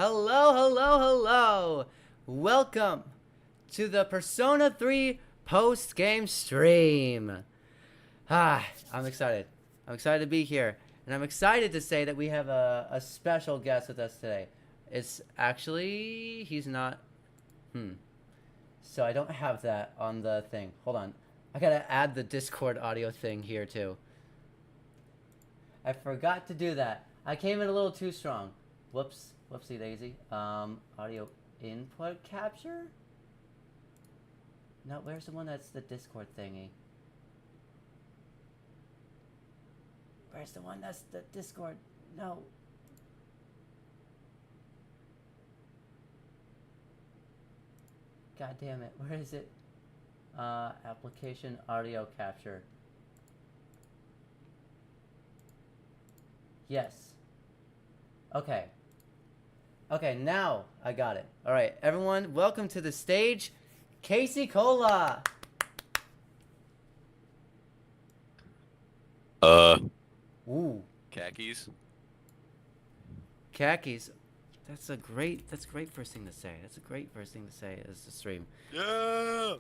Hello, hello, hello! Welcome to the Persona 3 post-game stream. I'm excited. I'm excited to be here. And I'm excited to say that we have a special guest with us today. It's actually, he's not, So I don't have that on the thing. Hold on. I gotta add the Discord audio thing here too. I forgot to do that. I came in a little too strong. Whoops. Whoopsie daisy. Audio input capture? No, where's the one that's the Discord thingy? Where's the one that's the Discord? No. God damn it. Where is it? Application audio capture. Yes. Okay. Okay, now I got it. All right, everyone, welcome to the stage, Casey Cola. Ooh. Khakis. Khakis. That's great first thing to say. That's a great first thing to say as the stream. Yeah!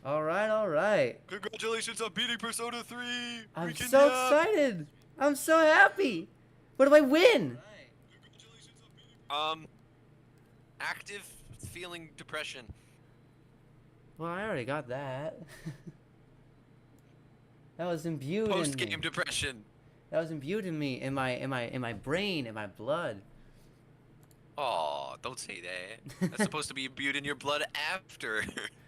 All right. Congratulations on beating Persona 3! I'm so excited. I'm so happy. What do I win? Active feeling depression. Well, I already got that. That was imbued in me. Post-game depression. That was imbued in me, in my brain, in my blood. Oh, don't say that. That's supposed to be imbued in your blood after.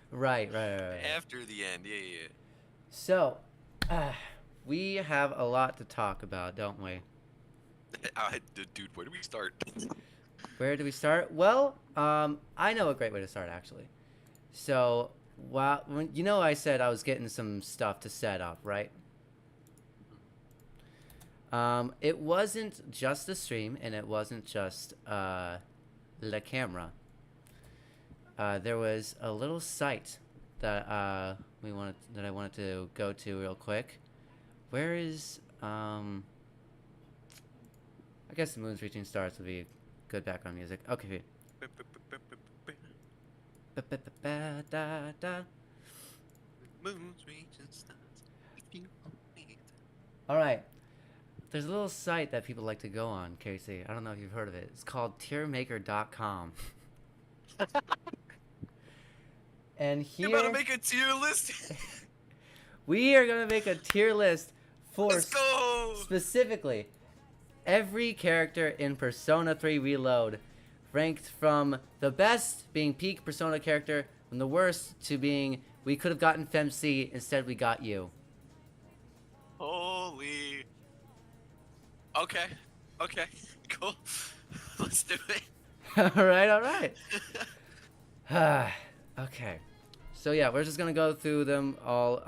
Right. After the end, yeah. So, we have a lot to talk about, don't we? Dude, where do we start? Where do we start? Well, I know a great way to start, actually. So, you know I said I was getting some stuff to set up, right? It wasn't just the stream, and it wasn't just the camera. There was a little site that I wanted to go to real quick. Where is I guess the moon's reaching stars would be good background music. Okay. All right. There's a little site that people like to go on, Casey. I don't know if you've heard of it. It's called tiermaker.com. And here... You're about to make a tier list? We are going to make a tier list for... Let's go! Specifically, every character in Persona 3 Reload, ranked from the best being peak Persona character, from the worst to being we could have gotten FemC, instead we got you. Holy. Okay, cool. Let's do it. Alright. Okay. So yeah, we're just gonna go through them all.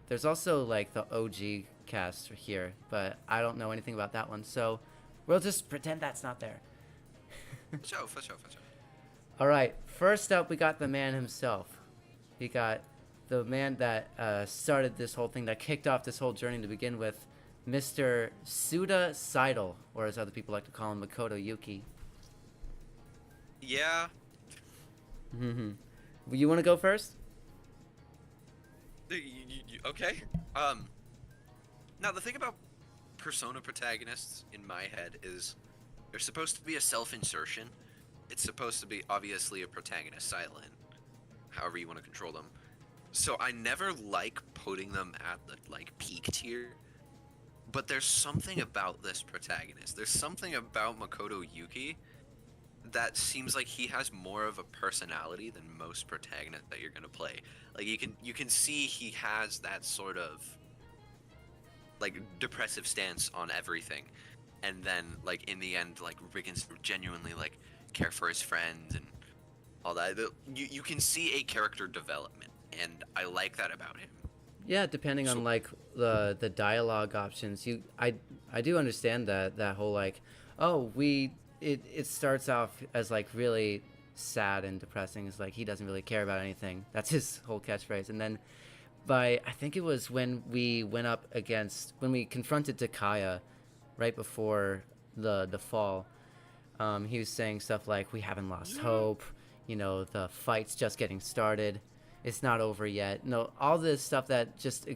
There's also like the OG cast here, but I don't know anything about that one, so we'll just pretend that's not there. For sure. Alright, first up we got the man himself. We got the man that started this whole thing, that kicked off this whole journey to begin with, Mr. Suda Seidel, or as other people like to call him, Makoto Yuki. Yeah. You want to go first? Okay. Now the thing about Persona protagonists in my head is they're supposed to be a self-insertion. It's supposed to be obviously a protagonist silent, however you want to control them. So I never like putting them at the peak tier. But there's something about this protagonist. There's something about Makoto Yuki that seems like he has more of a personality than most protagonists that you're gonna play. Like you can see he has that sort of depressive stance on everything, and then in the end begins to genuinely care for his friends and all that. You can see a character development, and I like that about him. Yeah, depending on the dialogue options, I do understand that whole it starts off as really sad and depressing. It's he doesn't really care about anything. That's his whole catchphrase. And then I think it was when we confronted Takaya right before the fall, He was saying stuff like, "We haven't lost hope. You know, the fight's just getting started. It's not over yet." No, all this stuff that just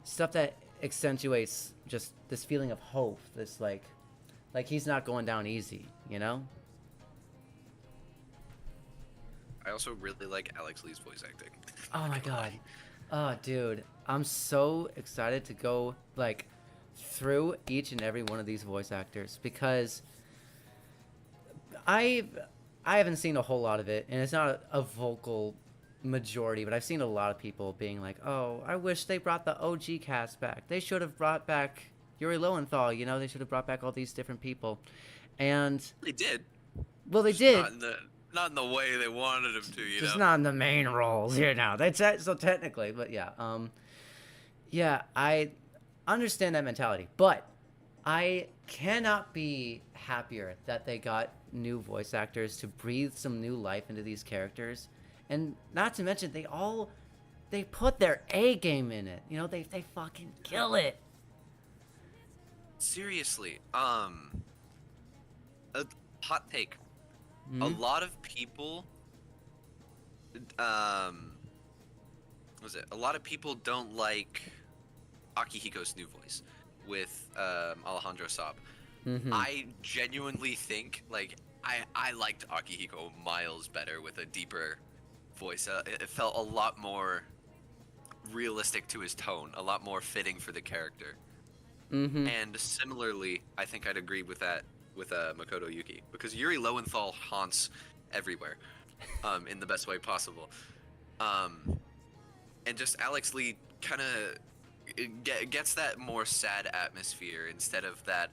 stuff that accentuates just this feeling of hope. This like he's not going down easy. You know. I also really like Alex Lee's voice acting. Oh my god. Oh, dude. I'm so excited to go, like, through each and every one of these voice actors because I haven't seen a whole lot of it, and it's not a vocal majority, but I've seen a lot of people being like, "Oh, I wish they brought the OG cast back. They should have brought back Yuri Lowenthal, you know? They should have brought back all these different people." And They did. well, they Just did. Not in the way they wanted him to, you Just know? not in the main roles, you know. So technically, but yeah. Yeah, I understand that mentality, but I cannot be happier that they got new voice actors to breathe some new life into these characters, and not to mention they put their A game in it. You know, they fucking kill it. Seriously, a hot take. A lot of people, a lot of people don't like Akihiko's new voice with Alejandro Saab. I genuinely think, like, I liked Akihiko miles better with a deeper voice. It felt a lot more realistic to his tone, a lot more fitting for the character. And similarly, I think I'd agree with that with Makoto Yuki, because Yuri Lowenthal haunts everywhere, in the best way possible. And just Alex Lee kind of gets that more sad atmosphere instead of that.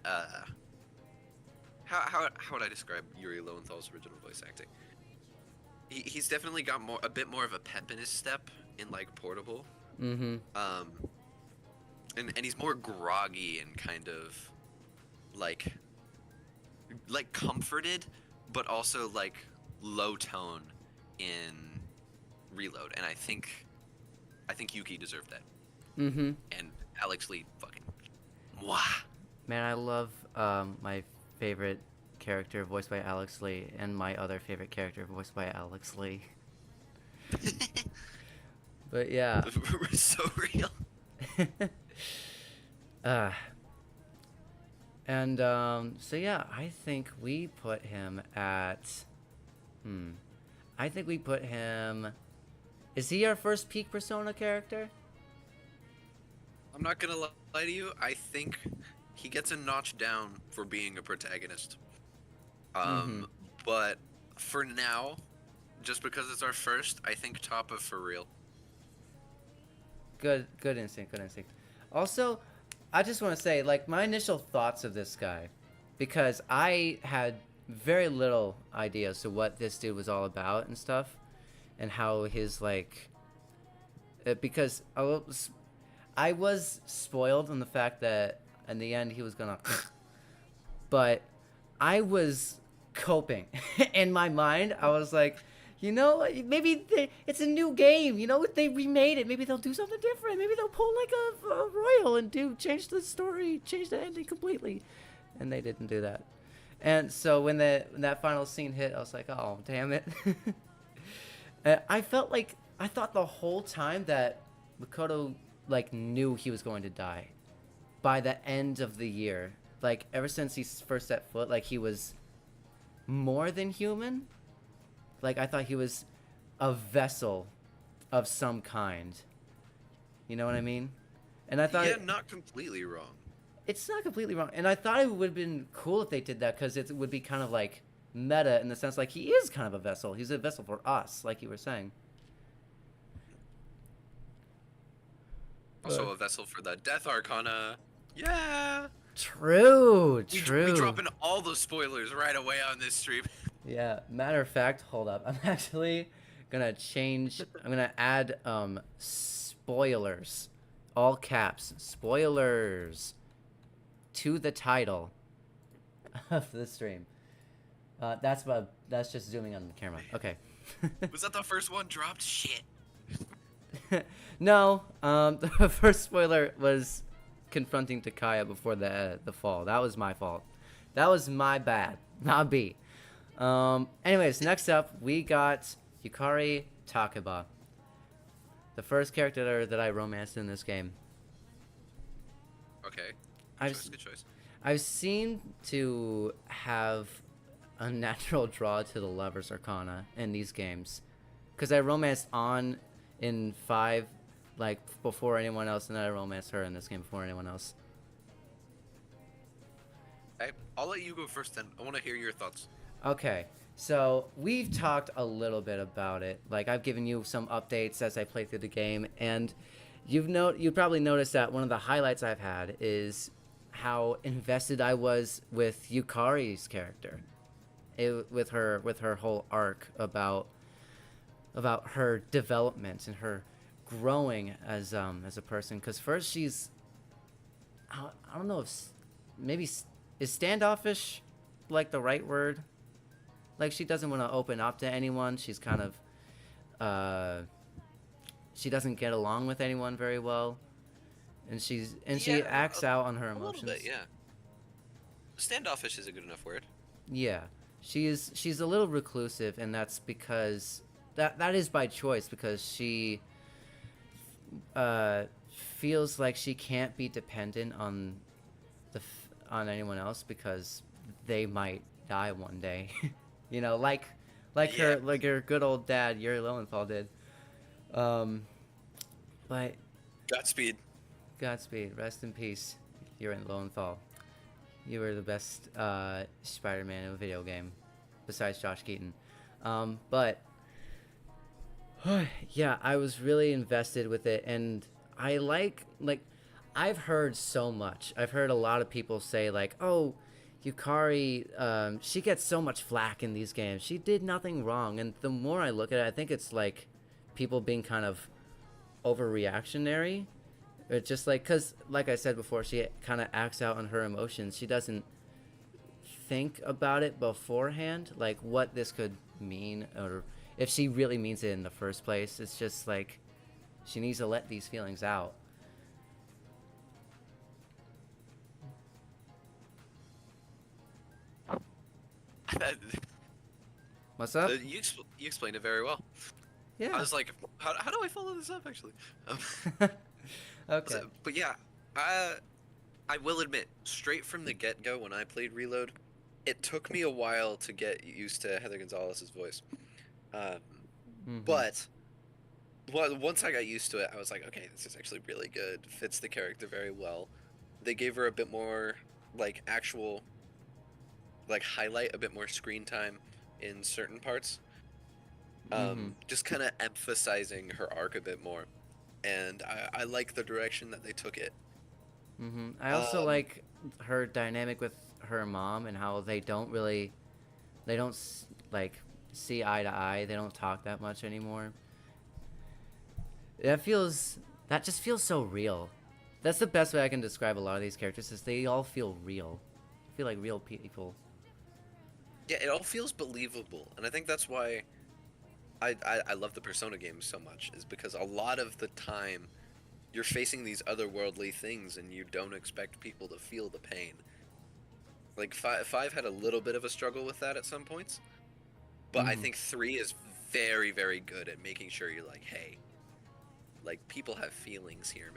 How would I describe Yuri Lowenthal's original voice acting? He's definitely got a bit more of a pep in his step in, like, Portable. And he's more groggy and kind of like comforted, but also like low tone in Reload, and I think Yuki deserved that. And Alex Lee fucking mwah. Man, I love my favorite character voiced by Alex Lee and my other favorite character voiced by Alex Lee. But yeah. We're so real. So yeah, I think we put him at I think we put him, is he our first peak Persona character? I'm not gonna lie to you, I think he gets a notch down for being a protagonist. But for now, just because it's our first, I think top of For Real. Good instinct. Also, I just want to say, like, my initial thoughts of this guy, because I had very little idea as to what this dude was all about and stuff, and how his, like, because I was spoiled on the fact that in the end he was gonna, but I was coping in my mind. I was like, you know, maybe it's a new game. You know, if they remade it, maybe they'll do something different. Maybe they'll pull like a Royal and change the story, change the ending completely. And they didn't do that. And so when that final scene hit, I was like, oh, damn it. I thought the whole time that Makoto, like, knew he was going to die by the end of the year. Like, ever since he first set foot, like, he was more than human. Like, I thought he was a vessel of some kind. You know what I mean? And I thought... Yeah, not completely wrong. It's not completely wrong. And I thought it would have been cool if they did that, because it would be kind of, like, meta in the sense, like, he is kind of a vessel. He's a vessel for us, like you were saying. Also a vessel for the Death Arcana. Yeah! True. We dropping all the spoilers right away on this stream. Yeah, matter of fact, hold up. I'm actually gonna I'm gonna add spoilers, all caps, spoilers, to the title of the stream. That's just zooming on the camera. Okay. Was that the first one dropped? Shit. No, the first spoiler was confronting Takaya before the fall. That was my fault. That was my bad. Not B. Anyways, next up, we got Yukari Takeba. The first character that I romanced in this game. Okay. Good choice. I've seen to have a natural draw to the Lover's Arcana in these games. Because I romanced On in 5, like, before anyone else, and then I romanced her in this game before anyone else. I'll let you go first then. I want to hear your thoughts. Okay, so we've talked a little bit about it. Like, I've given you some updates as I play through the game, and you've probably noticed that one of the highlights I've had is how invested I was with Yukari's character, with her whole arc about her development and her growing as a person. Because first she's, I don't know if maybe is standoffish like the right word. Like, she doesn't want to open up to anyone. She's kind of she doesn't get along with anyone very well, and she acts out on her emotions. A little bit, yeah. Standoffish is a good enough word. Yeah, she's a little reclusive, and that's because that is by choice, because she feels like she can't be dependent on anyone else because they might die one day. You know, like her good old dad Yuri Lowenthal did. But Godspeed. Rest in peace, Yuri Lowenthal. You were the best Spider-Man in a video game, besides Josh Keaton. But yeah, I was really invested with it, and I like I've heard so much. I've heard a lot of people say, like, oh, Yukari, she gets so much flack in these games. She did nothing wrong. And the more I look at it, I think it's like people being kind of overreactionary. Or just like, because like I said before, she kind of acts out on her emotions. She doesn't think about it beforehand, like what this could mean, or if she really means it in the first place. It's just like she needs to let these feelings out. What's up? You explained it very well. Yeah. I was like, how do I follow this up, actually? Okay. But yeah, I will admit, straight from the get-go when I played Reload, it took me a while to get used to Heather Gonzalez's voice. But once I got used to it, I was like, okay, this is actually really good. Fits the character very well. They gave her a bit more, like, actual, like, highlight, a bit more screen time in certain parts. Just kind of emphasizing her arc a bit more. And I like the direction that they took it. I also like her dynamic with her mom, and how they don't like see eye to eye. They don't talk that much anymore. That just feels so real. That's the best way I can describe a lot of these characters, is they all feel real. I feel like real people. Yeah, it all feels believable, and I think that's why I love the Persona games so much, is because a lot of the time you're facing these otherworldly things and you don't expect people to feel the pain. Like, 5 had a little bit of a struggle with that at some points, but I think 3 is very, very good at making sure you're like, hey, like, people have feelings here,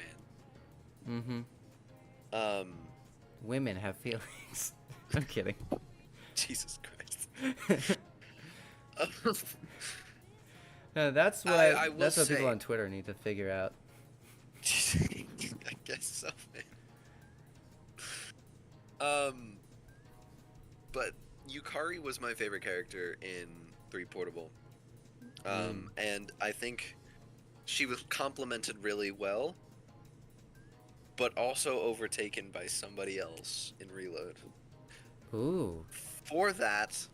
man. Women have feelings. I'm kidding. Jesus Christ. That's what I what people on Twitter need to figure out. I guess so, man. But Yukari was my favorite character in 3 Portable. And I think she was complemented really well, but also overtaken by somebody else in Reload. Ooh. For that,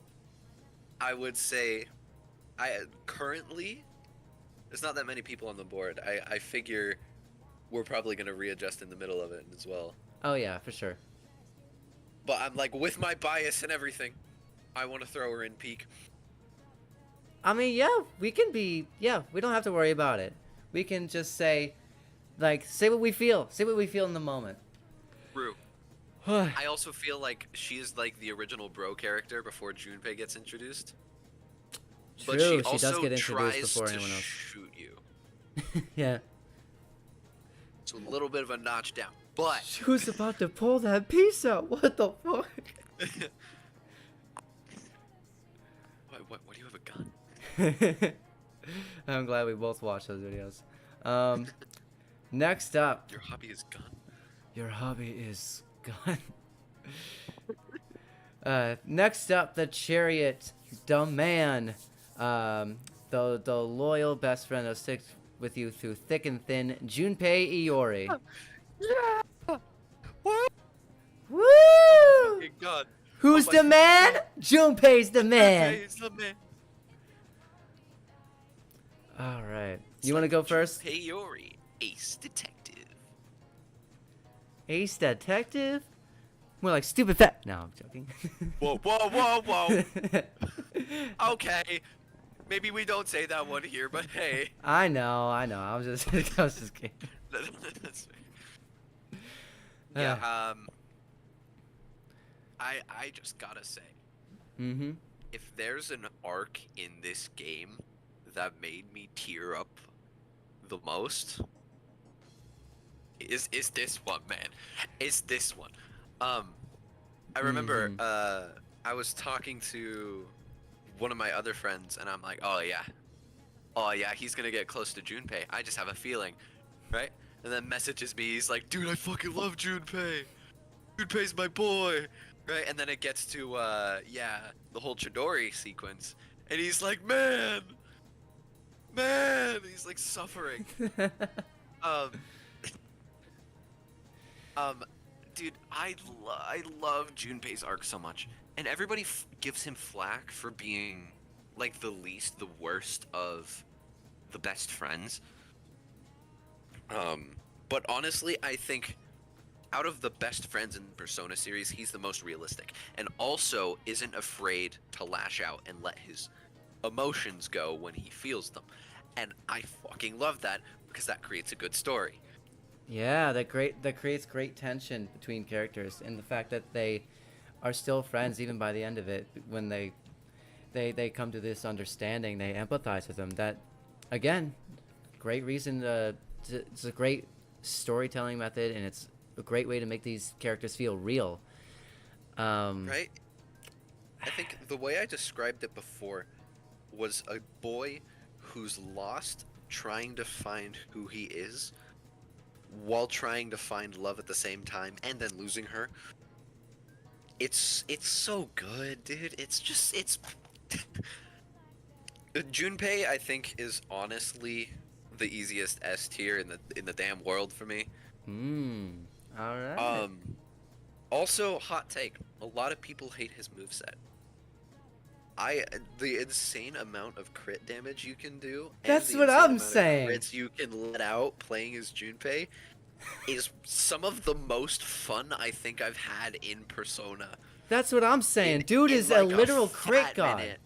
I would say, currently, there's not that many people on the board. I figure we're probably going to readjust in the middle of it as well. Oh yeah, for sure. But I'm like, with my bias and everything, I want to throw her in peak. I mean, yeah, we don't have to worry about it. We can just say what we feel. Say what we feel in the moment. True. I also feel like she is like the original bro character before Junpei gets introduced. But True, she she does also get introduced tries before to anyone else. shoot you. Yeah. It's a little bit of a notch down, but Who's about to pull that piece out? What the fuck? what do you have a gun? I'm glad we both watched those videos. Next up. Your hobby is gun. Your hobby is gun. Next up, the chariot, the man, the loyal best friend that sticks with you through thick and thin, Junpei Iori. Yeah. What? Woo! Oh my fucking god. Who's Oh the my man? god. Junpei's the man. Junpei's the man. All right. You want to go first? Junpei Iori, ace detective. Ace detective? More like stupid fat. No, I'm joking. Whoa, whoa, whoa, whoa. Okay. Maybe we don't say that one here, but hey. I know. I was just kidding. That's yeah, I just gotta say, Mm-hmm. if there's an arc in this game that made me tear up the most, is this one, man. It's this one. I remember I was talking to one of my other friends and I'm like, oh yeah, he's gonna get close to Junpei. I just have a feeling, right? And then messages me, he's like, dude, I fucking love Junpei. Junpei's my boy, right? And then it gets to the whole Chidori sequence, and he's like, man, he's like suffering. Dude, I love Junpei's arc so much, and everybody gives him flack for being like the worst of the best friends. But honestly, I think out of the best friends in the Persona series, he's the most realistic, and also isn't afraid to lash out and let his emotions go when he feels them. And I fucking love that because that creates a good story. Yeah, that creates great tension between characters, and the fact that they are still friends even by the end of it, when they come to this understanding, they empathize with them. That, again, great reason it's a great storytelling method, and it's a great way to make these characters feel real. Right? I think the way I described it before was a boy who's lost trying to find who he is while trying to find love at the same time and then losing her. It's so good, dude. It's Junpei, I think, is honestly the easiest S tier in the damn world for me. All right. Also, hot take. A lot of people hate his moveset. The insane amount of crit damage you can do. That's and the what insane I'm amount saying. of crits you can let out playing as Junpei is some of the most fun I think I've had in Persona. That's what I'm saying. Dude is like a literal fat crit god. minute.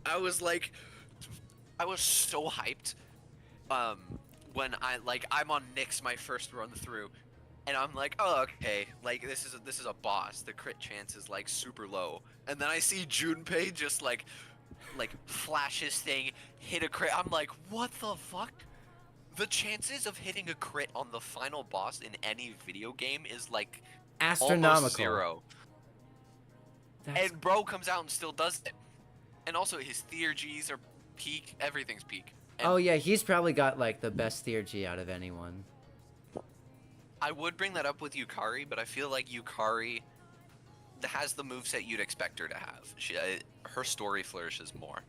I was so hyped. When I'm on Nyx my first run through, and I'm like, oh, okay, like this is a boss. The crit chance is like super low, and then I see Junpei just like flash his thing, hit a crit. I'm like, what the fuck? The chances of hitting a crit on the final boss in any video game is like Astronomical. almost zero. And bro comes out and still does it. And also his theurgies are peak. Everything's peak. And oh yeah, he's probably got like the best theurgy out of anyone. I would bring that up with Yukari, but I feel like Yukari has the moveset you'd expect her to have. Her story flourishes more.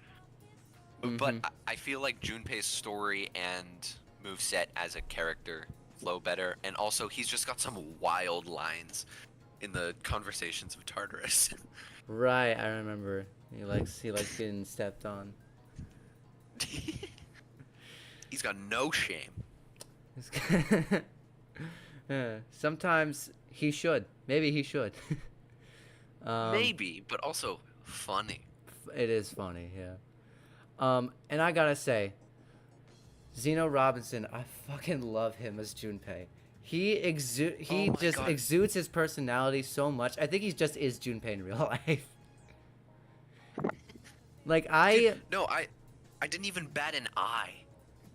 But I feel like Junpei's story and moveset as a character flow better, and also he's just got some wild lines in the Conversations of Tartarus. Right, I remember. He likes getting stepped on. He's got no shame. Sometimes he should. Maybe he should. Maybe, but also funny. It is funny, yeah. And I gotta say, Zeno Robinson, I fucking love him as Junpei. Oh my just God. exudes his personality so much. I think he just is Junpei in real life. Like Dude, I. no, I didn't even bat an eye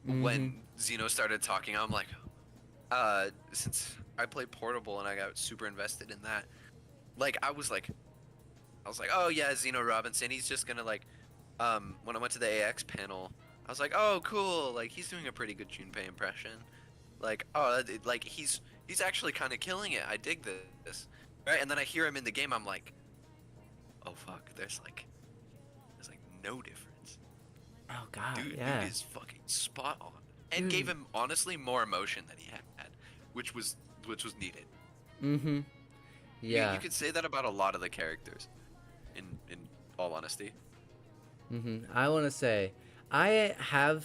Mhm. when Zeno started talking. I'm like, since I play Portable and I got super invested in that, like I was like, oh yeah, Zeno Robinson. He's just gonna like, when I went to the AX panel, I was like, oh cool, like he's doing a pretty good Junpei impression. Like, oh, like he's actually kind of killing it. I dig this, right? And then I hear him in the game. I'm like, oh fuck, there's like no difference. Oh God, Dude yeah. is fucking spot on, and Dude. gave him honestly more emotion than he had, which was needed. Mhm. You Yeah. could say that about a lot of the characters, in all honesty. I want to say, I have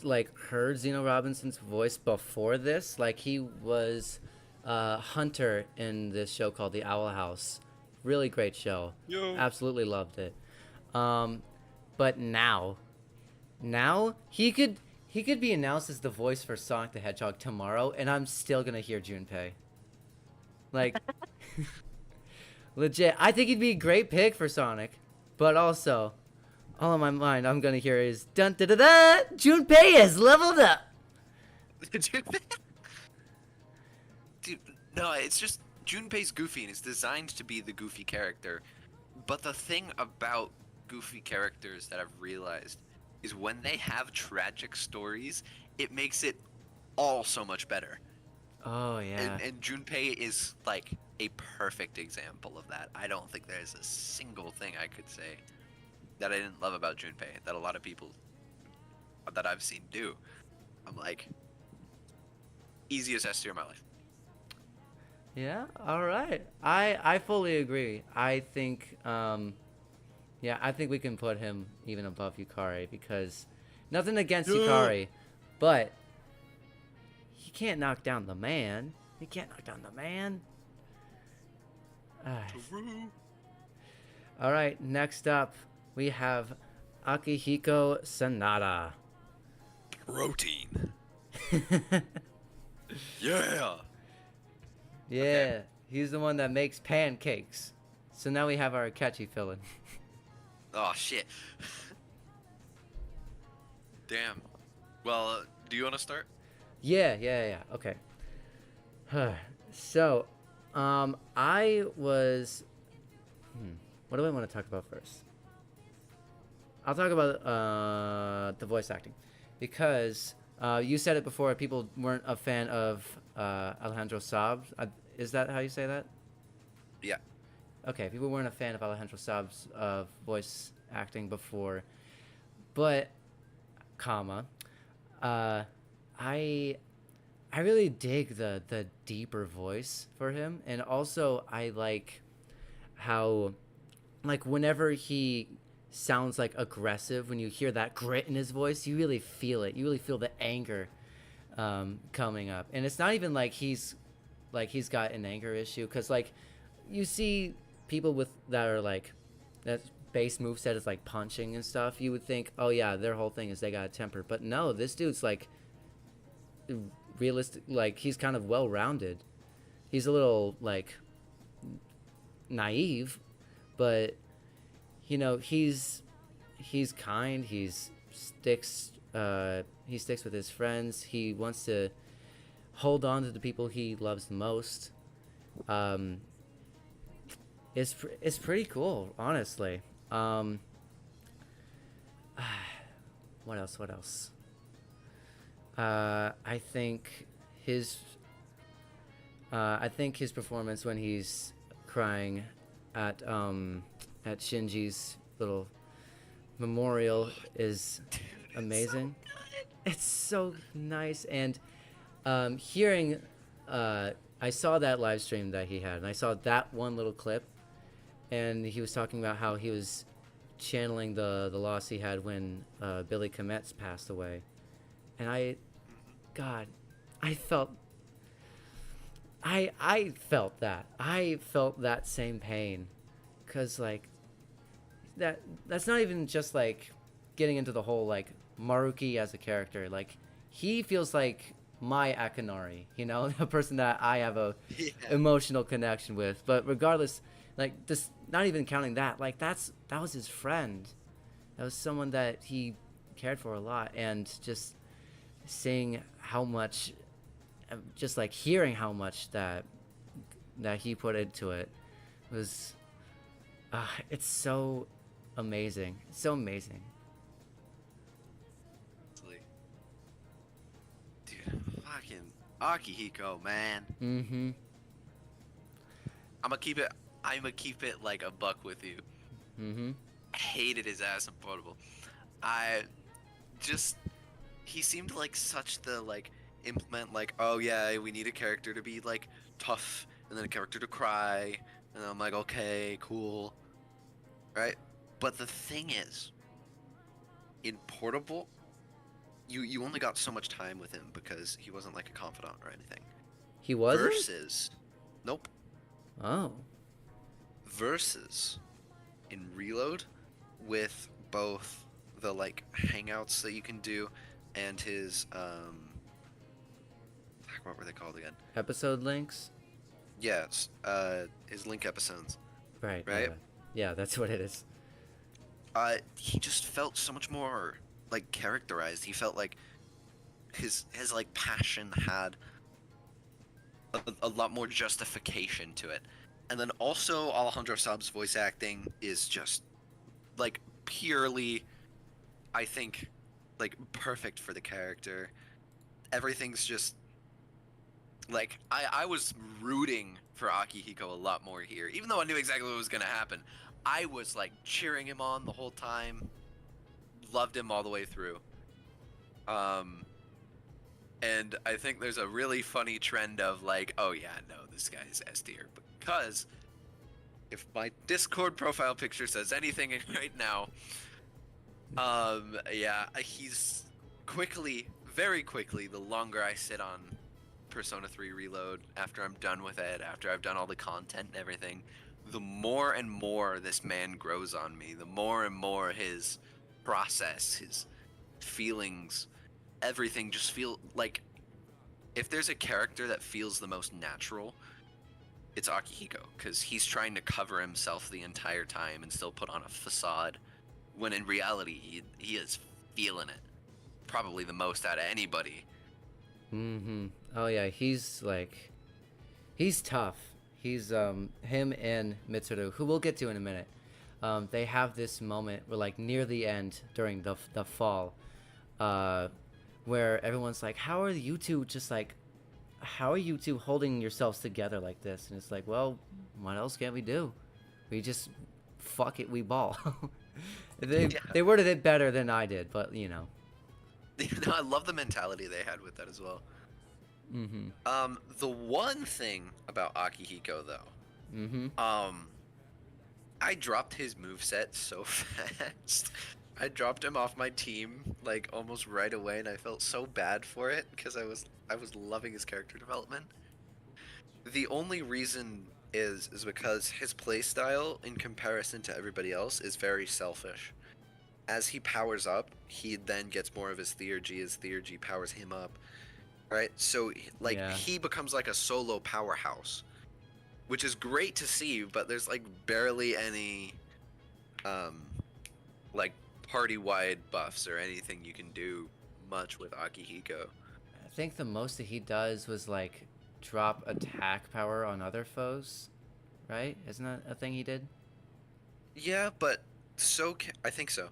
like heard Zeno Robinson's voice before this. Like he was Hunter in this show called The Owl House. Really great show. Yo. Absolutely loved it. But now he could be announced as the voice for Sonic the Hedgehog tomorrow, and I'm still gonna hear Junpei. Like, legit, I think he'd be a great pick for Sonic, but also, all in my mind, I'm gonna hear is dun da da da. Junpei has leveled up. Dude, no, it's just Junpei's goofy and it's designed to be the goofy character. But the thing about goofy characters that I've realized is when they have tragic stories, it makes it all so much better. Oh yeah. And Junpei is like a perfect example of that. I don't think there's a single thing I could say that I didn't love about Junpei that a lot of people that I've seen do. I'm like, easiest S tier in my life. Yeah. All right. I fully agree. I think yeah, I think we can put him even above Yukari because nothing against Yukari, but he can't knock down the man. He can't knock down the man. All right, next up we have Akihiko Sanada. Protein. Yeah. Yeah, Okay. he's the one that makes pancakes. So now we have our catchy villain. Oh shit. Damn. Well, do you want to start? Yeah. Okay. So, I was. What do I want to talk about first? I'll talk about the voice acting, because you said it before. People weren't a fan of Alejandro Saab. Is that how you say that? Yeah. Okay, people weren't a fan of Alejandro Saab's voice acting before, but, I really dig the deeper voice for him, and also I like how, like, whenever he sounds like aggressive, when you hear that grit in his voice, you really feel it. You really feel the anger coming up, and it's not even like he's got an anger issue, because like you see people with that are like that base moveset is like punching and stuff. You would think, oh yeah, their whole thing is they got a temper, but no, this dude's like realistic. Like he's kind of well rounded. He's a little like naive, but you know he's kind. He sticks with his friends. He wants to hold on to the people he loves the most. It's pretty cool, honestly. What else? I think his performance when he's crying at Shinji's little memorial is amazing. It's so nice, and hearing I saw that live stream that he had, and I saw that one little clip, and he was talking about how he was channeling the loss he had when Billy Kometz passed away, and I felt that same pain, cause like that's not even just like getting into the whole like Maruki as a character. Like he feels like my Akinari, you know, the person that I have a Yeah. emotional connection with. But regardless, like, this, not even counting that, like, that was his friend. That was someone that he cared for a lot, and just seeing how much, just like hearing how much that he put into it was, it's so amazing. It's so amazing. Dude, fucking Akihiko, man. Mm-hmm. I'm gonna keep it like a buck with you. Mm-hmm. I hated his ass in Portable. I just he seemed like such the like implement like, oh yeah, we need a character to be like tough and then a character to cry, and I'm like, okay, cool. Right? But the thing is, in Portable, you only got so much time with him because he wasn't like a confidant or anything. He wasn't? Versus nope. Oh. Versus in Reload, with both the like hangouts that you can do and his what were they called again? Episode links? Yes, his link episodes. Right. Right? Yeah, that's what it is. He just felt so much more like characterized. He felt like his like passion had a lot more justification to it. And then also Alejandro Saab's voice acting is just like purely, I think, like perfect for the character. Everything's just like I was rooting for Akihiko a lot more here, even though I knew exactly what was gonna happen. I was like cheering him on the whole time. Loved him all the way through. And I think there's a really funny trend of like, oh yeah, no, this guy's S tier, because if my Discord profile picture says anything right now, yeah, he's very quickly, the longer I sit on Persona 3 Reload, after I'm done with it, after I've done all the content and everything, the more and more this man grows on me, the more and more his process, his feelings, everything just feel like, if there's a character that feels the most natural, it's Akihiko, because he's trying to cover himself the entire time and still put on a facade, when in reality he is feeling it probably the most out of anybody. Mm-hmm. Oh yeah, he's tough. He's him and Mitsuru, who we'll get to in a minute. They have this moment where, like, near the end during the fall, where everyone's like, how are you two holding yourselves together like this? And it's like, well, what else can we do? We just fuck it, we ball. They worded it better than I did, but you know. No, I love the mentality they had with that as well. Mm-hmm. The one thing about Akihiko though, Mm-hmm. I dropped his moveset so fast. I dropped him off my team like almost right away, and I felt so bad for it because I was loving his character development. The only reason is because his playstyle in comparison to everybody else is very selfish. As he powers up, he then gets more of his theurgy. His theurgy powers him up, right? So like he becomes like a solo powerhouse, which is great to see. But there's like barely any like party-wide buffs or anything you can do much with Akihiko. I think the most that he does was like drop attack power on other foes, right? Isn't that a thing he did? Yeah, but I think so.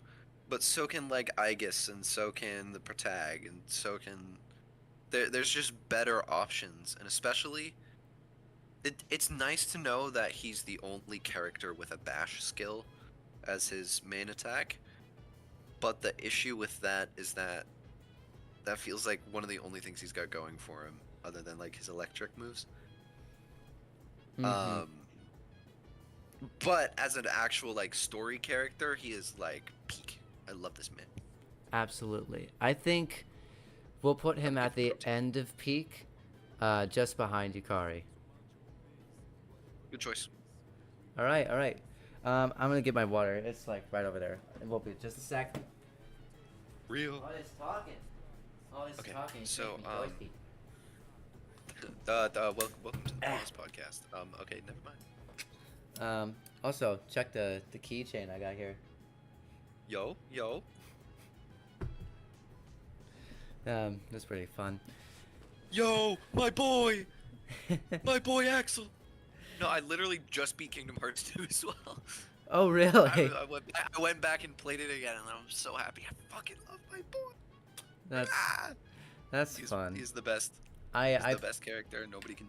But so can like Aegis, and so can the Protag, and so can there's just better options, and especially it's nice to know that he's the only character with a bash skill as his main attack. But the issue with that is that feels like one of the only things he's got going for him, other than like his electric moves. Mm-hmm. But as an actual like story character, he is like peak. I love this man. Absolutely. I think we'll put him at the end of peak, just behind Yukari. Good choice. All right. I'm gonna get my water. It's like right over there. It won't be just a sec. Real. All this talking. Okay, Talking. so, makes me thirsty. Welcome to the Pause Podcast. Okay, never mind. Also, check the keychain I got here. Yo. That's pretty fun. Yo, my boy Axel. No, I literally just beat Kingdom Hearts 2 as well. Oh, really? I went back and played it again, and I'm so happy. I fucking love my boy. That's He's fun. He's the best. He's the best character. Nobody can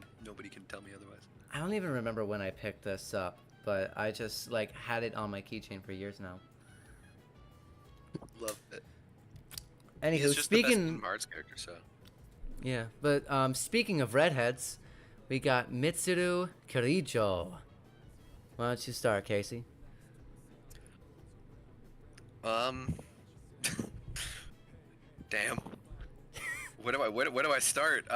tell me otherwise. I don't even remember when I picked this up, but I just like had it on my keychain for years now. Love it. Anywho, He's just speaking the best Kingdom Hearts character, so. Yeah, but speaking of redheads, we got Mitsuru Kirijo. Why don't you start, Casey? Damn. Where do I start?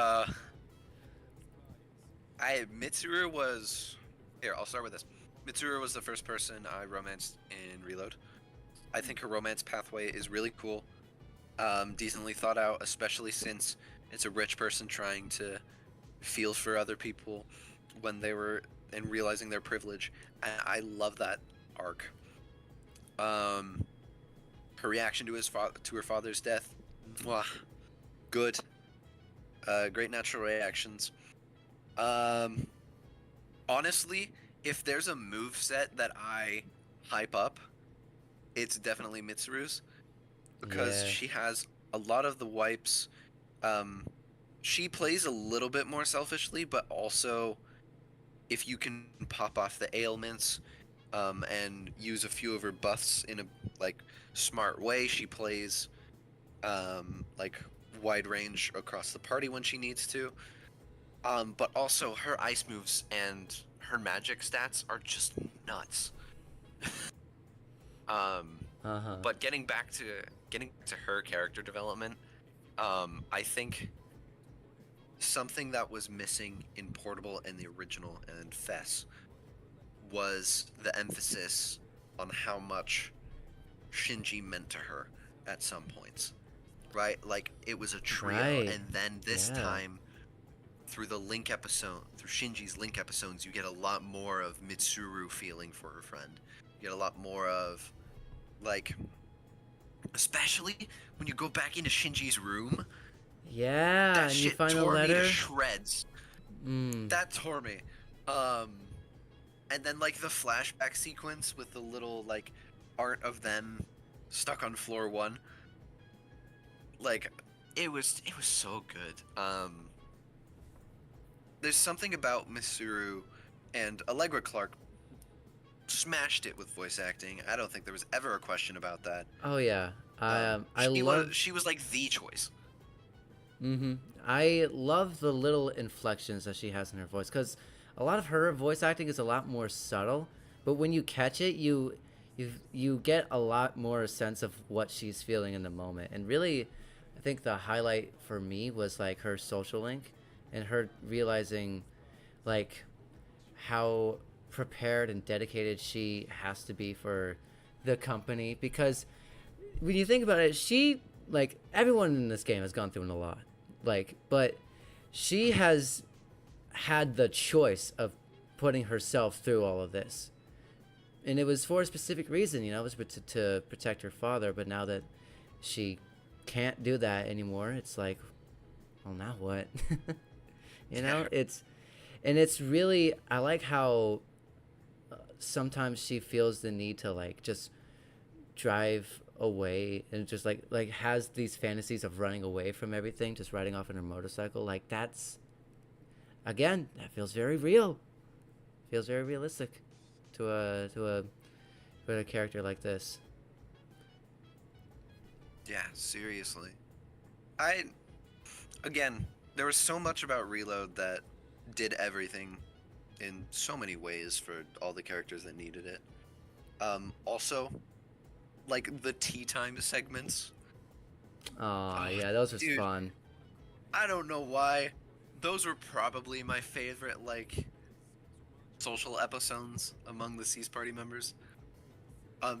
Mitsuru was here. I'll start with this. Mitsuru was the first person I romanced in Reload. I think her romance pathway is really cool, decently thought out, especially since it's a rich person trying to feel for other people when they were and realizing their privilege. And I love that arc. Her reaction to her father's death, mwah, good. Great natural reactions. Honestly, if there's a move set that I hype up, it's definitely Mitsuru's, because she has a lot of the wipes. She plays a little bit more selfishly, but also if you can pop off the ailments and use a few of her buffs in a smart way, she plays wide range across the party when she needs to. But also her ice moves and her magic stats are just nuts. But getting back to her character development, I think something that was missing in Portable and the original and Fess was the emphasis on how much Shinji meant to her at some points, right? Like, it was a trio, and then this time through Shinji's Link episodes, you get a lot more of Mitsuru feeling for her friend. You get a lot more of, especially when you go back into Shinji's room. Yeah, that and shit you find a tore letter. me to shreds. That tore me. And then the flashback sequence with the little art of them stuck on floor 1. It was so good. There's something about Mitsuru, and Allegra Clark smashed it with voice acting. I don't think there was ever a question about that. Oh yeah, she was the choice. I love the little inflections that she has in her voice, because a lot of her voice acting is a lot more subtle, but when you catch it, you get a lot more sense of what she's feeling in the moment. And really, I think the highlight for me was her social link and her realizing how prepared and dedicated she has to be for the company, because when you think about it, she everyone in this game has gone through a lot, but she has had the choice of putting herself through all of this, and it was for a specific reason. It was to protect her father. But now that she can't do that anymore, it's well, now what? It's really, I like how sometimes she feels the need to just drive away and just has these fantasies of running away from everything, just riding off on her motorcycle. That's, again, that feels very real. Feels very realistic to a character like this. Yeah, seriously. Again, there was so much about Reload that did everything in so many ways for all the characters that needed it. Also, the tea time segments. Oh yeah, those were fun. I don't know why. Those were probably my favorite, social episodes among the Seas Party members.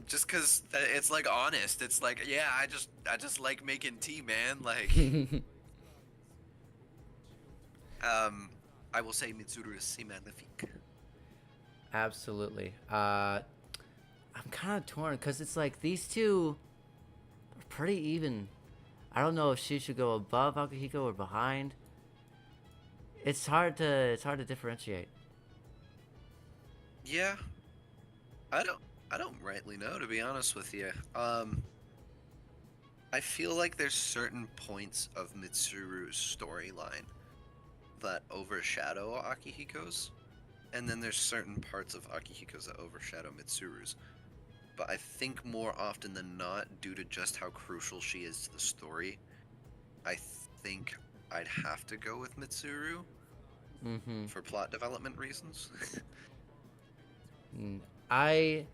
Just because it's, honest. It's yeah, I just like making tea, man. I will say Mitsuru is si magnifique. Absolutely. I'm kind of torn because it's like these two are pretty even. I don't know if she should go above Akihiko or behind. It's hard to differentiate. Yeah, I don't rightly know, to be honest with you. I feel like there's certain points of Mitsuru's storyline that overshadow Akihiko's, and then there's certain parts of Akihiko's that overshadow Mitsuru's. But I think more often than not, due to just how crucial she is to the story, I think I'd have to go with Mitsuru for plot development reasons. I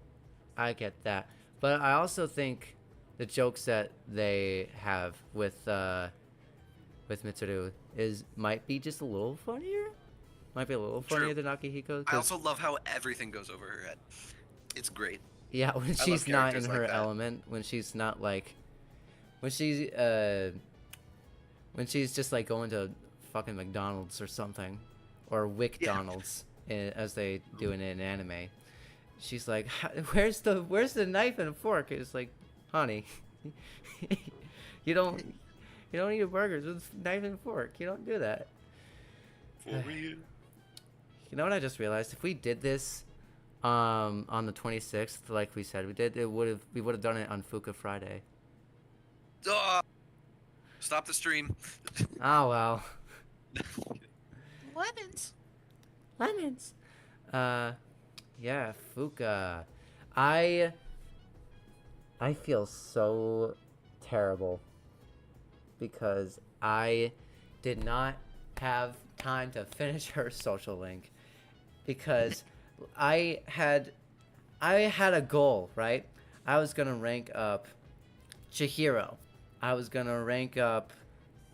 get that, but I also think the jokes that they have with Mitsuru might be just a little funnier. Might be a little funnier than Akihiko. I also love how everything goes over her head. It's great. Yeah, when she's not in her element, when she's not like, when she's just like going to fucking McDonald's or something, or WickDonald's, as they do in an anime. She's like, where's the knife and fork? It's like, honey, you don't eat burgers with knife and fork. You don't do that. For real. You know what I just realized? If we did this on the 26th, like we said we did, we would have done it on Fuka Friday. Stop the stream. Oh well. Lemons. Yeah, Fuka. I feel so terrible because I did not have time to finish her social link because I had a goal, right? I was gonna rank up Chihiro. I was gonna rank up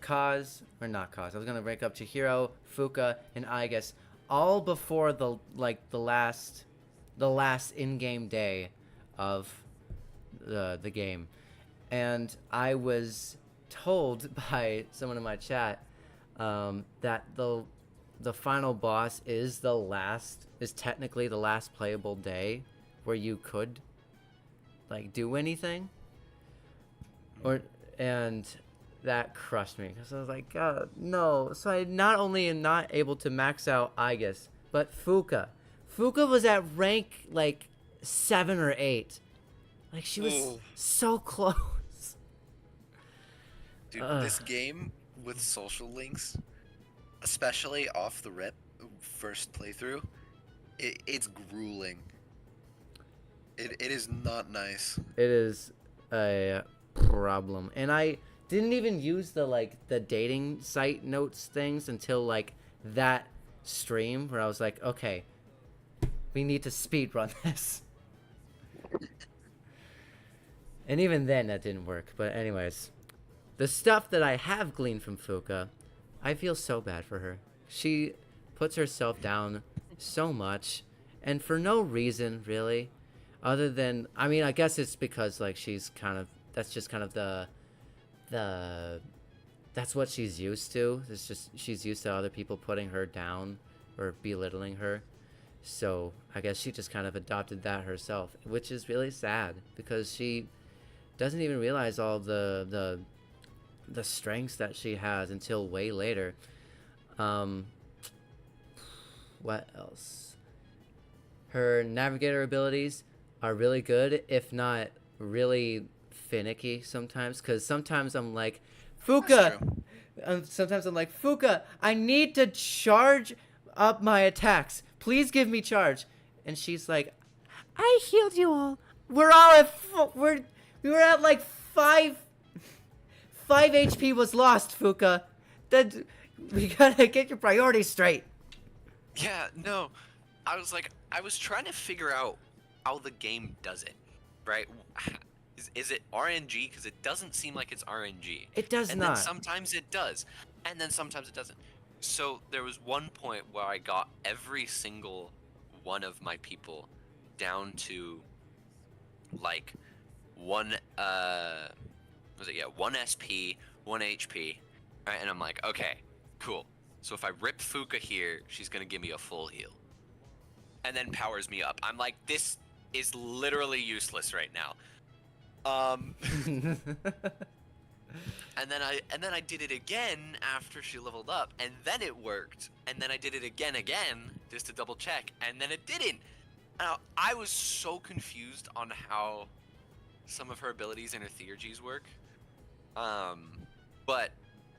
I was gonna rank up Chihiro, Fuka, and Aigus all before the last in-game day of the game. And I was told by someone in my chat that the final boss is technically the last playable day where you could like do anything, and that crushed me because I was like, God, no. So I not only am not able to max out Aigus, but Fuka was at rank like 7 or 8. Like she was so close. Dude, this game with social links, especially off the rip, first playthrough, it's grueling. It is not nice. It is a problem. And I didn't even use the dating site notes things until like that stream where I was like, okay, we need to speedrun this. And even then that didn't work. But anyways, the stuff that I have gleaned from Fuka, I feel so bad for her. She puts herself down so much, and for no reason really, other than, I mean, I guess it's because like that's just kind of that's what she's used to. It's just she's used to other people putting her down or belittling her. So I guess she just kind of adopted that herself, which is really sad because she doesn't even realize all the strengths that she has until way later. What else? Her navigator abilities are really good, if not really finicky sometimes, because sometimes I'm like, Fuka! Sometimes I'm like, Fuka, I need to charge up my attacks. Please give me charge. And she's like, I healed you all. We're all at we were at like 5 HP was lost, Fuka. We gotta get your priorities straight. Yeah, no. I was trying to figure out how the game does it, right? Is it RNG? Because it doesn't seem like it's RNG. It does and not. Then sometimes it does, and then sometimes it doesn't. So there was one point where I got every single one of my people down to like one SP, 1 HP, right? And I'm like, okay, cool. So if I rip Fuka here, she's gonna give me a full heal. And then powers me up. I'm like, this is literally useless right now. And then I did it again after she leveled up, and then it worked. And then I did it again just to double check, and then it didn't. Now, I was so confused on how some of her abilities and her theurgies work. But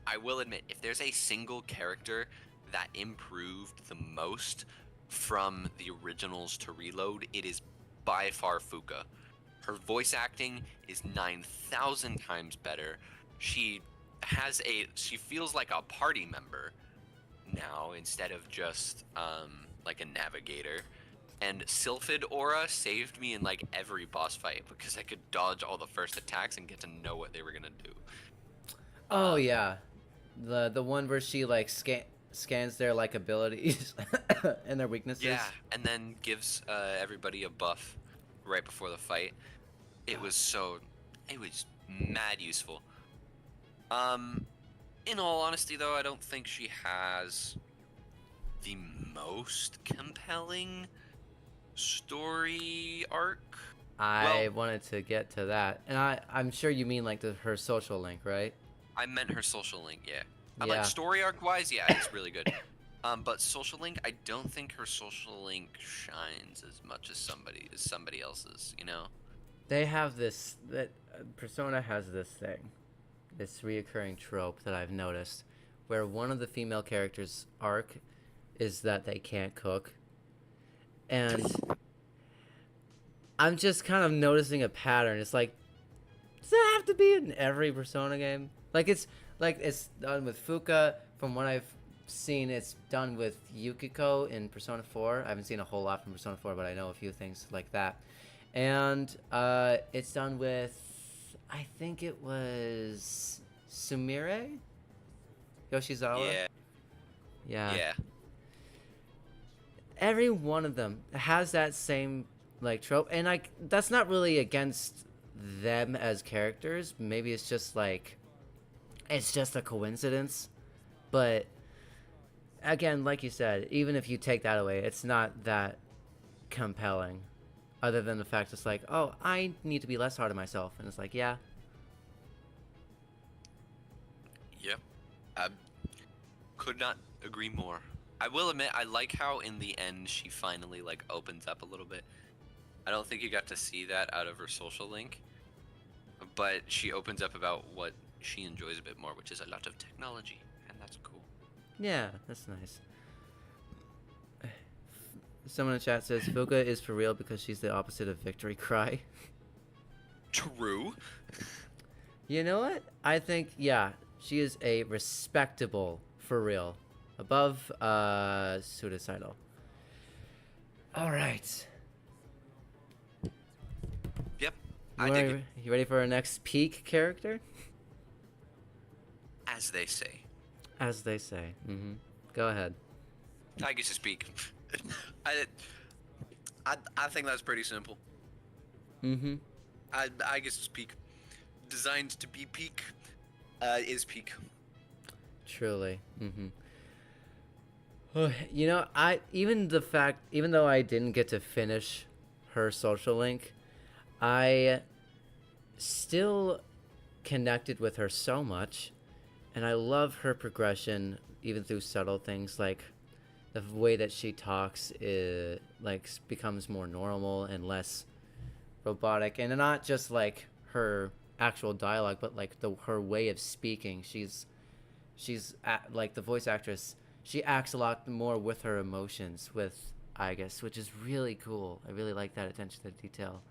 I will admit, if there's a single character that improved the most from the originals to Reload, it is by far Fuka. Her voice acting is 9,000 times better. She feels like a party member now instead of just like a navigator. And Sylphid Aura saved me in like every boss fight because I could dodge all the first attacks and get to know what they were gonna do. Oh yeah, the one where she like scans their like abilities and their weaknesses. Yeah, and then gives everybody a buff right before the fight. It was mad useful. In all honesty though, I don't think she has the most compelling story arc. I wanted to get to that, and I'm sure you mean like her social link, right? I meant her social link, yeah. Yeah. Like story arc wise, yeah, it's really good. But social link, I don't think her social link shines as much as somebody else's, you know? They have that Persona has this thing, this reoccurring trope that I've noticed, where one of the female characters' arc is that they can't cook. And I'm just kind of noticing a pattern. It's like, does that have to be in every Persona game? It's done with Fuka. From what I've seen, it's done with Yukiko in Persona 4. I haven't seen a whole lot from Persona 4, but I know a few things like that. And it's done with, I think it was Sumire? Yoshizawa? Yeah. Yeah. Every one of them has that same like trope, and like that's not really against them as characters. Maybe it's just like it's just a coincidence. But again, like you said, even if you take that away, it's not that compelling. Other than the fact it's like, oh, I need to be less hard on myself, and it's like, yeah. Yep. I could not agree more. I will admit, I like how in the end she finally like opens up a little bit. I don't think you got to see that out of her social link, but she opens up about what she enjoys a bit more, which is a lot of technology, and that's cool. Yeah, that's nice. Someone in chat says Fuka is for real because she's the opposite of Victory Cry. True. You know what? I think, yeah, she is a respectable for real. Above suicidal. Alright. Yep. You ready for our next peak character? As they say. As they say. Mm-hmm. Go ahead. I guess to speak. I think that's pretty simple. Mm-hmm. I guess it's peak. Designed to be peak is peak. Truly. Mm-hmm. You know, even though I didn't get to finish her social link, I still connected with her so much, and I love her progression, even through subtle things like the way that she talks becomes more normal and less robotic, and not just like her actual dialogue, but like her way of speaking. She's like the voice actress. She acts a lot more with her emotions, which is really cool. I really like that attention to detail.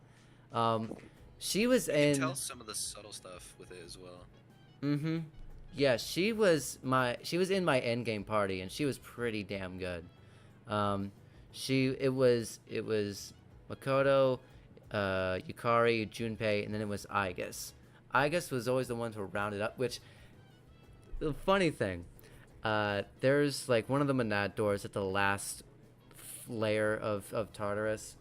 She was in. You can tell some of the subtle stuff with it as well. Mm-hmm. Yeah, she was in my endgame party, and she was pretty damn good. It was Makoto, Yukari, Junpei, and then it was Aigis. Aigis was always the one to round it up. Which, the funny thing, there's like one of the monad doors at the last layer of Tartarus.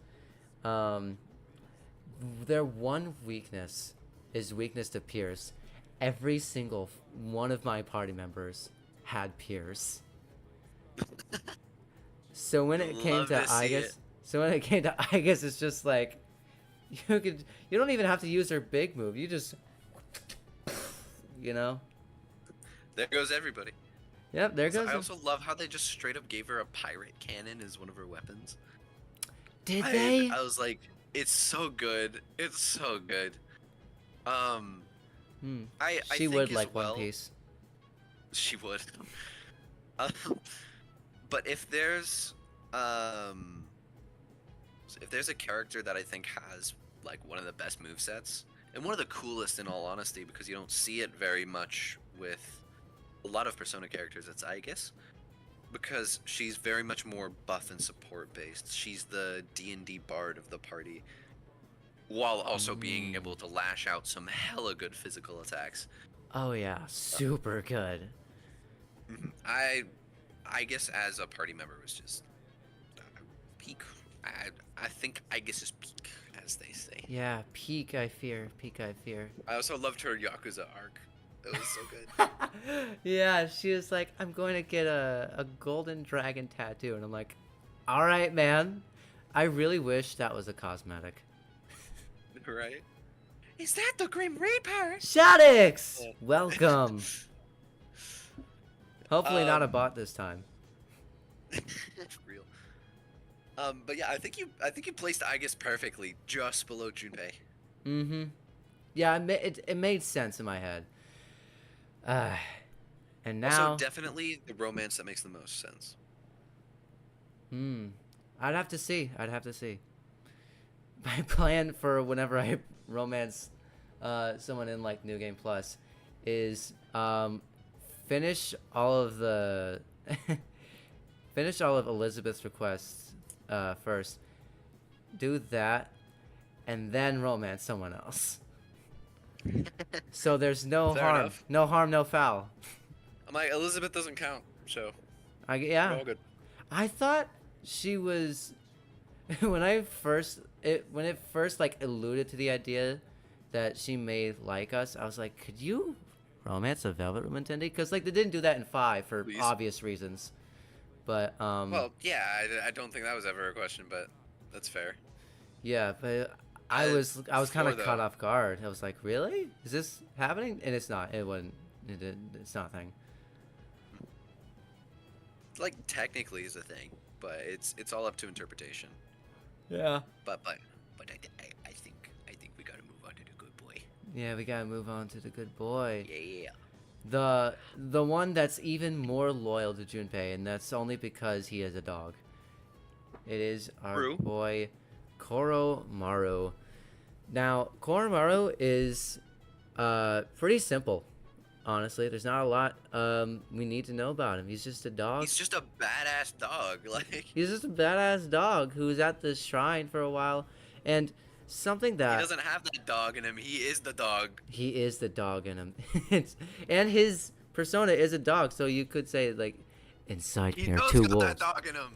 Their one weakness is weakness to Pierce. Every single one of my party members had Pierce. So when it came Love to to see it. Aegis, it's just like you don't even have to use her big move. You just, you know. There goes everybody. Yep, there goes. I also love how they just straight up gave her a pirate cannon as one of her weapons. Did they? I was like, it's so good. It's so good. I She think would as like well, One Piece. She would. um, but if there's a character that I think has like one of the best movesets and one of the coolest in all honesty, because you don't see it very much with a lot of Persona characters, it's Aegis, because she's very much more buff and support based. She's the D&D bard of the party, while also being able to lash out some hella good physical attacks. Oh yeah, super good. I guess as a party member was just peak. I think I guess is peak, as they say. Yeah, peak I fear. Peak I fear. I also loved her Yakuza arc. It was so good. Yeah, she was like, I'm going to get a golden dragon tattoo, and I'm like, all right, man. I really wish that was a cosmetic. Right? Is that the Grim Reaper? Shadix! Yeah. Welcome. Hopefully not a bot this time. Real. But yeah, I think you placed Aegis perfectly, just below Junpei. Mm-hmm. Yeah, it made sense in my head. And now... Also, definitely the romance that makes the most sense. I'd have to see. My plan for whenever I romance someone in like New Game Plus is finish all of Elizabeth's requests first, do that, and then romance someone else. So there's no Fair harm, enough. no harm, no foul. I'm like, Elizabeth doesn't count, so Yeah. we're all good. I thought she was when it first like alluded to the idea that she may like us. I was like, could you romance a Velvet Room attendee? Because like they didn't do that in 5 for Please. obvious reasons. But Well, yeah, I don't think that was ever a question, but that's fair. yeah, but I was kind of Before, caught though. off guard. I was like, really? Is this happening? And it's not. It wasn't. It's not a thing. Like technically is a thing, but it's all up to interpretation. Yeah. But I think we gotta move on to the good boy. Yeah, we gotta move on to the good boy. Yeah. The one that's even more loyal to Junpei, and that's only because he is a dog. It is our True. boy Koromaru. Now, Koromaru is pretty simple. Honestly, there's not a lot we need to know about him. He's just a dog. He's just a badass dog. Like He's just a badass dog who's at the shrine for a while, and something that he doesn't have that dog in him. He is the dog. he is the dog in him. And his persona is a dog, so you could say like, inside He me are does 2 got wolves. that dog in him.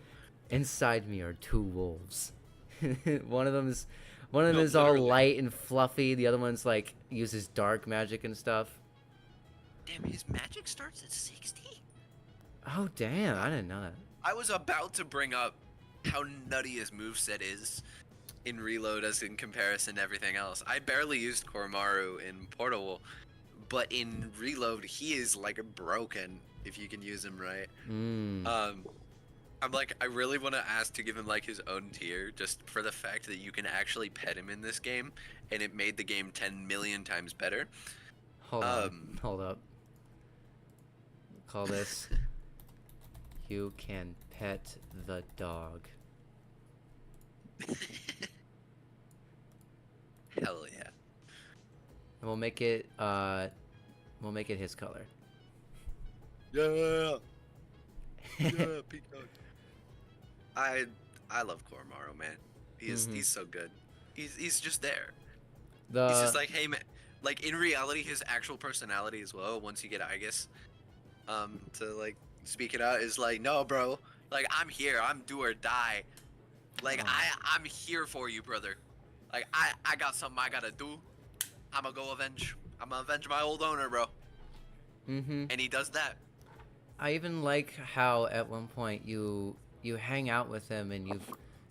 Inside me are 2 wolves. one of them is all literally. light and fluffy. The other one's like uses dark magic and stuff. Damn, his magic starts at 60? Oh damn, I didn't know that. I was about to bring up how nutty his moveset is in Reload as in comparison to everything else. I barely used Koromaru in Portal, but in Reload he is like broken if you can use him right. I'm like, I really want to ask to give him like his own tier just for the fact that you can actually pet him in this game and it made the game 10 million times better. Hold up. Call this You Can Pet the Dog. Hell yeah. And we'll make it his color. Yeah. Yeah, peacock. I love Koromaru, man. He's so good. He's just there. He's just like, hey man, like in reality his actual personality as well, once you get Aegis to like speak it out, is like, no bro, like I'm here, I'm do or die. Like I'm here for you, brother. Like I got something I gotta do. I'm gonna avenge my old owner, bro. And he does that. I even like how at one point you hang out with him and you've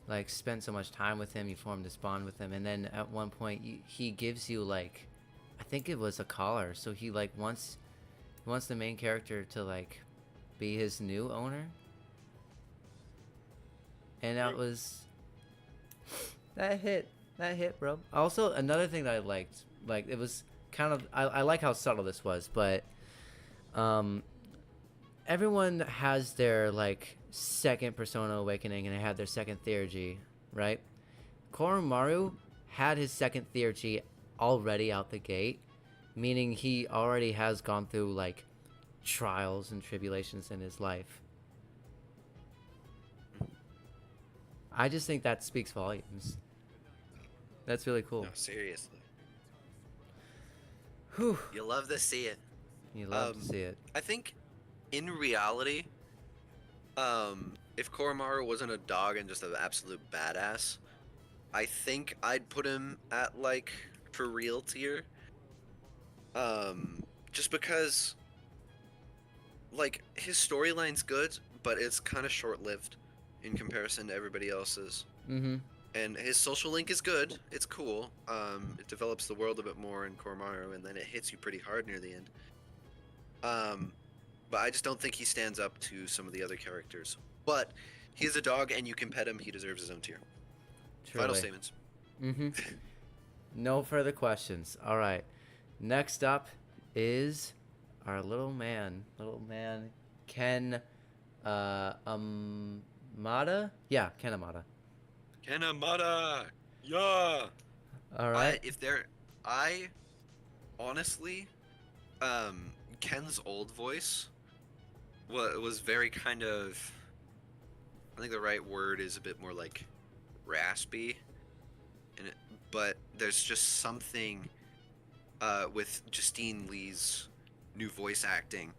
like spent so much time with him, you formed this bond with him, and then at one point he gives you like, I think it was a collar, so he like wants the main character to like be his new owner, and that hit, bro. Also, another thing that I liked, like it was kind of, I like how subtle this was, but everyone has their like second Persona awakening and they had their second theurgy, right? Koromaru had his second theurgy already out the gate, meaning he already has gone through like trials and tribulations in his life. I just think that speaks volumes. That's really cool. No, seriously. Whew. You love to see it. You love to see it. I think, in reality, if Koromaru wasn't a dog and just an absolute badass, I think I'd put him at like for real tier. Just because, like, his storyline's good, but it's kind of short-lived in comparison to everybody else's. Mm-hmm. And his social link is good. It's cool. It develops the world a bit more in Koromaru, and then it hits you pretty hard near the end. But I just don't think he stands up to some of the other characters. But he's a dog, and you can pet him. He deserves his own tier. Truly. Final statements. Mm-hmm. No further questions. All right. Next up is our little man, Ken, Amada? Yeah, Ken Amada. Kanamata! Yeah! All right. I honestly, Ken's old voice was very kind of, I think the right word is a bit more like raspy, but there's just something with Justine Lee's new voice acting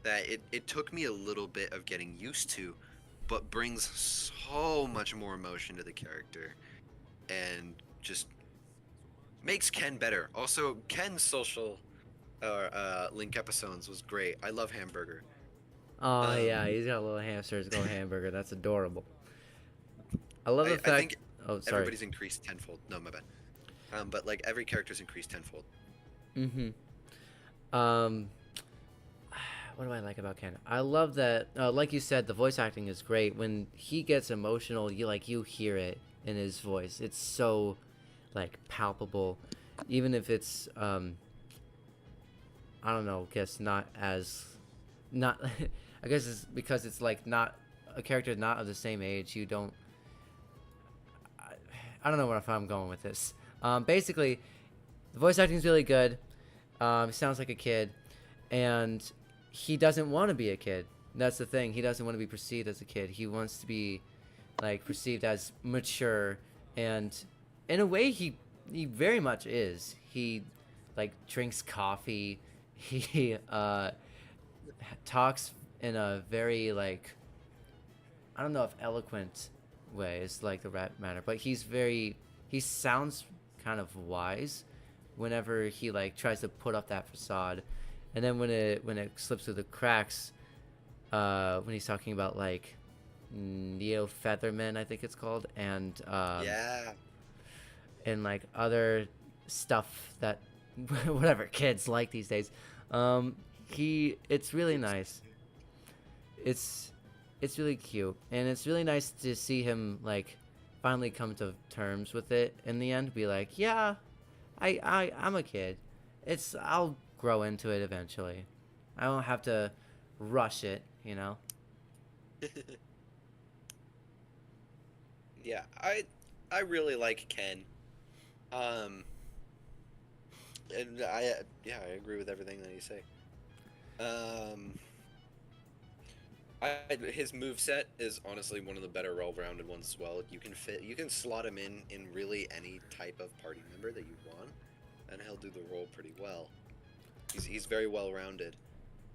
that it took me a little bit of getting used to, but brings so much more emotion to the character and just makes Ken better. Also, Ken's social link episodes was great. I love Hamburger. Oh, yeah, he's got little hamsters go hamburger. That's adorable. I love the fact... I think oh, sorry. everybody's increased tenfold. No, my bad. But, like, every character's increased tenfold. Mm-hmm. What do I like about Ken? I love that, like you said, the voice acting is great. When he gets emotional, you hear it in his voice. It's so, like, palpable. Even if it's, I don't know, I guess I guess it's because it's, like, not, a character not of the same age. You don't, I don't know where I'm going with this. Basically, the voice acting is really good. He sounds like a kid. And he doesn't want to be a kid. That's the thing. He doesn't want to be perceived as a kid. He wants to be, like, perceived as mature. And in a way, he very much is. He, like, drinks coffee. He talks in a very, like, I don't know if eloquent way is, like, the right manner. But he sounds kind of wise whenever he, like, tries to put up that facade. And then when it slips through the cracks, when he's talking about, like, Neo Featherman, I think it's called, and Yeah. and like other stuff that whatever kids like these days, it's really nice. It's really cute, and it's really nice to see him, like, finally come to terms with it in the end. Be like, yeah, I'm a kid. I'll grow into it eventually. I don't have to rush it, you know? Yeah, I really like Ken. And I agree with everything that you say. His moveset is honestly one of the better well-rounded ones as well. You can slot him in really any type of party member that you want, and he'll do the role pretty well. He's very well-rounded,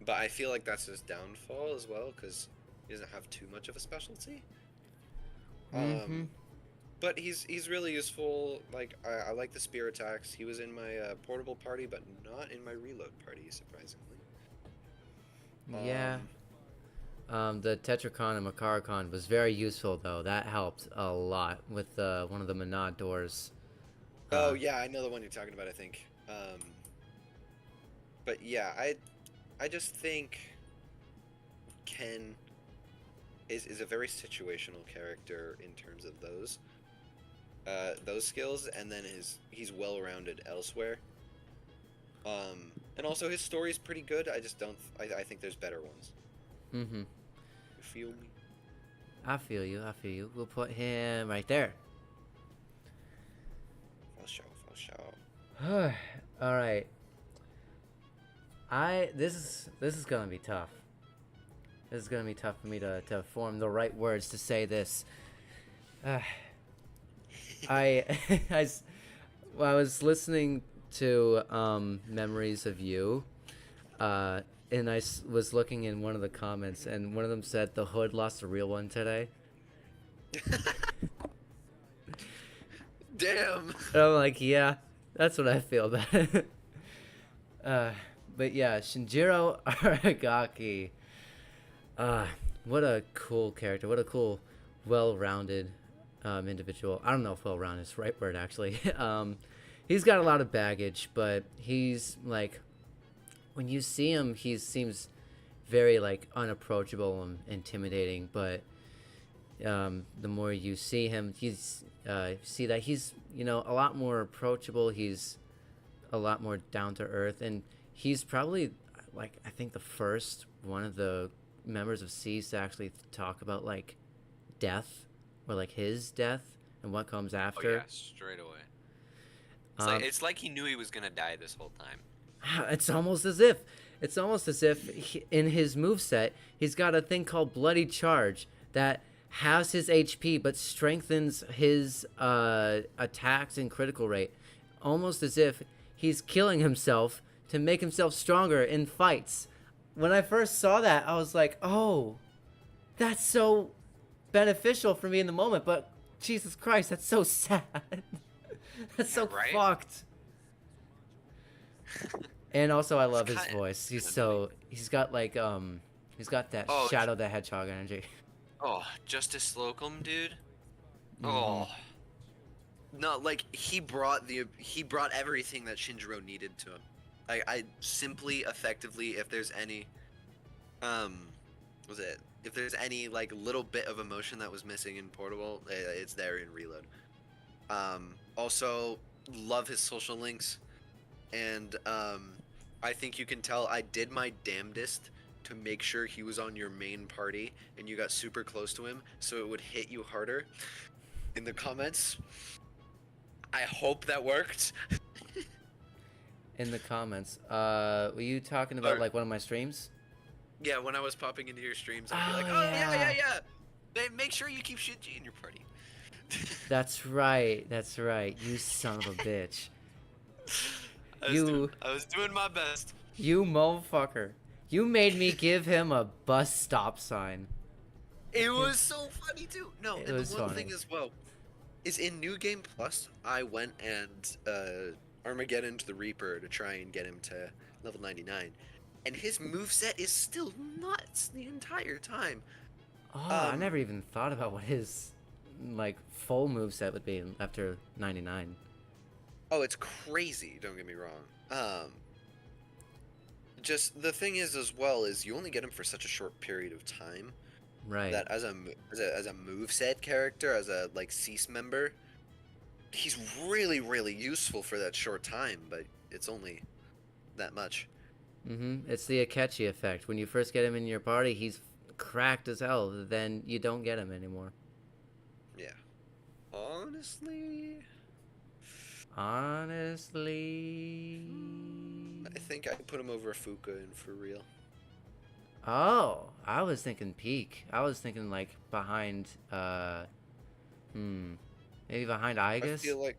but I feel like that's his downfall as well, because he doesn't have too much of a specialty. But he's really useful. Like, I like the spear attacks. He was in my portable party, but not in my reload party, surprisingly. Yeah. The Tetracon and Macaricon was very useful though. That helped a lot with one of the Monad doors. Oh yeah, I know the one you're talking about. I think. But yeah, I just think Ken is a very situational character in terms of those skills, and then he's well-rounded elsewhere. And also his story is pretty good. I just don't. I think there's better ones. Mm-hmm. You feel me? I feel you. I feel you. We'll put him right there. For sure. All right. This is gonna be tough. This is gonna be tough for me to form the right words to say this. I was listening to Memories of You, and I was looking in one of the comments, and one of them said the Hood lost a real one today. Damn. And I'm like, yeah, that's what I feel about it. But yeah, Shinjiro Aragaki. What a cool character. What a cool, well-rounded individual. I don't know if well-rounded is the right word, actually. He's got a lot of baggage, but he's, like, when you see him, he seems very, like, unapproachable and intimidating, but the more you see him, see that he's, you know, a lot more approachable. He's a lot more down-to-earth, and he's probably, like, I think the first one of the members of Cease to actually talk about, like, death, or, like, his death and what comes after. Oh yeah, straight away. It's like he knew he was gonna die this whole time. It's almost as if in his moveset, he's got a thing called Bloody Charge that has his HP but strengthens his attacks and critical rate, almost as if he's killing himself to make himself stronger in fights. When I first saw that, I was like, oh, that's so beneficial for me in the moment, but Jesus Christ, that's so sad. That's so right? fucked. And also, I love his voice. He's got like he's got that Shadow the Hedgehog energy. Oh, Justice Slocum, dude. Oh. No, like he brought everything that Shinjiro needed to him. I simply, effectively, if there's any, if there's any like little bit of emotion that was missing in Portable, it's there in Reload. Also, love his social links, and I think you can tell I did my damnedest to make sure he was on your main party and you got super close to him so it would hit you harder in the comments. I hope that worked. In the comments, were you talking about like one of my streams? Yeah, when I was popping into your streams, I'd be like, oh yeah. Make sure you keep Shinji in your party. That's right. You son of a bitch. I was doing my best. You motherfucker. You made me give him a bus stop sign. It was so funny too. No, it and was the one funny. thing as well is in New Game Plus, I went and Armageddon to the Reaper to try and get him to level 99. And his moveset is still nuts the entire time. Oh, I never even thought about what his like full moveset would be after 99. Oh, it's crazy, don't get me wrong. Just the thing is as well is you only get him for such a short period of time. Right. That as a moveset character, as a like Cease member, he's really, really useful for that short time, but it's only that much. It's the Akechi effect. When you first get him in your party, he's cracked as hell. Then you don't get him anymore. Yeah. Honestly, I think I put him over Fuka and for real. Oh, I was thinking peak. I was thinking like behind, maybe behind Igus. I feel like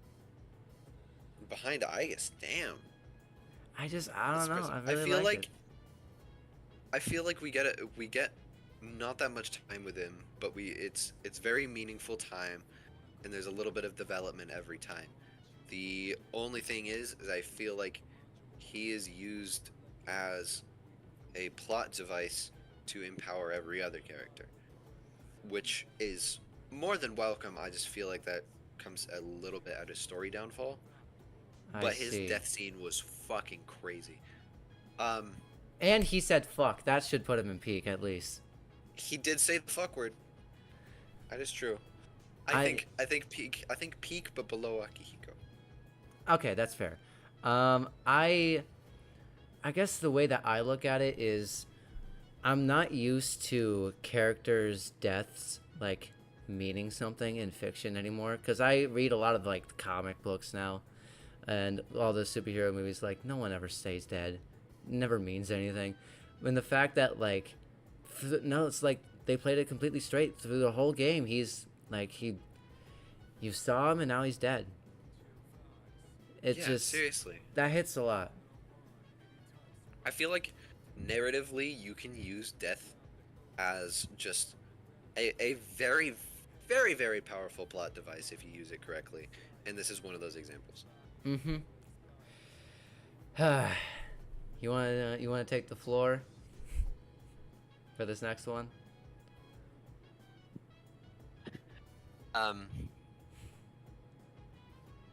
behind Igus. Damn. I don't know. I really feel like it. I feel like we get not that much time with him, but it's very meaningful time, and there's a little bit of development every time. The only thing is I feel like he is used as a plot device to empower every other character, which is more than welcome. I just feel like that comes a little bit at a story downfall. I But his see. death scene was fucking crazy. And he said fuck. That should put him in peak at least. He did say the fuck word. That is true. I think peak, but below Akihiko. Okay, that's fair. I guess the way that I look at it is, I'm not used to characters' deaths like meaning something in fiction anymore, because I read a lot of like comic books now, and all the superhero movies. Like, no one ever stays dead. It never means anything. And the fact that like, no, it's like they played it completely straight through the whole game. He's like you saw him and now he's dead. It's just seriously. That hits a lot. I feel like narratively you can use death as just a very, very, very powerful plot device if you use it correctly, and this is one of those examples. Mm-hmm. You wanna take the floor for this next one?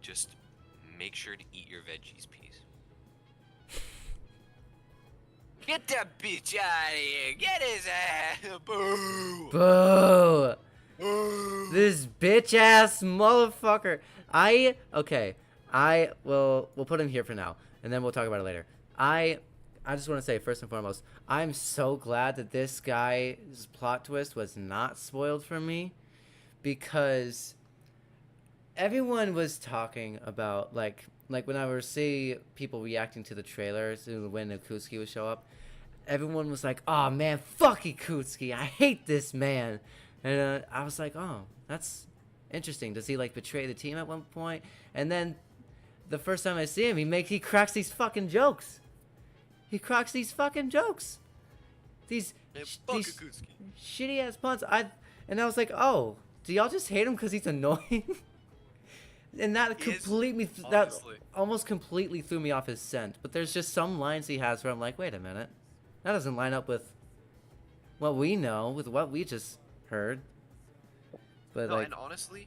Just make sure to eat your veggies, please. Get that bitch out of here! Get his ass! Boo! Boo! Boo! This bitch ass motherfucker. We'll put him here for now, and then we'll talk about it later. I just want to say, first and foremost, I'm so glad that this guy's plot twist was not spoiled for me, because everyone was talking about like when I would see people reacting to the trailers when Akutsuki would show up, everyone was like, "Oh man, fuck Akutsuki, I hate this man," and I was like, "Oh, that's interesting. Does he like betray the team at one point?" And then the first time I see him, he cracks these fucking jokes. He cracks these fucking jokes. These shitty ass puns. I was like, "Oh, do y'all just hate him because he's annoying?" And that almost completely threw me off his scent. But there's just some lines he has where I'm like, wait a minute, that doesn't line up with what we know, with what we just heard. But no, like, and honestly,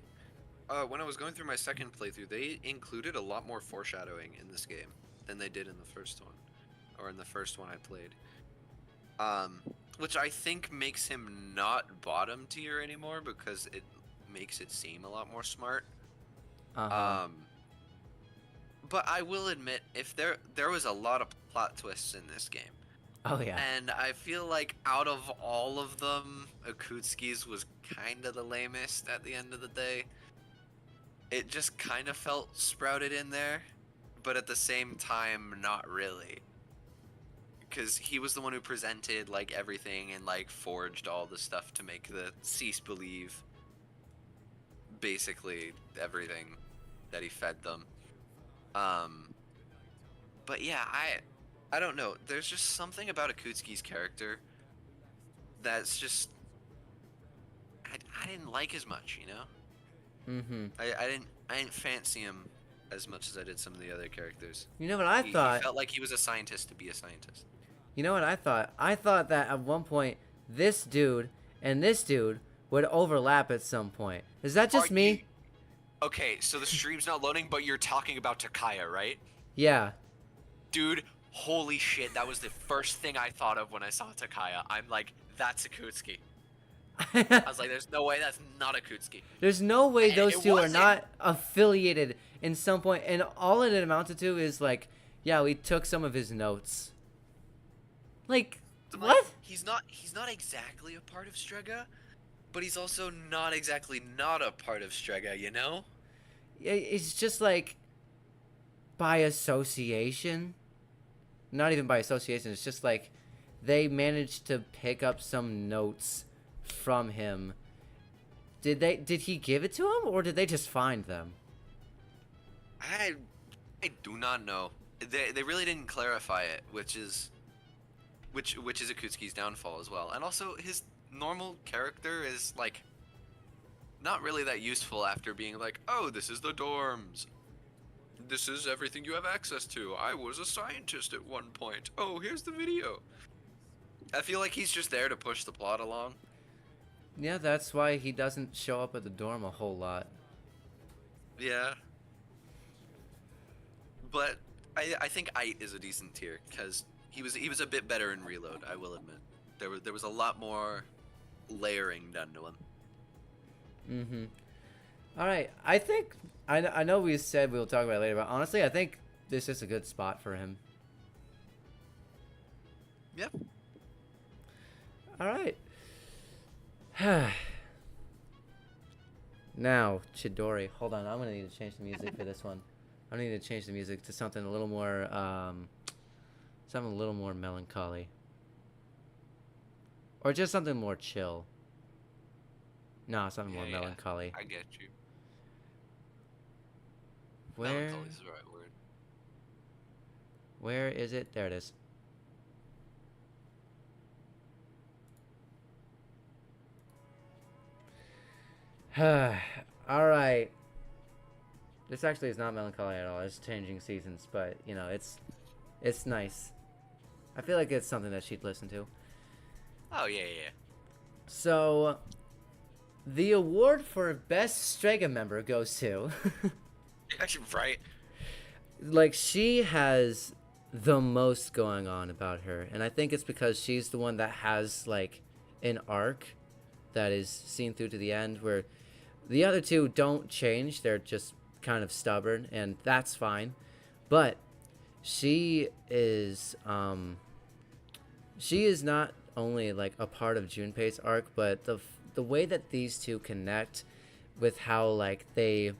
when I was going through my second playthrough, they included a lot more foreshadowing in this game than they did in the first one, or in the first one I played. Which I think makes him not bottom tier anymore, because it makes it seem a lot more smart. But I will admit, if there was a lot of plot twists in this game. Oh yeah. And I feel like out of all of them, Akutsuki's was kind of the lamest at the end of the day. It just kind of felt sprouted in there, but at the same time, not really. Because he was the one who presented like everything and like forged all the stuff to make the cease believe basically everything that he fed them. But yeah, I don't know. There's just something about Akutsuki's character that's just I didn't like as much, you know? Mm-hmm. I didn't fancy him as much as I did some of the other characters. You know what I thought? He felt like he was a scientist to be a scientist. You know what I thought? I thought that at one point this dude and this dude would overlap at some point. Is that just me? Okay, so the stream's not loading, but you're talking about Takaya, right? Yeah. Dude, holy shit, that was the first thing I thought of when I saw Takaya. I'm like, that's Akutsuki. I was like, there's no way that's not Akutsuki. There's no way And those it two are wasn't. not affiliated in some point, and all it amounted to is like, yeah, we took some of his notes. Like, what? He's not exactly a part of Strega, but he's also not exactly not a part of Strega, you know? It's just like by association. Not even by association. It's just like they managed to pick up some notes from him. Did he give it to him, or did they just find them? I do not know. They really didn't clarify it, which is Akutsuki's downfall as well. And also his normal character is like not really that useful after being like, oh, this is the dorms. This is everything you have access to. I was a scientist at one point. Oh, here's the video. I feel like he's just there to push the plot along. Yeah, that's why he doesn't show up at the dorm a whole lot. Yeah. But I think Ait is a decent tier because he was a bit better in Reload. I will admit there was a lot more layering done to him. Mm-hmm. All right, I think I know we said we'll talk about it later, but honestly, I think this is a good spot for him. Yep. All right. Now, Chidori. Hold on, I'm gonna need to change the music for this one. I need to change the music to something a little more, melancholy, or just something more chill. No, something more melancholy. I get you. Where? Melancholy is the right word. Where is it? There it is. All right. This actually is not melancholy at all. It's changing seasons, but you know, it's nice. I feel like it's something that she'd listen to. Oh yeah. So, the award for best Strega member goes to. Actually, right. Like, she has the most going on about her, and I think it's because she's the one that has like an arc that is seen through to the end, where the other two don't change. They're just kind of stubborn, and that's fine. But she is not only like a part of Junpei's arc, but the way that these two connect with how like they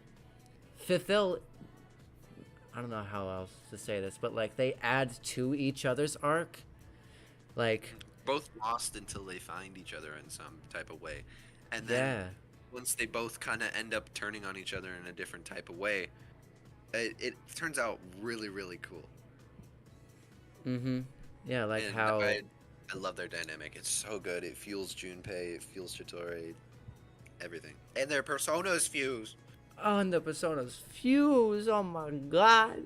fulfill, I don't know how else to say this, but like they add to each other's arc. Like, Both lost until they find each other in some type of way, and then once they both kind of end up turning on each other in a different type of way, it turns out really, really cool. Mm-hmm. Yeah, like And how I love their dynamic. It's so good. It fuels Junpei, it fuels Chitori, everything. And their personas fuse. oh, and the personas fuse. Oh my god.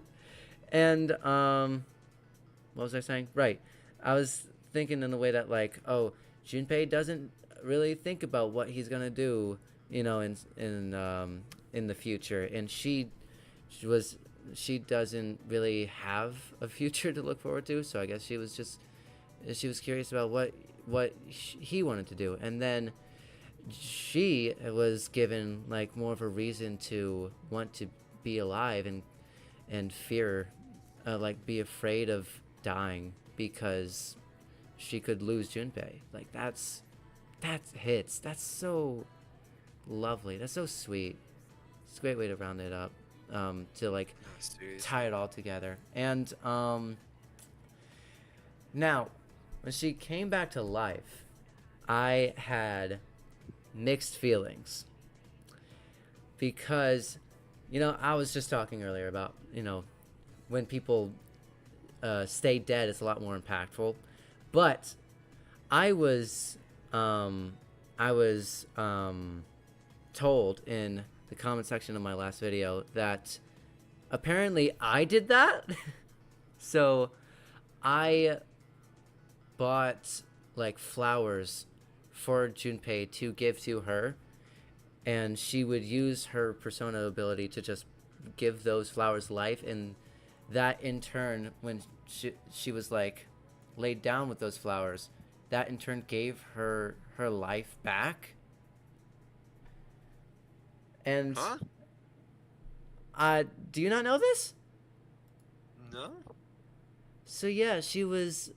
And what was I saying? Right. I was thinking in the way that like, oh, Junpei doesn't really think about what he's gonna do, you know, in the future, and she doesn't really have a future to look forward to. So I guess she was curious about what he wanted to do, and then she was given like more of a reason to want to be alive and fear, like be afraid of dying because she could lose Junpei. Like that hits. That's so lovely. That's so sweet. It's a great way to round it up, to like tie it all together. And now when she came back to life, I had mixed feelings because, you know, I was just talking earlier about, you know, when people stay dead, it's a lot more impactful. But I was told in the comment section of my last video that apparently I did that. So I bought like flowers for Junpei to give to her, and she would use her persona ability to just give those flowers life, and that in turn, when she was like laid down with those flowers, that in turn gave her life back. And do you not know this? No. So yeah, she was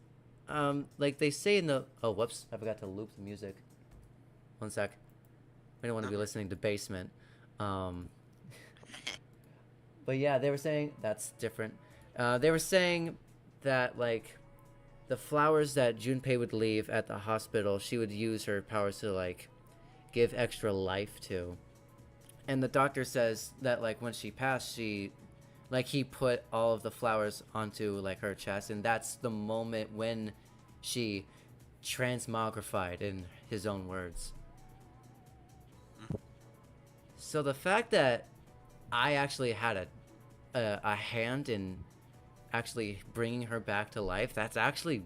like they say in the, oh whoops, I forgot to loop the music. One sec. We don't want to be listening to Basement. But yeah, they were saying that's different. They were saying that like the flowers that Junpei would leave at the hospital, she would use her powers to like give extra life to. And the doctor says that like when she passed, he put all of the flowers onto like her chest, and that's the moment when she transmogrified, in his own words. So the fact that I actually had a hand in actually bringing her back to life, that's actually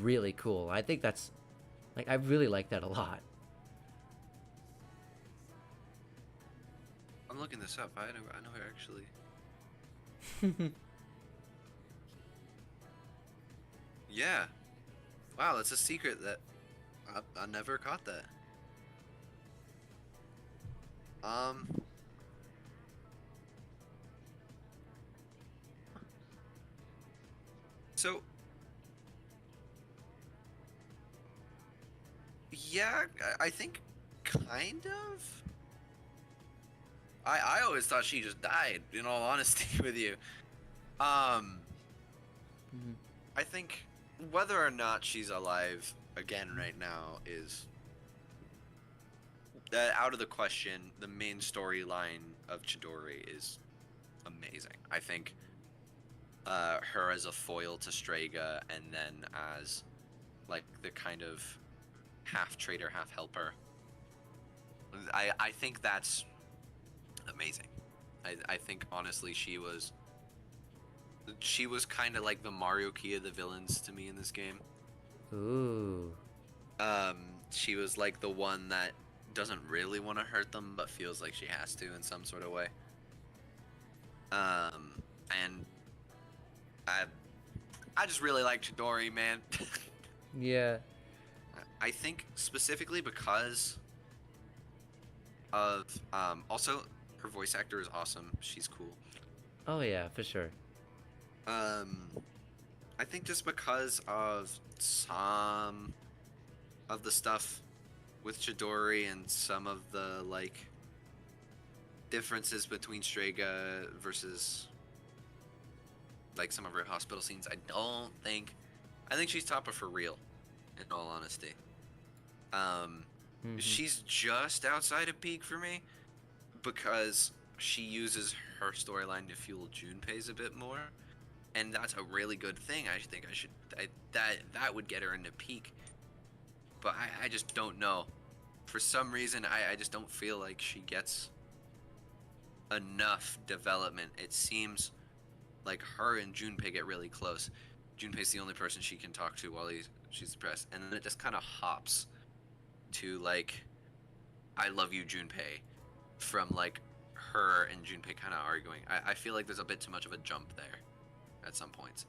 really cool. I think that's, like, I really like that a lot. I'm looking this up. I know her actually. Yeah. Wow, that's a secret that I never caught that. So yeah, I think kind of. I always thought she just died, in all honesty with you. Mhm. I think whether or not she's alive again right now is out of the question. The main storyline of Chidori is amazing. I think her as a foil to Strega, and then as like the kind of half traitor, half helper. I think that's amazing. I think honestly she was kind of like the Mario Key of the villains to me in this game. Ooh. She was like the one that doesn't really want to hurt them, but feels like she has to in some sort of way. And I just really like Chidori, man. Yeah. I think specifically because of also her voice actor is awesome. She's cool. Oh yeah, for sure. I think just because of some of the stuff with Chidori and some of the like differences between Strega versus like some of her hospital scenes, I think she's Toppa for real, in all honesty. Mhm. She's just outside of peak for me because she uses her storyline to fuel Junpei's a bit more, and that's a really good thing. I think that would get her into peak, but I just don't know. For some reason, I just don't feel like she gets enough development. It seems like her and Junpei get really close. Junpei's the only person she can talk to while she's depressed, and then it just kind of hops to like, I love you, Junpei, from like her and Junpei kind of arguing. I feel like there's a bit too much of a jump there at some points,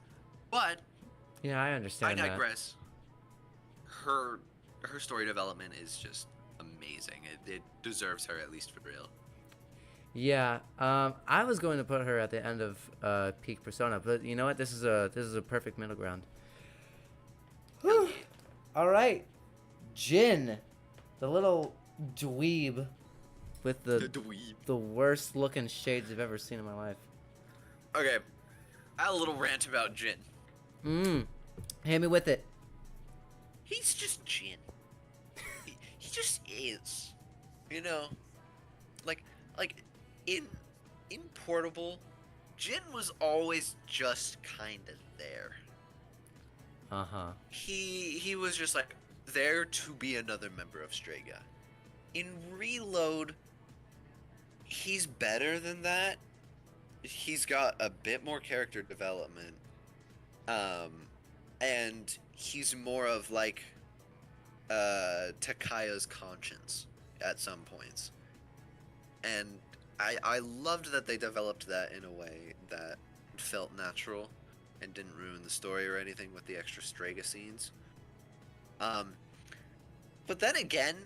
but Yeah, I I understand that. digress. Her story development is just amazing. It deserves her, at least for real. Yeah, I was going to put her at the end of peak Persona, but you know what? This is a perfect middle ground. Whew. All right, Jin, the little dweeb with the dweeb. worst looking shades I've ever seen in my life. Okay, I had a little rant about Jin. Hit me with it. He's just Jin. He just is. You know, like in Portable, Jin was always just kind of there. Uh-huh. He was just like there to be another member of Strega. In Reload, he's better than that. He's got a bit more character development. And he's more of like Takaya's conscience at some points. And I loved that they developed that in a way that felt natural and didn't ruin the story or anything with the extra Strega scenes. But then again,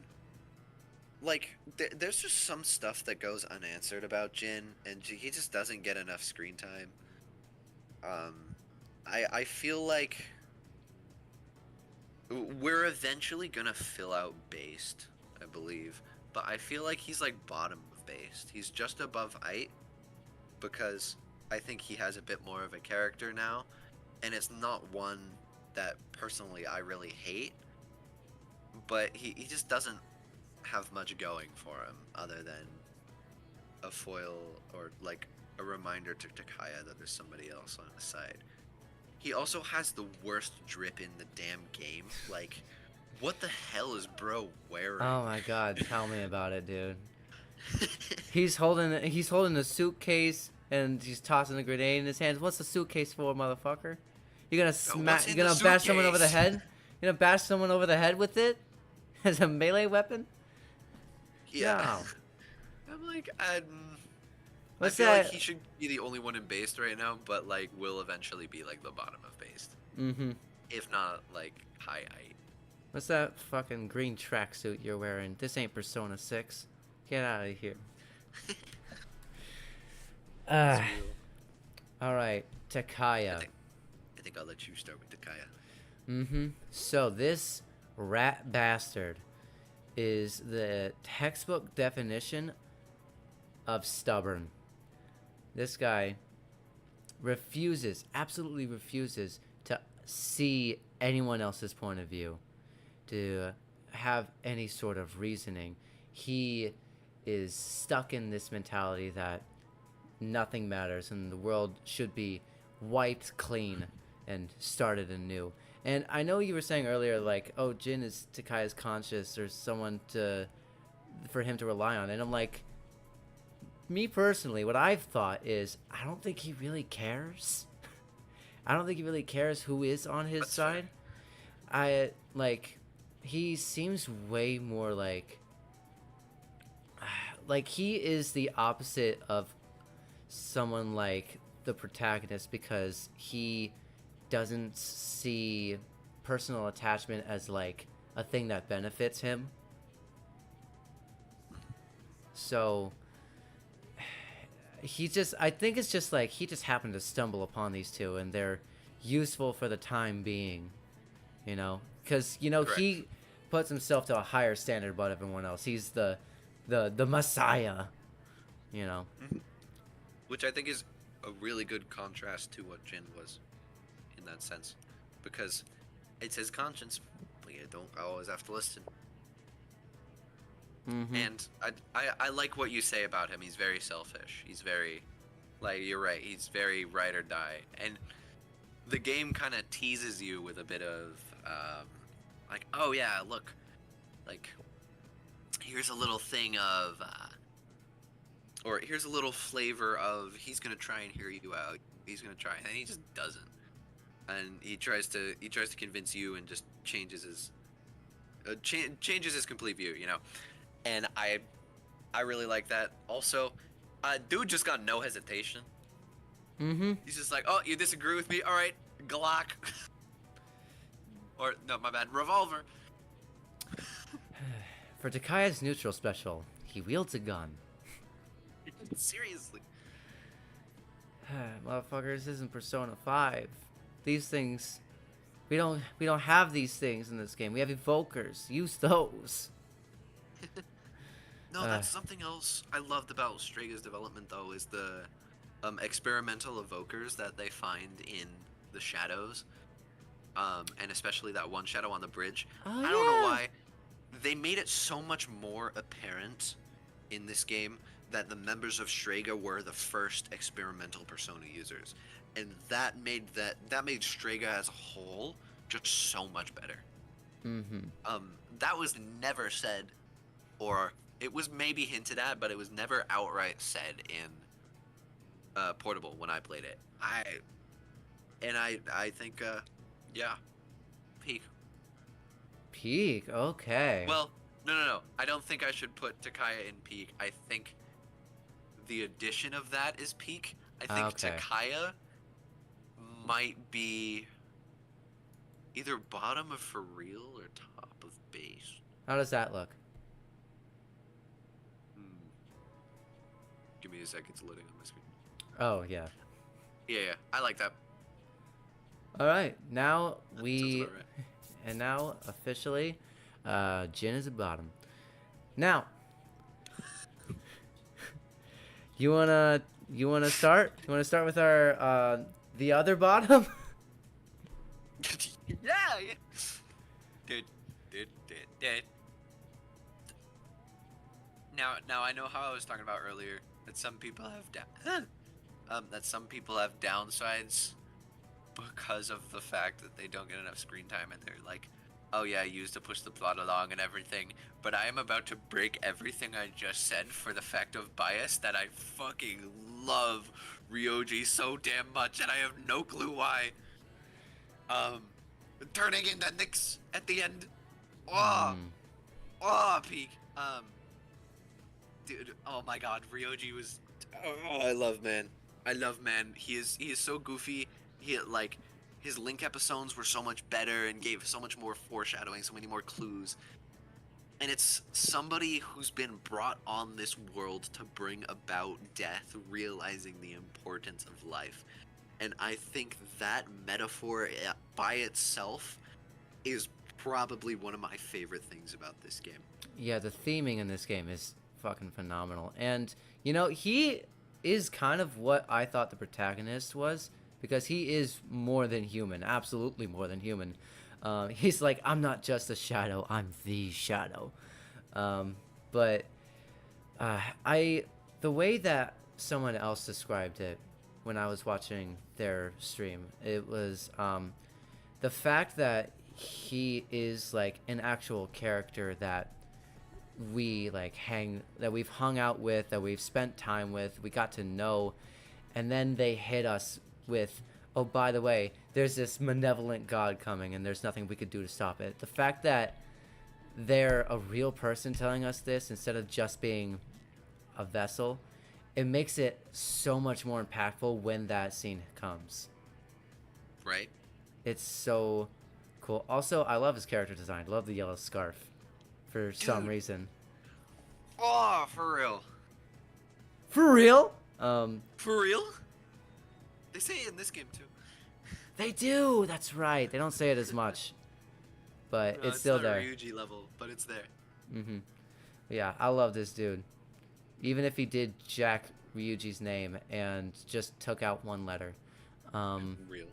like, there's just some stuff that goes unanswered about Jin, and he just doesn't get enough screen time. I feel like we're eventually gonna fill out Based, I believe, but I feel like he's like bottom of Based. He's just above Ait, because I think he has a bit more of a character now, and it's not one that personally I really hate, but he just doesn't have much going for him other than a foil or like a reminder to Takaya that there's somebody else on his side. He also has the worst drip in the damn game. Like, what the hell is bro wearing? Oh my god, tell me about it, dude. He's holding a suitcase and he's tossing a grenade in his hands. What's the suitcase for, motherfucker? You're gonna what's you're in gonna the bash someone over the suitcase? head? You're gonna bash someone over the head with it as a melee weapon? Yeah. No. I'm like, I What's feel like that? he should be the only one in based right now, but like will eventually be like the bottom of based, Mm-hmm. if not like high height. What's that fucking green tracksuit you're wearing? This ain't Persona 6. Get out of here. That's Ah. real. Alright, Takaya. I think I'll let you start with Takaya. Mm-hmm. So this rat bastard is the textbook definition of stubborn. This guy refuses, absolutely refuses to see anyone else's point of view, to have any sort of reasoning. He is stuck in this mentality that nothing matters and the world should be wiped clean and started anew. And I know you were saying earlier, like, oh, Jin is Takaya's conscience or someone for him to rely on. And I'm like, me personally, what I've thought is, I don't think he really cares. I don't think he really cares who is on his That's side. He seems way more like he is the opposite of someone like the protagonist, because he doesn't see personal attachment as like a thing that benefits him. So I think it's just like he just happened to stumble upon these two and they're useful for the time being, you know, because Correct. he puts himself to a higher standard above everyone else. He's the messiah, you know. Which I think is a really good contrast to what Jin was in that sense, because it's his conscience, but you don't always have to listen. Mm-hmm. And I like what you say about him. He's very selfish. He's very, like, you're right, he's very ride or die. And the game kind of teases you with a bit of, like, oh yeah, look, like, here's a little thing of, or here's a little flavor of, he's gonna try and hear you out. He's gonna try, and he just doesn't. And he tries to convince you and just changes his, changes his complete view, you know. And I really like that. Also, dude just got no hesitation. Mm-hmm. He's just like, oh, you disagree with me? All right, Glock. Or no, my bad, revolver. For Takaya's neutral special, he wields a gun. Seriously. Motherfuckers, this isn't Persona 5. These things, we don't have these things in this game. We have evokers. Use those. No, that's something else I loved about Strega's development, though, is the experimental evokers that they find in the shadows, and especially that one shadow on the bridge. Oh, I don't know why. They made it so much more apparent in this game that the members of Strega were the first experimental Persona users, and that made Strega as a whole just so much better. Mm-hmm. That was never said, or it was maybe hinted at, but it was never outright said in Portable when I played it. I think yeah, peak. Peak. Okay. Well, no. I don't think I should put Takaya in peak. I think the addition of that is peak. I think Okay. Takaya might be either bottom of for real or top of base. How does that look? Give me a second, it's loading on my screen. Oh yeah. Yeah, I like that. All right. Now That sounds about right. and now officially, Jin is a bottom. Now, you wanna start? You wanna start with our the other bottom? Yeah. Dude. Now I know how I was talking about earlier that some people have downsides because of the fact that they don't get enough screen time, and they're like, oh yeah, used to push the plot along and everything. But I am about to break everything I just said for the fact of bias that I fucking love Ryoji so damn much, and I have no clue why. Um, turning into Nyx at the end. Oh, Mm. oh, peak. Dude, oh my God, Ryoji was. Oh, I love man. I love man. He is so goofy. He like his Link episodes were so much better and gave so much more foreshadowing, so many more clues. And it's somebody who's been brought on this world to bring about death, realizing the importance of life. And I think that metaphor by itself is probably one of my favorite things about this game. Yeah, the theming in this game is fucking phenomenal. And, you know, he is kind of what I thought the protagonist was, because he is more than human, absolutely more than human. He's like, I'm not just a shadow, I'm the shadow. But the way that someone else described it when I was watching their stream, it was the fact that he is like an actual character that we've hung out with, that we've spent time with, we got to know, and then they hit us with, oh, by the way, there's this malevolent god coming and there's nothing we could do to stop it. The fact that they're a real person telling us this instead of just being a vessel, it makes it so much more impactful when that scene comes. Right? It's so cool. Also, I love his character design. I love the yellow scarf for some reason. Oh, for real. For real? For real? They say it in this game too. They do. That's right. They don't say it as much, but No, it's still not there. Ryuji level, but it's there. Yeah, I love this dude. Even if he did jack Ryuji's name and just took out one letter. Real.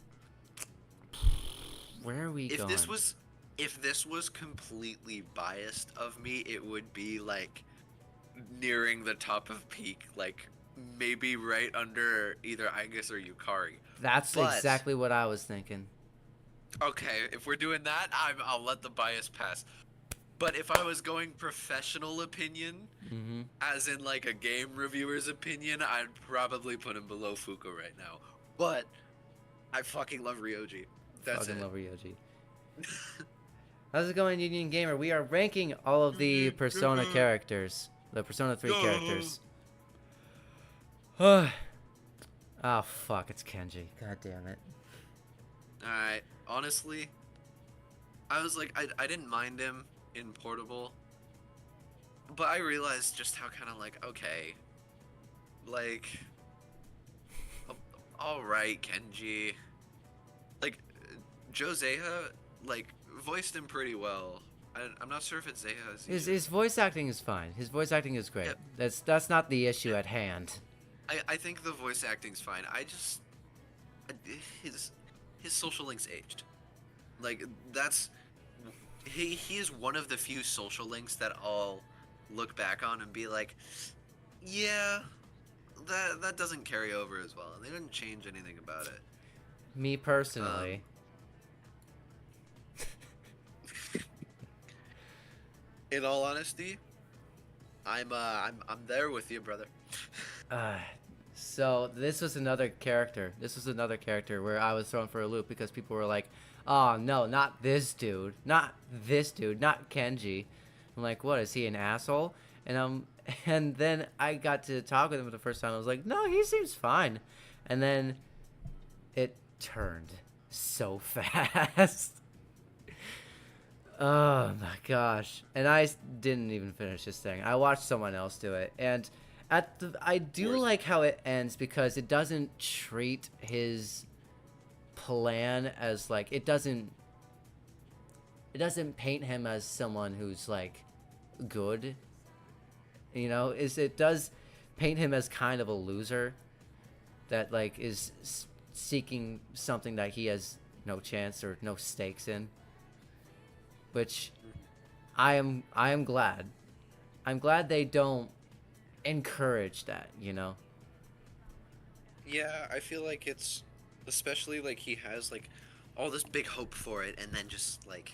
Where are we going? If this was completely biased of me, it would be like nearing the top of peak, like maybe right under either Aegis or Yukari. That's exactly what I was thinking. Okay, if we're doing that, I'll let the bias pass. But if I was going professional opinion, as in like a game reviewer's opinion, I'd probably put him below Fuko right now. But I fucking love Ryoji. That's Fucking it. love Ryoji. How's it going, Union Gamer? We are ranking all of the Persona characters. The Persona 3 characters. Oh, fuck, it's Kenji. God damn it. Alright, honestly, I was like, I didn't mind him in Portable, but I realized just how kind of like, okay, like, alright, Kenji. Like, Joe Zeha, like, voiced him pretty well. I'm not sure if it's Zeha's. His voice acting is fine. His voice acting is great. Yeah. That's not the issue at hand. I think the voice acting's fine. I just, his social links aged. Like, that's, he is one of the few social links that I'll look back on and be like, yeah, that doesn't carry over as well. They didn't change anything about it. Me personally. In all honesty, I'm there with you, brother. So this was another character. This was another character where I was thrown for a loop because people were like, "Oh no, not this dude, not this dude, not Kenji." I'm like, "What is he, an asshole?" And then I got to talk with him for the first time. I was like, "No, he seems fine." And then it turned so fast. Oh my gosh. And I didn't even finish this thing. I watched someone else do it. And I do like how it ends because it doesn't treat his plan as like, it doesn't paint him as someone who's like good. You know, it does paint him as kind of a loser that like is seeking something that he has no chance or no stakes in. Which I am glad. I'm glad they don't encourage that, you know? Yeah, I feel like it's, especially like he has like all this big hope for it and then just like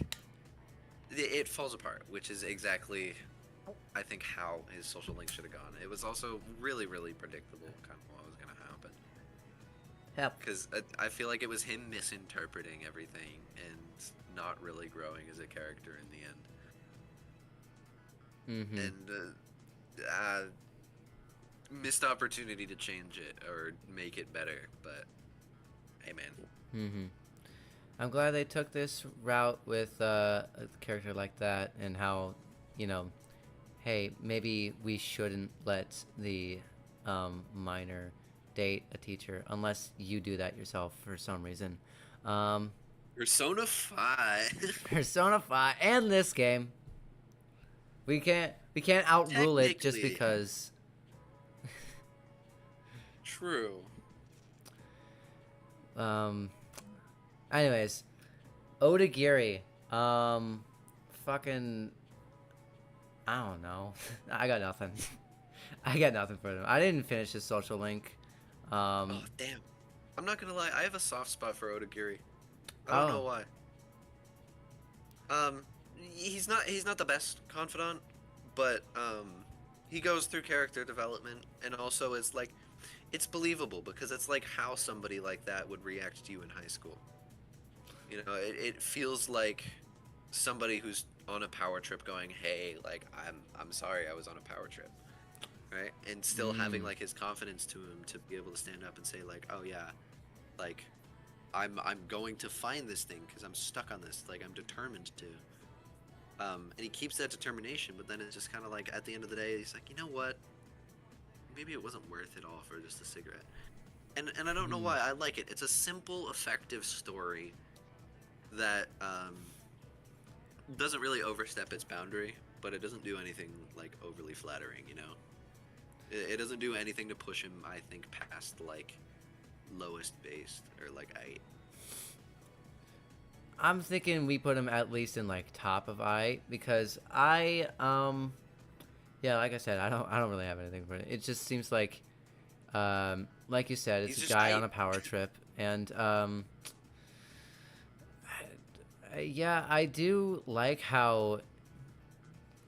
it falls apart, which is exactly I think how his social link should have gone. It was also really, really predictable kind of what was gonna happen. Yep. Because I feel like it was him misinterpreting everything and not really growing as a character in the end. Mm-hmm. And missed opportunity to change it or make it better, but hey, man. Mm-hmm. I'm glad they took this route with a character like that, and how, you know, hey, maybe we shouldn't let the minor date a teacher unless you do that yourself for some reason. Persona 5. Persona 5 and this game, we can't outrule it just Technically. because. True. Anyways, Odagiri. Fucking. I don't know. I got nothing. I got nothing for them. I didn't finish his social link. Oh, damn. I'm not gonna lie, I have a soft spot for Odagiri. I don't know why. He's not the best confidant, but he goes through character development, and also it's like, it's believable because it's like how somebody like that would react to you in high school. You know, it feels like somebody who's on a power trip going, hey, like, I'm sorry I was on a power trip, right? And still having like his confidence to him to be able to stand up and say like, oh yeah, like I'm going to find this thing because I'm stuck on this, like I'm determined to. And he keeps that determination, but then it's just kind of like at the end of the day, he's like, you know what? Maybe it wasn't worth it all for just a cigarette. And I don't know why. I like it. It's a simple, effective story that doesn't really overstep its boundary, but it doesn't do anything like overly flattering, you know? It doesn't do anything to push him, I think, past like lowest based or like 8. I'm thinking we put him at least in like top of I, because I yeah, like I said, I don't really have anything for it. It just seems like you said, it's He's a just guy hype. on a power trip, and yeah, I do like how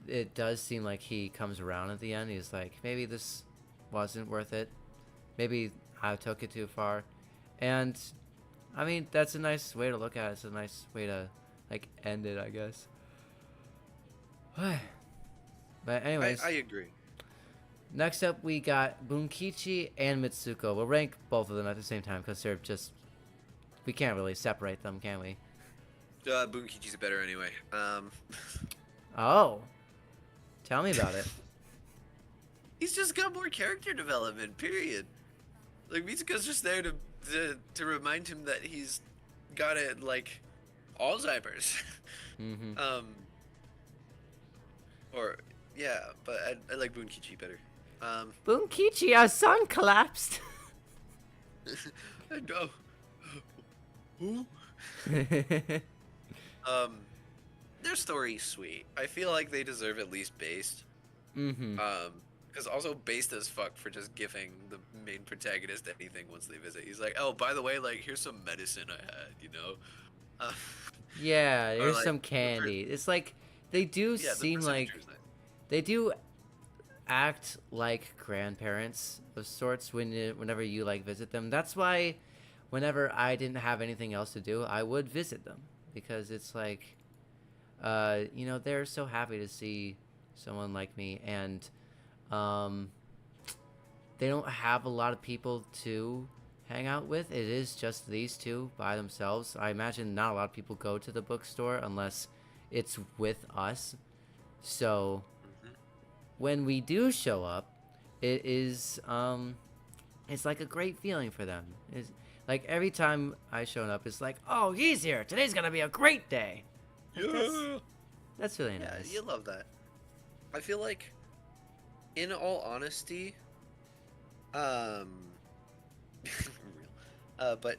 it does seem like he comes around at the end. He's like, maybe this wasn't worth it. Maybe I took it too far. And I mean, that's a nice way to look at it. It's a nice way to like end it, I guess. But anyways, I agree. next up we got Bunkichi and Mitsuko. We'll rank both of them at the same time because they're just, we can't really separate them, can we? Bunkichi's better anyway. Oh, tell me about it. He's just got more character development, period. Like, Mitsuko's just there to remind him that he's got it, like, Alzheimer's. Mm-hmm. Or, yeah, but I like Bunkichi better. Bunkichi, our son collapsed. I know. Who? Their story's sweet. I feel like they deserve at least based. Mm-hmm. Because also based as fuck for just giving the main protagonist anything once they visit. He's like, oh, by the way, like, here's some medicine I had, you know? Yeah, or, there's like, some candy. It's like they do yeah, seem like percentager's nice. they do act like grandparents of sorts whenever you like visit them. That's why whenever I didn't have anything else to do, I would visit them, because it's like you know, they're so happy to see someone like me, and they don't have a lot of people to hang out with. It is just these two by themselves. I imagine not a lot of people go to the bookstore unless it's with us. So when we do show up, it is it's like a great feeling for them. It's like every time I show up, it's like, oh, he's here. Today's gonna be a great day. Like, Yeah. that's really Yeah, nice. you love that. I feel like, in all honesty, real. But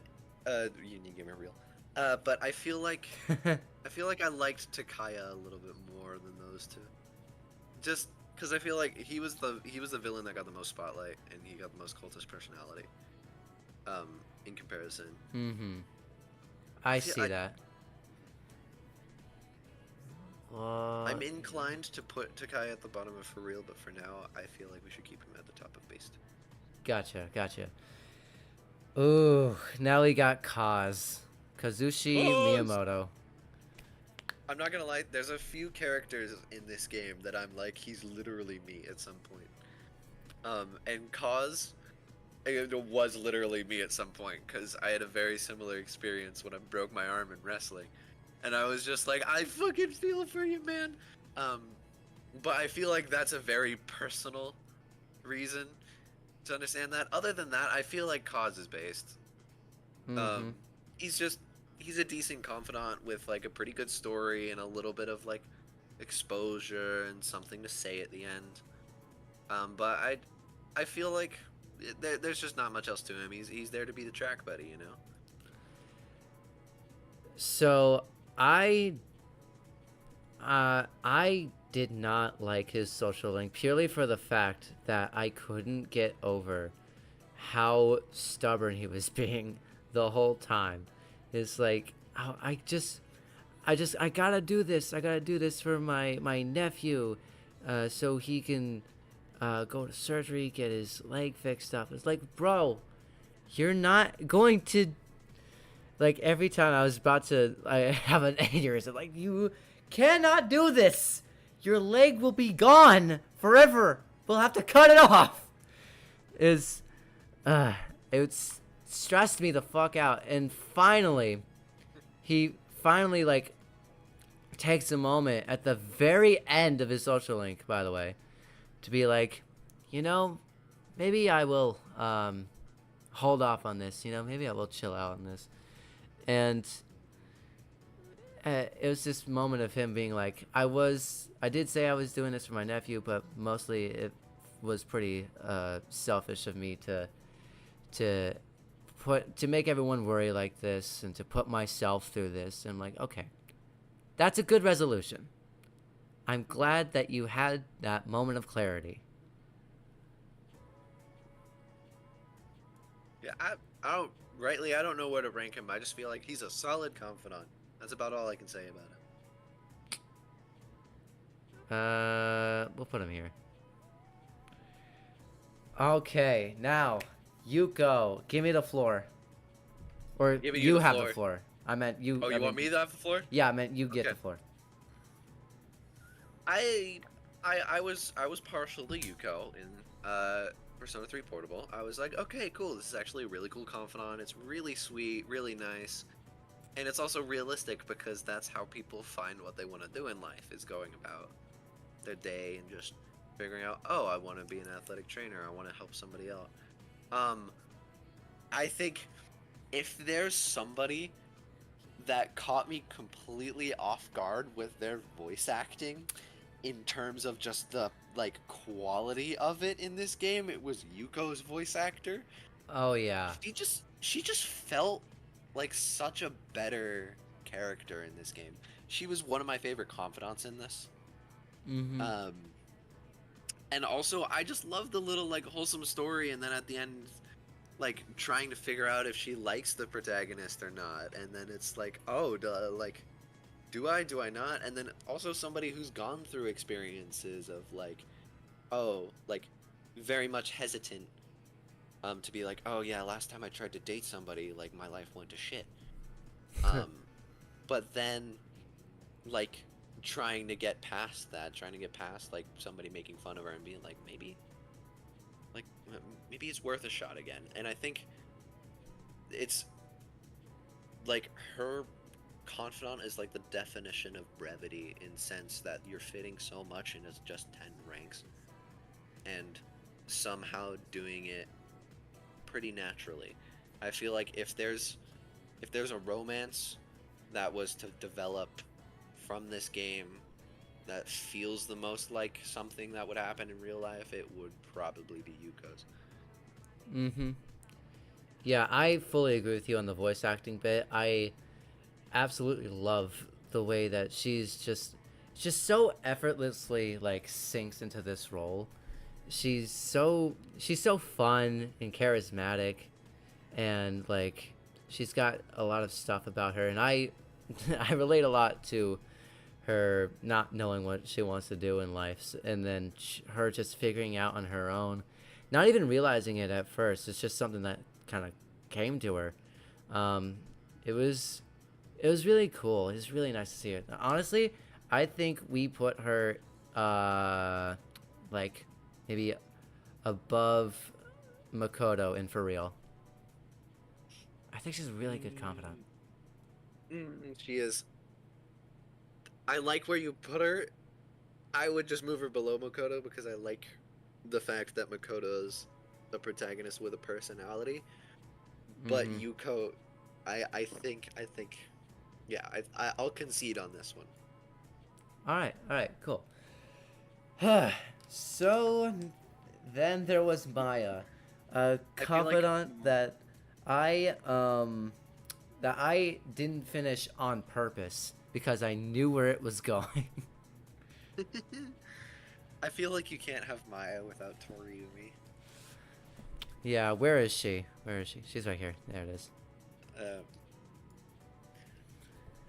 you need to give me real. But I feel like I liked Takaya a little bit more than those two. Just because I feel like he was the villain that got the most spotlight, and he got the most cultist personality. In comparison. Mm-hmm. I See, see that. I'm inclined to put Takaya at the bottom of For Real, but for now, I feel like we should keep him at the top of Based. Gotcha. Ooh, now we got Kazushi Kaz! Miyamoto. I'm not gonna lie, there's a few characters in this game that I'm like, he's literally me at some point. And Kaz, it was literally me at some point, because I had a very similar experience when I broke my arm in wrestling. And I was just like, I fucking feel for you, man. But I feel like that's a very personal reason to understand that. Other than that, I feel like Kaz is based. Mm-hmm. He's a decent confidant with like a pretty good story and a little bit of like exposure and something to say at the end. But I feel like there's just not much else to him. He's there to be the track buddy, you know. So I did not like his social link purely for the fact that I couldn't get over how stubborn he was being the whole time. It's like, oh, I gotta do this. I gotta do this for my nephew, so he can go to surgery, get his leg fixed up. It's like, bro, you're not going to. Like, every time I was about to have an aneurysm, like, you cannot do this. Your leg will be gone forever. We'll have to cut it off. It stressed me the fuck out. And finally, he finally, like, takes a moment at the very end of his social link, by the way, to be like, you know, maybe I will hold off on this. You know, maybe I will chill out on this. And it was this moment of him being like, I did say I was doing this for my nephew, but mostly it was pretty selfish of me to make everyone worry like this and to put myself through this. And I'm like, okay, that's a good resolution. I'm glad that you had that moment of clarity. Yeah, I don't know where to rank him. I just feel like he's a solid confidant. That's about all I can say about him. We'll put him here. Okay, now you go. Give me the floor. Or you have the floor. I meant you. Oh, you want me to have the floor? Yeah, I meant you get Okay. the floor. I was partial to Yuko in Persona 3 Portable. I was like, okay, cool. This is actually a really cool confidant. It's really sweet, really nice, and it's also realistic because that's how people find what they want to do in life, is going about their day and just figuring out, oh, I want to be an athletic trainer. I want to help somebody out. I think if there's somebody that caught me completely off guard with their voice acting in terms of just the like quality of it in this game, it was Yuko's voice actor. Oh yeah. She just felt like such a better character in this game. She was one of my favorite confidants in this. Mm-hmm. And also I just love the little like wholesome story, and then at the end, like trying to figure out if she likes the protagonist or not, and then it's like, oh, do I not? And then also somebody who's gone through experiences of like, oh, like very much hesitant to be like, oh yeah, last time I tried to date somebody, like my life went to shit. But then like trying to get past that, like somebody making fun of her and being like, maybe it's worth a shot again. And I think it's like her confidant is like the definition of brevity, in sense that you're fitting so much in as just 10 ranks and somehow doing it pretty naturally. I feel like if there's a romance that was to develop from this game that feels the most like something that would happen in real life, it would probably be Yuko's. Mm-hmm. Yeah, I fully agree with you on the voice acting bit. I absolutely love the way that she's just so effortlessly like sinks into this role. She's so fun and charismatic, and like she's got a lot of stuff about her, and I relate a lot to her not knowing what she wants to do in life, and then her just figuring out on her own, not even realizing it at first. It's just something that kind of came to her. It was really cool. It was really nice to see her. Honestly, I think we put her like maybe above Makoto in For Real. I think she's a really good confidant. She is. I like where you put her. I would just move her below Makoto because I like the fact that Makoto's a protagonist with a personality. But Yuko, I think, yeah, I'll concede on this one. All right, cool. So then there was Maya, a confidant that I didn't finish on purpose because I knew where it was going. I feel like you can't have Maya without Toriumi. Yeah, where is she? Where is she? She's right here. There it is.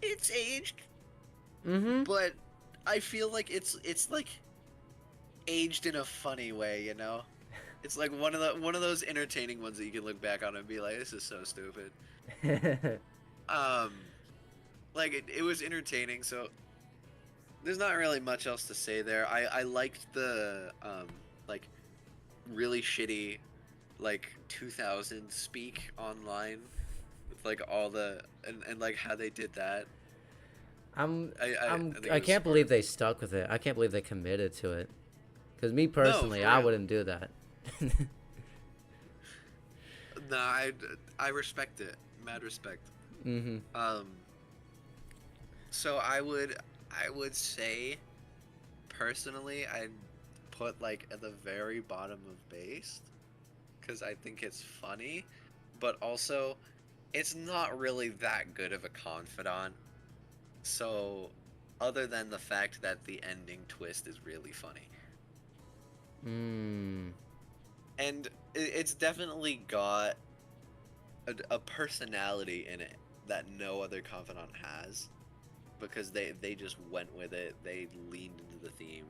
It's aged, Mm-hmm. but I feel like it's like aged in a funny way, you know? It's like one of those entertaining ones that you can look back on and be like, this is so stupid. Like it was entertaining, so there's not really much else to say there. I liked the like really shitty like 2000 speak online with like all the and like how they did that. I can't believe they stuck with it. I can't believe they committed to it. Because me personally, I wouldn't do that. No, I respect it. Mad respect. Mm-hmm. So I would say, personally, I'd put like at the very bottom of based, because I think it's funny, but also, it's not really that good of a confidant. So, other than the fact that the ending twist is really funny. And it's definitely got a personality in it that no other confidant has, because they just went with it. They leaned into the theme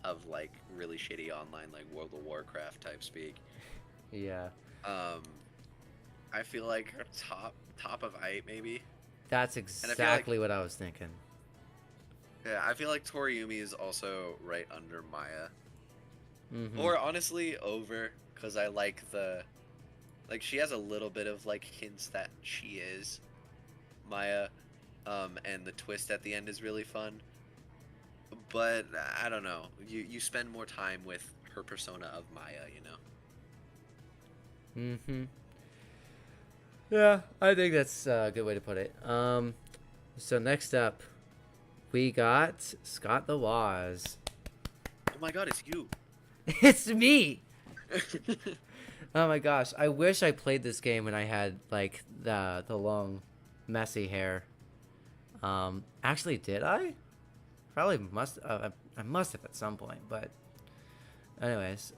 of like really shitty online like World of Warcraft type speak. Yeah. I feel like top of 8 maybe. That's exactly what I was thinking. Yeah, I feel like Toriumi is also right under Maya. Mm-hmm. Or honestly over, because I like she has a little bit of like hints that she is Maya, and the twist at the end is really fun. But I don't know, you spend more time with her persona of Maya, you know. Mm-hmm. Yeah, I think that's a good way to put it. So next up, we got Scott the Waz. Oh my god, it's you. It's me. Oh my gosh, I wish I played this game when I had like the long, messy hair. Actually, did I? Probably must. I must have at some point, but anyways,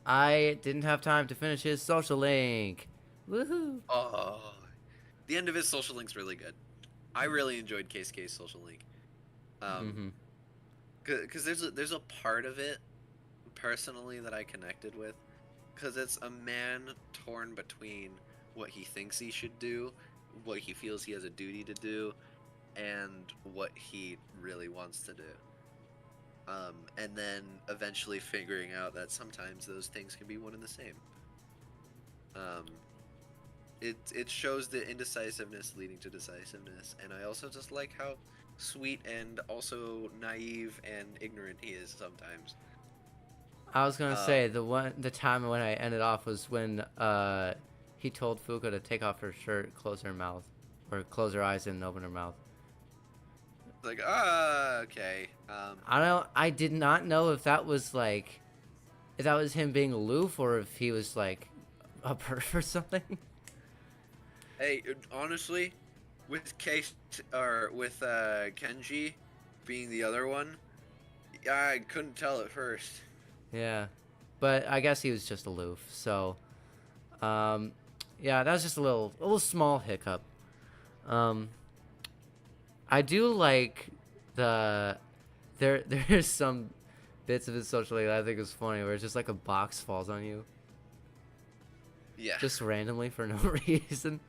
I didn't have time to finish his social link. Woohoo! Oh, the end of his social link's really good. I really enjoyed K's social link. Because there's a part of it personally that I connected with, because it's a man torn between what he thinks he should do, what he feels he has a duty to do, and what he really wants to do. And then eventually figuring out that sometimes those things can be one and the same. It shows the indecisiveness leading to decisiveness, and I also just like how sweet and also naive and ignorant he is sometimes. I was gonna say the time when I ended off was when he told Fuuka to take off her shirt, close her mouth, or close her eyes and open her mouth. Like, okay. I did not know if that was like, if that was him being aloof or if he was like a perv or something. Hey, honestly, with Kenji being the other one, I couldn't tell at first. Yeah, but I guess he was just aloof. So, yeah, that was just a little small hiccup. I do like there's some bits of his social media that I think is funny where it's just like a box falls on you. Yeah. just randomly for no reason.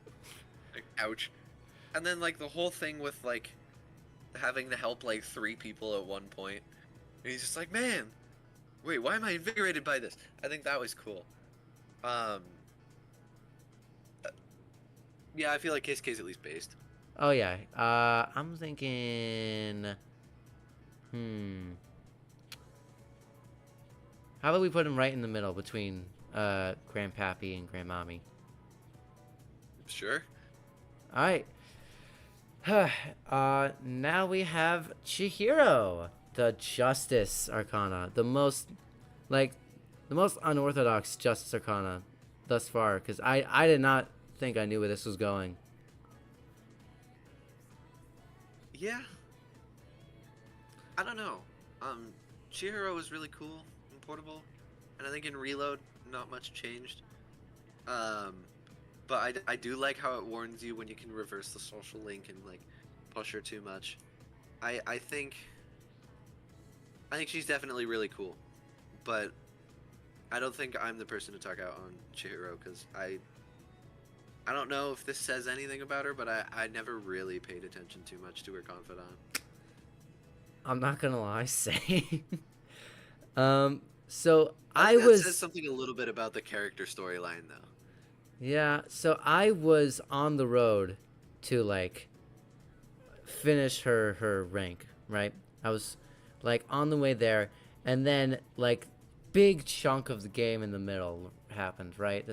Like, ouch. And then like the whole thing with like having to help like 3 people at one point. And he's just like, man, wait, why am I invigorated by this? I think that was cool. Uh, yeah, I feel like KSK's at least based. Oh yeah. I'm thinking. How about we put him right in the middle between Grandpappy and Grandmommy? Sure. All right. Now we have Chihiro, the Justice Arcana, the most unorthodox Justice Arcana thus far, because I did not think I knew where this was going. Yeah. I don't know. Chihiro was really cool and portable, and I think in Reload not much changed. But I do like how it warns you when you can reverse the social link and like push her too much. I think she's definitely really cool, but I don't think I'm the person to talk out on Chihiro because I don't know if this says anything about her, but I never really paid attention too much to her confidant. I'm not gonna lie, same. So That says something a little bit about the character storyline, though. Yeah, so I was on the road to like finish her rank, right? I was like on the way there, and then like big chunk of the game in the middle happened, right?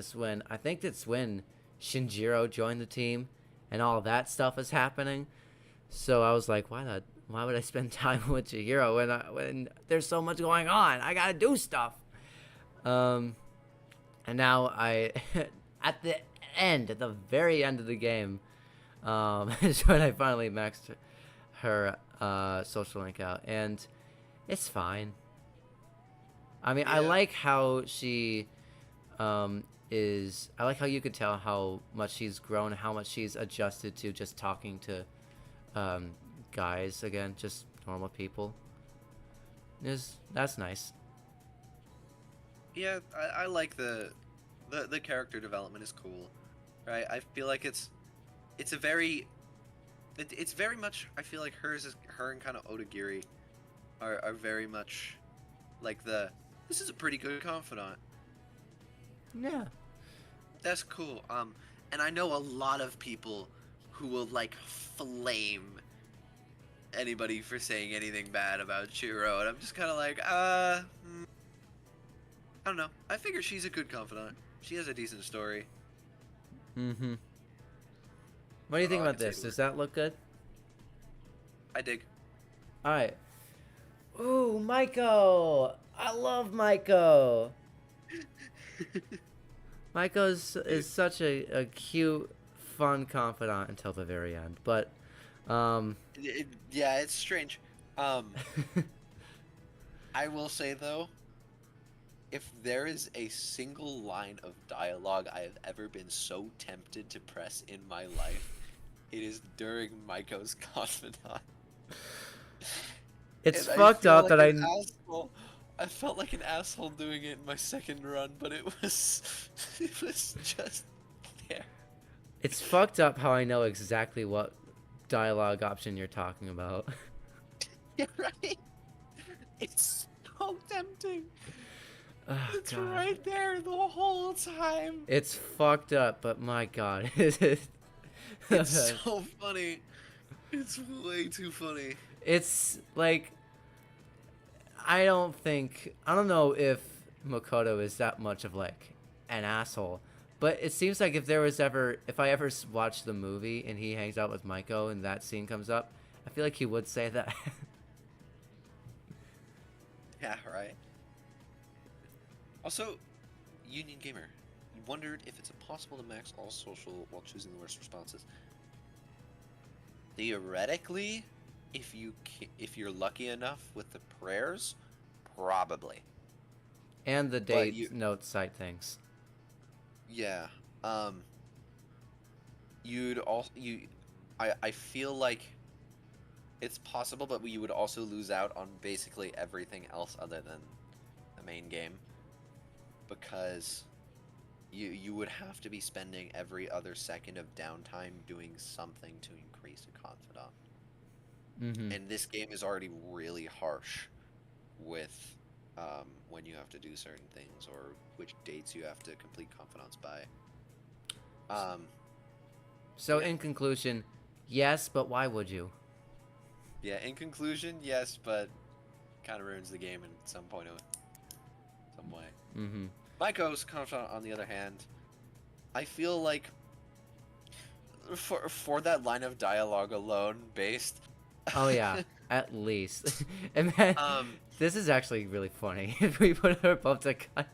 I think that's when Shinjiro joined the team and all that stuff is happening. So I was like, why would I spend time with Chihiro when there's so much going on? I gotta do stuff. And now at the very end of the game, is when I finally maxed her social link out, and it's fine. I mean, yeah. I like how she I like how you could tell how much she's grown, how much she's adjusted to just talking to guys again, just normal people. That's nice. Yeah, I like the character development is cool, right? I feel like it's very much. I feel like her and kind of Odagiri are very much like this is a pretty good confidant. Yeah, that's cool. And I know a lot of people who will like flame anybody for saying anything bad about Chihiro, and I'm just kind of like, I don't know. I figure she's a good confidant. She has a decent story. Mm-hmm. What do you think about this? Does that look good? I dig. Alright. Ooh, Maiko! I love Maiko! Maiko is such a cute, fun confidant until the very end, but, yeah, it's strange. I will say, though, if there is a single line of dialogue I have ever been so tempted to press in my life, it is during Maiko's confidant. It's fucked up that I felt like an asshole doing it in my second run, but it was just there. It's fucked up how I know exactly what dialogue option you're talking about. You're right. It's so tempting. Oh, it's God. right there the whole time. It's fucked up, but my God. It's so funny. It's way too funny. It's like, I don't know if Makoto is that much of like an asshole, but it seems like if I ever watch the movie and he hangs out with Maiko and that scene comes up, I feel like he would say that. Yeah, right. Also, Union Gamer, you wondered if it's possible to max all social while choosing the worst responses. Theoretically, if you're lucky enough with the prayers, probably. And the date note site things. Yeah. I feel like it's possible, but you would also lose out on basically everything else other than the main game. Because you would have to be spending every other second of downtime doing something to increase a confidant. Mm-hmm. And this game is already really harsh with when you have to do certain things or which dates you have to complete confidants by. So Yeah. in conclusion, yes, but why would you? Yeah, in conclusion, yes, but kind of ruins the game in some point of some way. Mm-hmm. My ghost confidant, on the other hand, I feel like for that line of dialogue alone, based. Oh yeah, at least. And then this is actually really funny if we put her above to Kaya.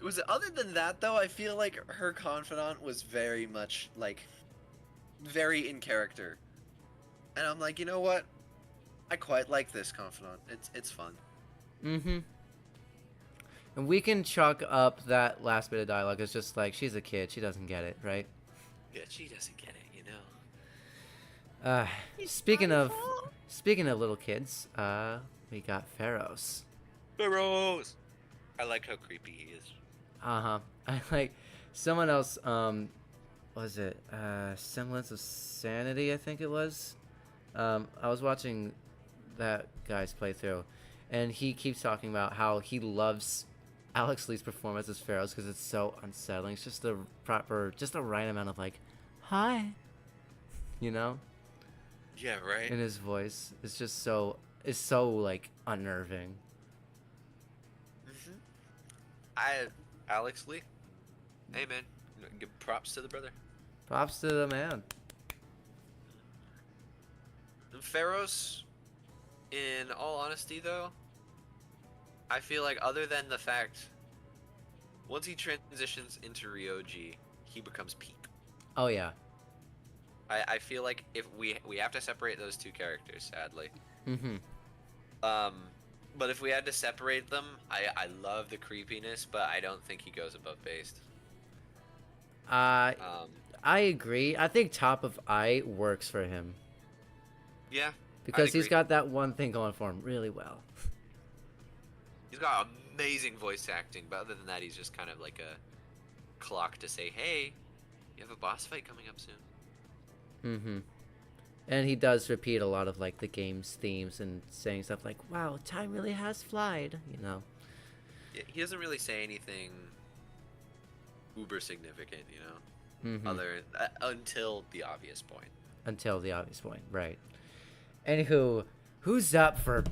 Was other than that though, I feel like her confidant was very much like very in character, and I'm like, you know what? I quite like this confidant. It's fun. Mm-hmm. And we can chalk up that last bit of dialogue as just like she's a kid, she doesn't get it, right? Yeah, she doesn't get it, you know. Speaking of little kids, we got Pharaohs. Burrows. I like how creepy he is. Uh-huh. I like someone else, what was it? Semblance of Sanity, I think it was. I was watching that guy's playthrough, and he keeps talking about how he loves Alex Lee's performance as Pharaohs because it's so unsettling. It's just the right amount of like, hi, you know, Yeah, right. in his voice. It's just so like unnerving. Alex Lee. Hey man, give props to the brother. Props to the man. Pharaohs, in all honesty though, I feel like other than the fact, once he transitions into Ryoji, he becomes peak. Oh yeah. I feel like if we have to separate those two characters, sadly. Mm-hmm. But if we had to separate them, I love the creepiness, but I don't think he goes above based. I agree. I think Top of Eye works for him Yeah. because I'd he's agree. got that one thing going for him really well. He's got amazing voice acting, but other than that, he's just kind of like a clock to say, hey, you have a boss fight coming up soon. Mm-hmm. And he does repeat a lot of like the game's themes and saying stuff like, "Wow, time really has flied," you know. Yeah, he doesn't really say anything uber significant, you know, Mm-hmm. other until the obvious point. Until the obvious point, right? Anywho, who's up for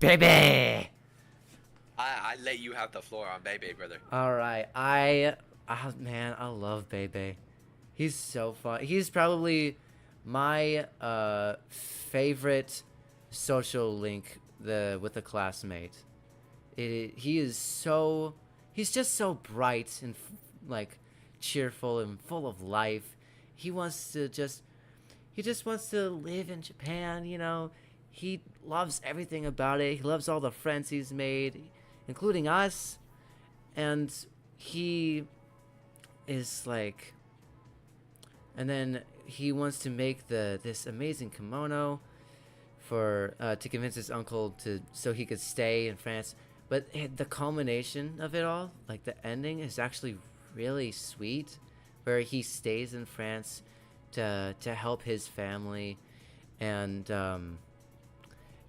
baby? I let you have the floor on Bebe, brother. All right, man, I love Bebe. He's so fun. He's probably my favorite social link with a classmate. He's just so bright and like cheerful and full of life. He just wants to live in Japan, you know. He loves everything about it. He loves all the friends he's made, including us. And he is like, and then he wants to make this amazing kimono for to convince his uncle so he could stay in France. But the culmination of it all, like the ending, is actually really sweet, where he stays in France to help his family, and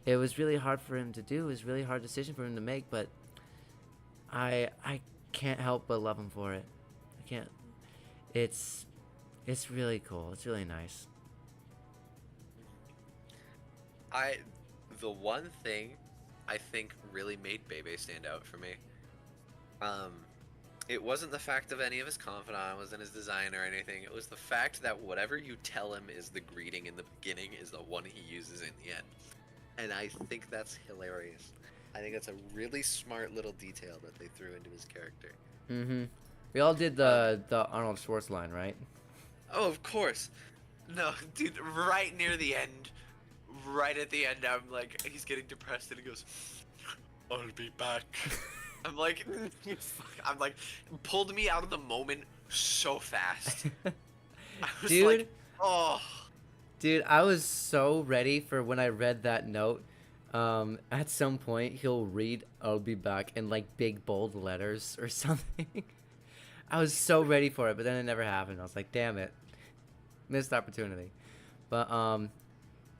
it was really hard for him to do. It was a really hard decision for him to make, but I can't help but love him for it. I can't. It's really cool. It's really nice. The one thing I think really made Bebe stand out for me, it wasn't the fact of any of his confidant, wasn't his design or anything. It was the fact that whatever you tell him is the greeting in the beginning is the one he uses in the end. And I think that's hilarious. I think that's a really smart little detail that they threw into his character. Mm-hmm. We all did the Arnold Schwartz line, right? Oh, of course. No, dude, right near the end, right at the end, I'm like, he's getting depressed and he goes, I'll be back. I'm like, pulled me out of the moment so fast. I was Dude. like, oh. Dude, I was so ready for when I read that note at some point he'll read "I'll be back" in like big bold letters or something. I was so ready for it, but then it never happened. I was like, damn it, missed opportunity. But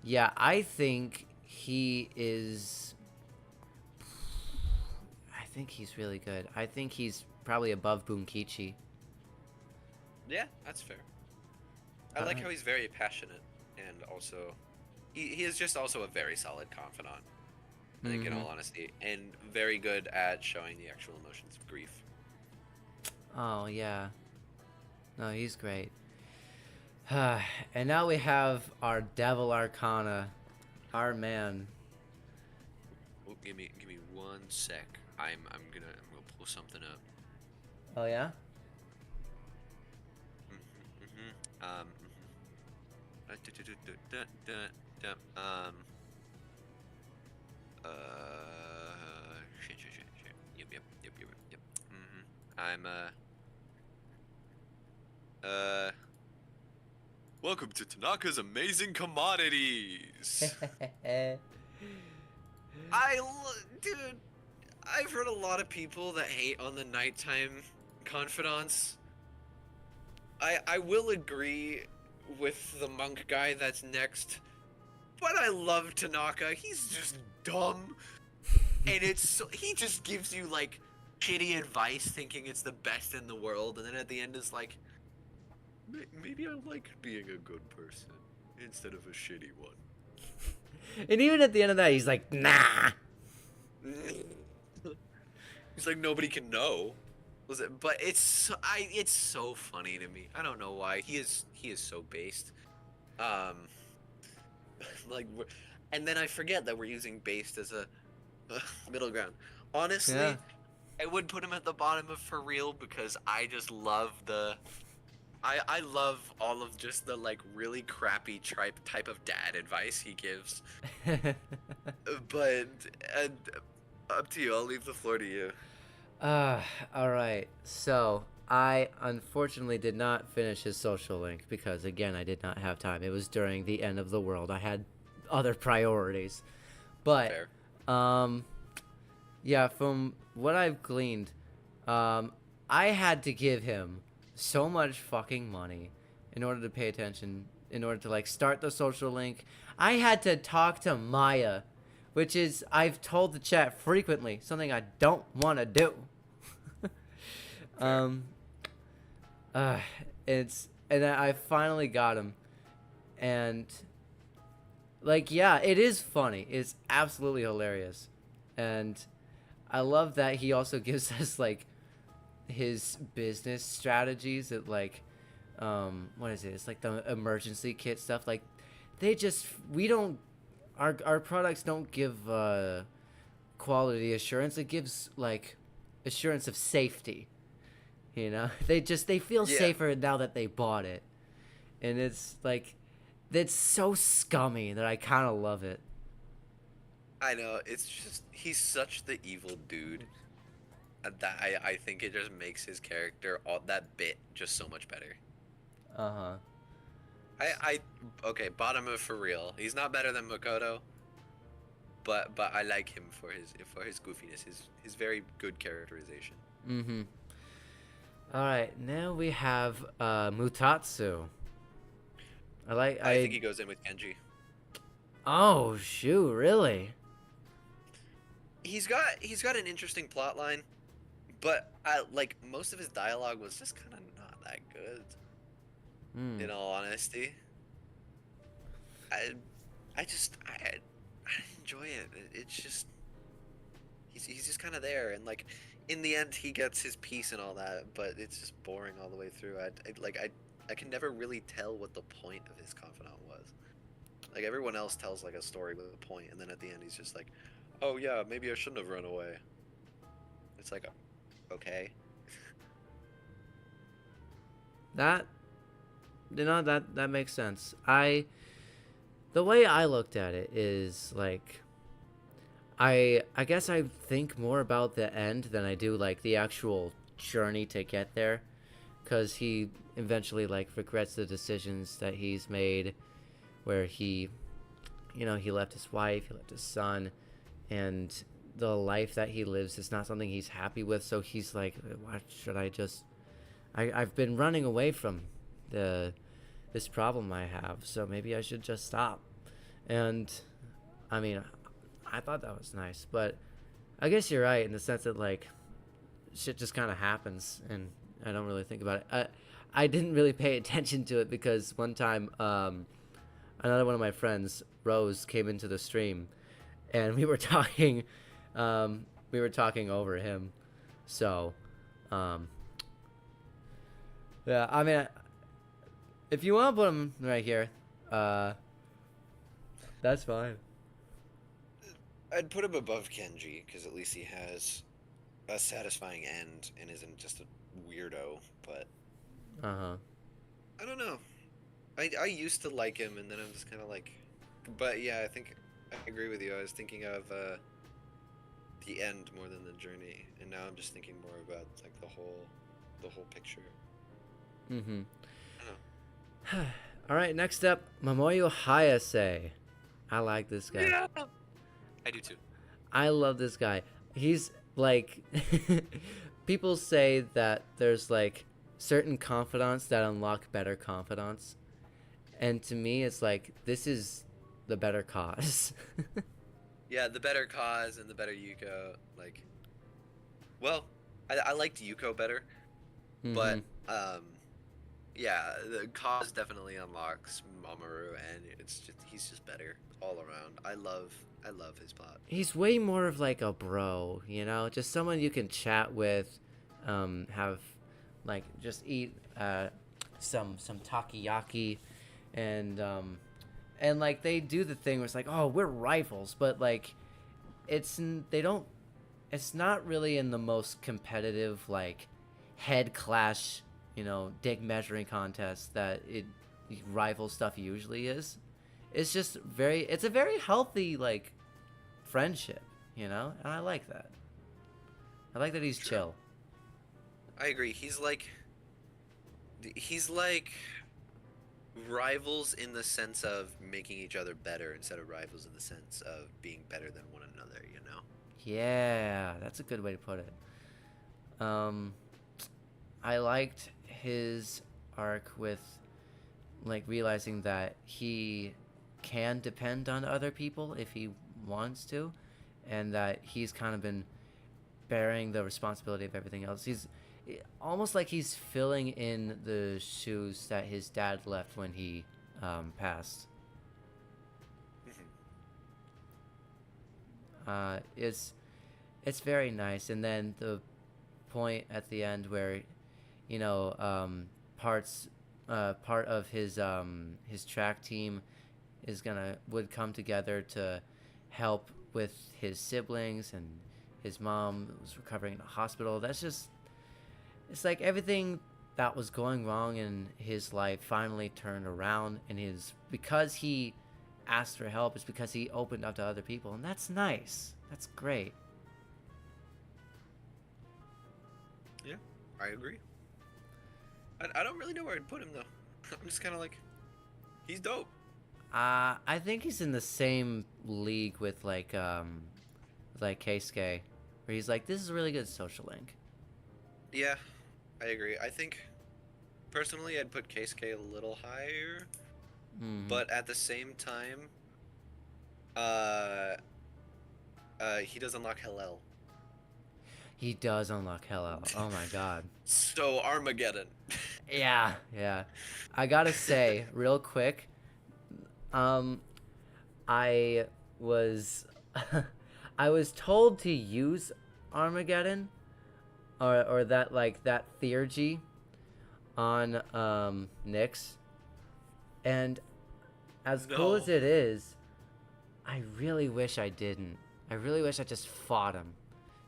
yeah, I think he is. I think he's really good. I think he's probably above Bunkichi. Yeah, that's fair. I like how he's very passionate, and also, he is just also a very solid confidant. I think, in all honesty, and very good at showing the actual emotions of grief. Oh yeah. No, he's great. And now we have our Devil Arcana, our man. Oh, give me 1 sec. I'm gonna pull something up. Oh yeah. Yep. I'm welcome to Tanaka's Amazing Commodities. Dude, I've heard a lot of people that hate on the nighttime confidants. I will agree with the monk guy that's next, but I love Tanaka. He's just dumb, and he just gives you like shitty advice, thinking it's the best in the world, and then at the end is like, maybe I like being a good person instead of a shitty one. And even at the end of that, he's like, nah. He's like, nobody can know. But it's so funny to me. I don't know why. He is so based. Like, and then I forget that we're using based as a middle ground. Honestly, Yeah. I would put him at the bottom of for real because I just love I love all of just the like really crappy type of dad advice he gives. But up to you. I'll leave the floor to you. Alright. So, I unfortunately did not finish his social link because, again, I did not have time. It was during the end of the world. I had other priorities. But, Fair. yeah, from what I've gleaned, I had to give him so much fucking money in order to pay attention, in order to, like, start the social link. I had to talk to Maya, which is, I've told the chat frequently, something I don't want to do. And I finally got him, and like, yeah, it is funny. It's absolutely hilarious, and I love that he also gives us like his business strategies at like, what is it? It's like the emergency kit stuff. Like, our products don't give quality assurance. It gives like assurance of safety. You know, they feel safer now that they bought it, and it's like, it's so scummy that I kind of love it. I know, it's just, he's such the evil dude that I think it just makes his character, that bit, just so much better. Okay, bottom of for real. He's not better than Makoto, but I like him for his goofiness, his very good characterization. Alright, now we have Mutatsu. I think he goes in with Genji. Oh shoot, really? He's got an interesting plot line, but like most of his dialogue was just kind of not that good. In all honesty, I enjoy it. It's just he's just kind of there, and like in the end he gets his piece and all that, but it's just boring all the way through. I can never really tell what the point of his confidant was. Like, everyone else tells like a story with a point, and then at the end he's just like, oh yeah, maybe I shouldn't have run away. It's like, okay. That makes sense. The way I looked at it is like, I guess I think more about the end than I do like the actual journey to get there, because he eventually like regrets the decisions that he's made, where he you know, he left his wife, he left his son, and the life that he lives is not something he's happy with. So he's like, why should I just... I've been running away from this problem I have, so maybe I should just stop. And I mean, I thought that was nice, but I guess you're right in the sense that like shit just kind of happens and I don't really think about it. I didn't really pay attention to it because one time another one of my friends, Rose, came into the stream and we were talking over him. So yeah, I mean, if you want to put him right here, that's fine. I'd put him above Kenji because at least he has a satisfying end and isn't just a weirdo. But I don't know. I used to like him, and then I'm just kind of like. But yeah, I think I agree with you. I was thinking of the end more than the journey, and now I'm just thinking more about like the whole picture. I don't know. All right, next up, Momoyo Hayase. I like this guy. Yeah. I do too. I love this guy. He's like, people say that there's like certain confidants that unlock better confidants. And to me, it's like, this is the better cause. Yeah, the better cause and the better Yuko. Like, well, I liked Yuko better, but yeah, the cause definitely unlocks Mamoru, and he's just better all around. I love his plot. He's way more of like a bro, you know, just someone you can chat with, have like just eat some takoyaki, and like they do the thing where it's like, oh, we're rivals, but like it's not really in the most competitive like head clash, you know, dick measuring contest that rival stuff usually is. It's just it's a very healthy like friendship, you know, and I like that. I like that he's chill. I agree. He's like rivals in the sense of making each other better instead of rivals in the sense of being better than one another, you know? Yeah, that's a good way to put it. I liked his arc with like realizing that he can depend on other people if he wants to, and that he's kind of been bearing the responsibility of everything else. He's almost like he's filling in the shoes that his dad left when he passed. It's very nice. And then the point at the end where, you know, part of his track team would come together to help with his siblings, and his mom was recovering in the hospital. It's like everything that was going wrong in his life finally turned around, and because he asked for help, it's because he opened up to other people, and that's nice. That's great. Yeah, I agree. I don't really know where I'd put him though. I'm just kind of like, he's dope. I think he's in the same league with like Keisuke, where he's like, this is a really good social link. Yeah, I agree. I think personally I'd put Keisuke a little higher, but at the same time, he does unlock Hellel. He does unlock Hellel. Oh my god. So Armageddon. Yeah. I gotta say, real quick, I was told to use Armageddon or that theurgy on Nyx, and as cool as it is, I really wish I didn't. I really wish I just fought him,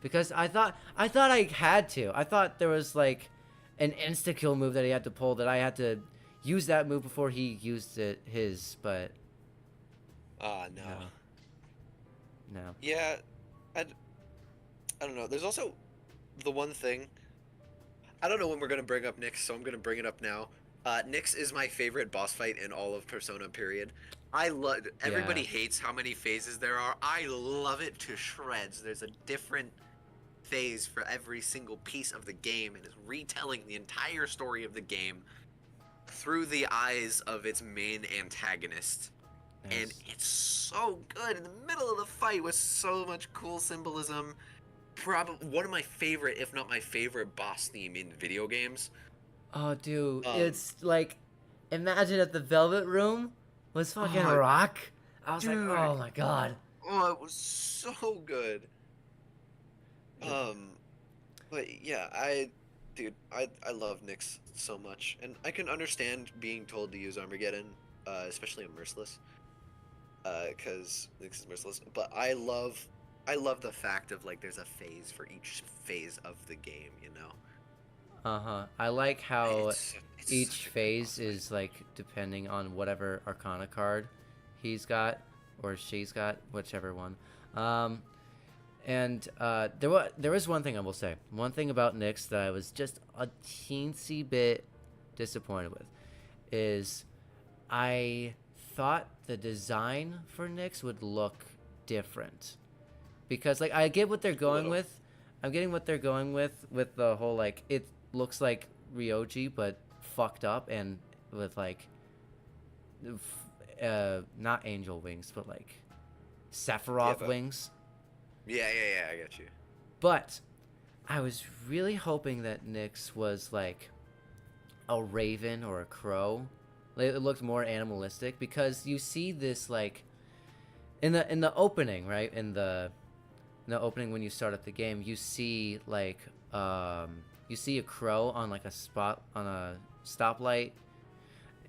because I thought I had to. I thought there was like an insta-kill move that he had to pull, that I had to use that move before he used his, but no. Yeah, I don't know. There's also the one thing. I don't know when we're gonna bring up Nyx, so I'm gonna bring it up now. Nyx is my favorite boss fight in all of Persona, period. I love. Everybody Yeah. hates how many phases there are. I love it to shreds. There's a different phase for every single piece of the game, and it's retelling the entire story of the game through the eyes of its main antagonist. And Yes. it's so good in the middle of the fight with so much cool symbolism. Probably one of my favorite, if not my favorite, boss theme in video games. Oh, dude, Um, it's like, imagine if the Velvet Room was fucking oh, rock. I was like, dude, oh my god. oh, it was so good. Um, but yeah, I love Nyx so much, and I can understand being told to use Armageddon, especially on Merciless, because Nyx is merciless. But I love the fact of like there's a phase for each phase of the game, you know. Uh-huh. I like how It's each such a good phase boss fight. is like depending on whatever Arcana card he's got or she's got, whichever one. Um, and there was one thing I will say. One thing about Nyx that I was just a teensy bit disappointed with is I thought the design for Nyx would look different because like I get what they're Just a going little. with. I'm getting what they're going with the whole like it looks like Ryoji but fucked up and with like not angel wings but like Yeah, Sephiroth but wings. yeah, I got you. But I was really hoping that Nyx was like a raven or a crow. Like, it looked more animalistic because you see this like in the opening, right? In the opening when you start up the game, you see like you see a crow on like a spot on a stoplight,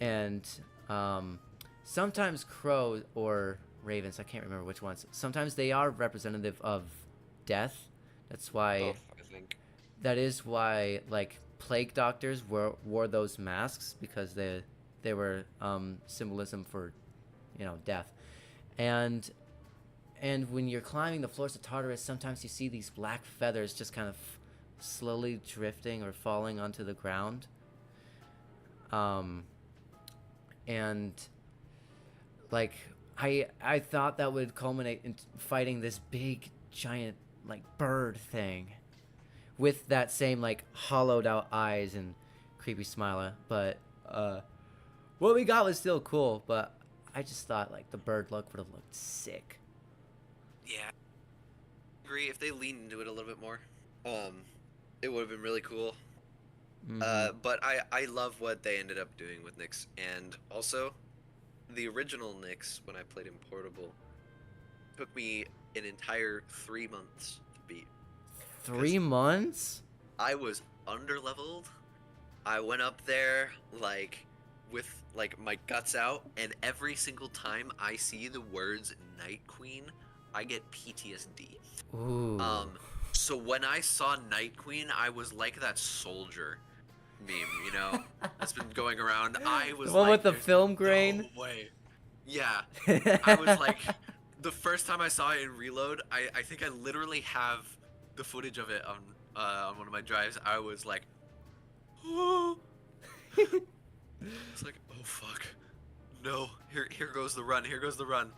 and sometimes crows or ravens, I can't remember which ones. Sometimes they are representative of death. That's why Both, I think. that is why like plague doctors wore those masks because they were symbolism for death. And when you're climbing the floors of Tartarus, sometimes you see these black feathers just kind of slowly drifting or falling onto the ground. And like I thought that would culminate in fighting this big giant like bird thing with that same like hollowed out eyes and creepy smile. But what we got was still cool. But I just thought like the bird look would have looked sick. Yeah, agree. If they leaned into it a little bit more, it would have been really cool. Mm-hmm. But I love what they ended up doing with Nyx, and also the original Nyx when I played in Portable took me an entire 3 months to beat. 3 months? I was underleveled. I went up there like with like my guts out, and every single time I see the words Night Queen, I get PTSD. Ooh. So when I saw Night Queen, I was like that soldier meme, that's been going around. I was The one like, with the there's film no grain? way. Yeah. I was like, the first time I saw it in Reload, I think I literally have the footage of it on one of my drives. I was like, oh. It's like, oh fuck. No, here goes the run, here goes the run.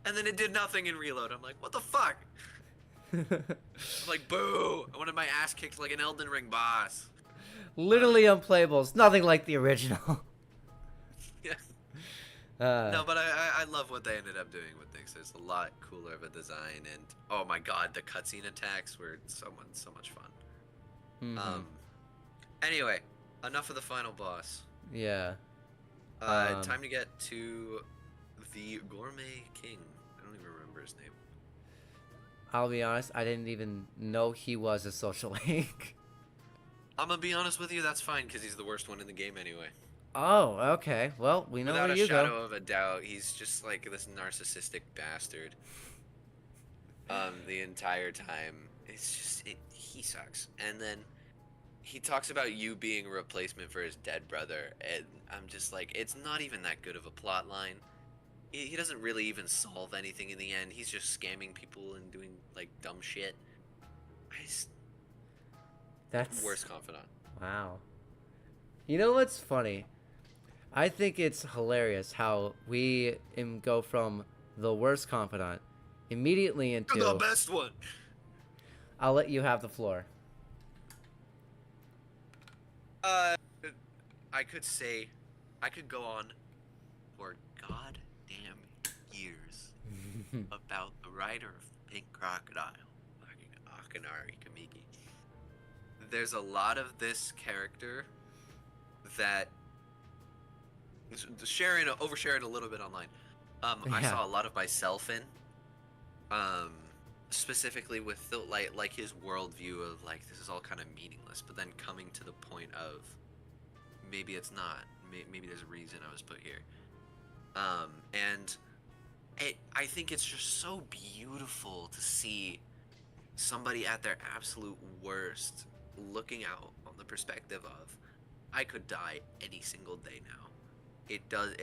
And then it did nothing in Reload. I'm like, what the fuck? I'm like, boo! I wanted my ass kicked like an Elden Ring boss. Literally unplayable. It's nothing like the original. Yeah. Uh, No, but I love what they ended up doing with things. There's a lot cooler of a design, and oh my god, the cutscene attacks were so much fun. mhm. Anyway, enough of the final boss. Yeah. Time to get to the Gourmet King. I don't even remember his name. I'll be honest, I didn't even know he was a social link. I'm gonna be honest with you, that's fine, because he's the worst one in the game anyway. Oh, okay. Well, we know Without where a you shadow go. of a doubt, he's just like this narcissistic bastard. The entire time. It's just, he sucks. And then he talks about you being a replacement for his dead brother, and I'm just like, it's not even that good of a plot line. He doesn't really even solve anything in the end. He's just scamming people and doing like dumb shit. That's Worst confidant. wow. You know what's funny? I think it's hilarious how we go from the worst confidant immediately You're the into. best one. I'll let you have the floor. I could say, I could go on for goddamn years about the writer of Pink Crocodile, fucking Akinari Kamiki. There's a lot of this character that oversharing a little bit online. I Yeah. saw a lot of myself in, specifically with the, like his worldview of like this is all kind of meaningless, but then coming to the point of maybe it's not. Maybe there's a reason I was put here. And I think it's just so beautiful to see somebody at their absolute worst looking out on the perspective of I could die any single day now.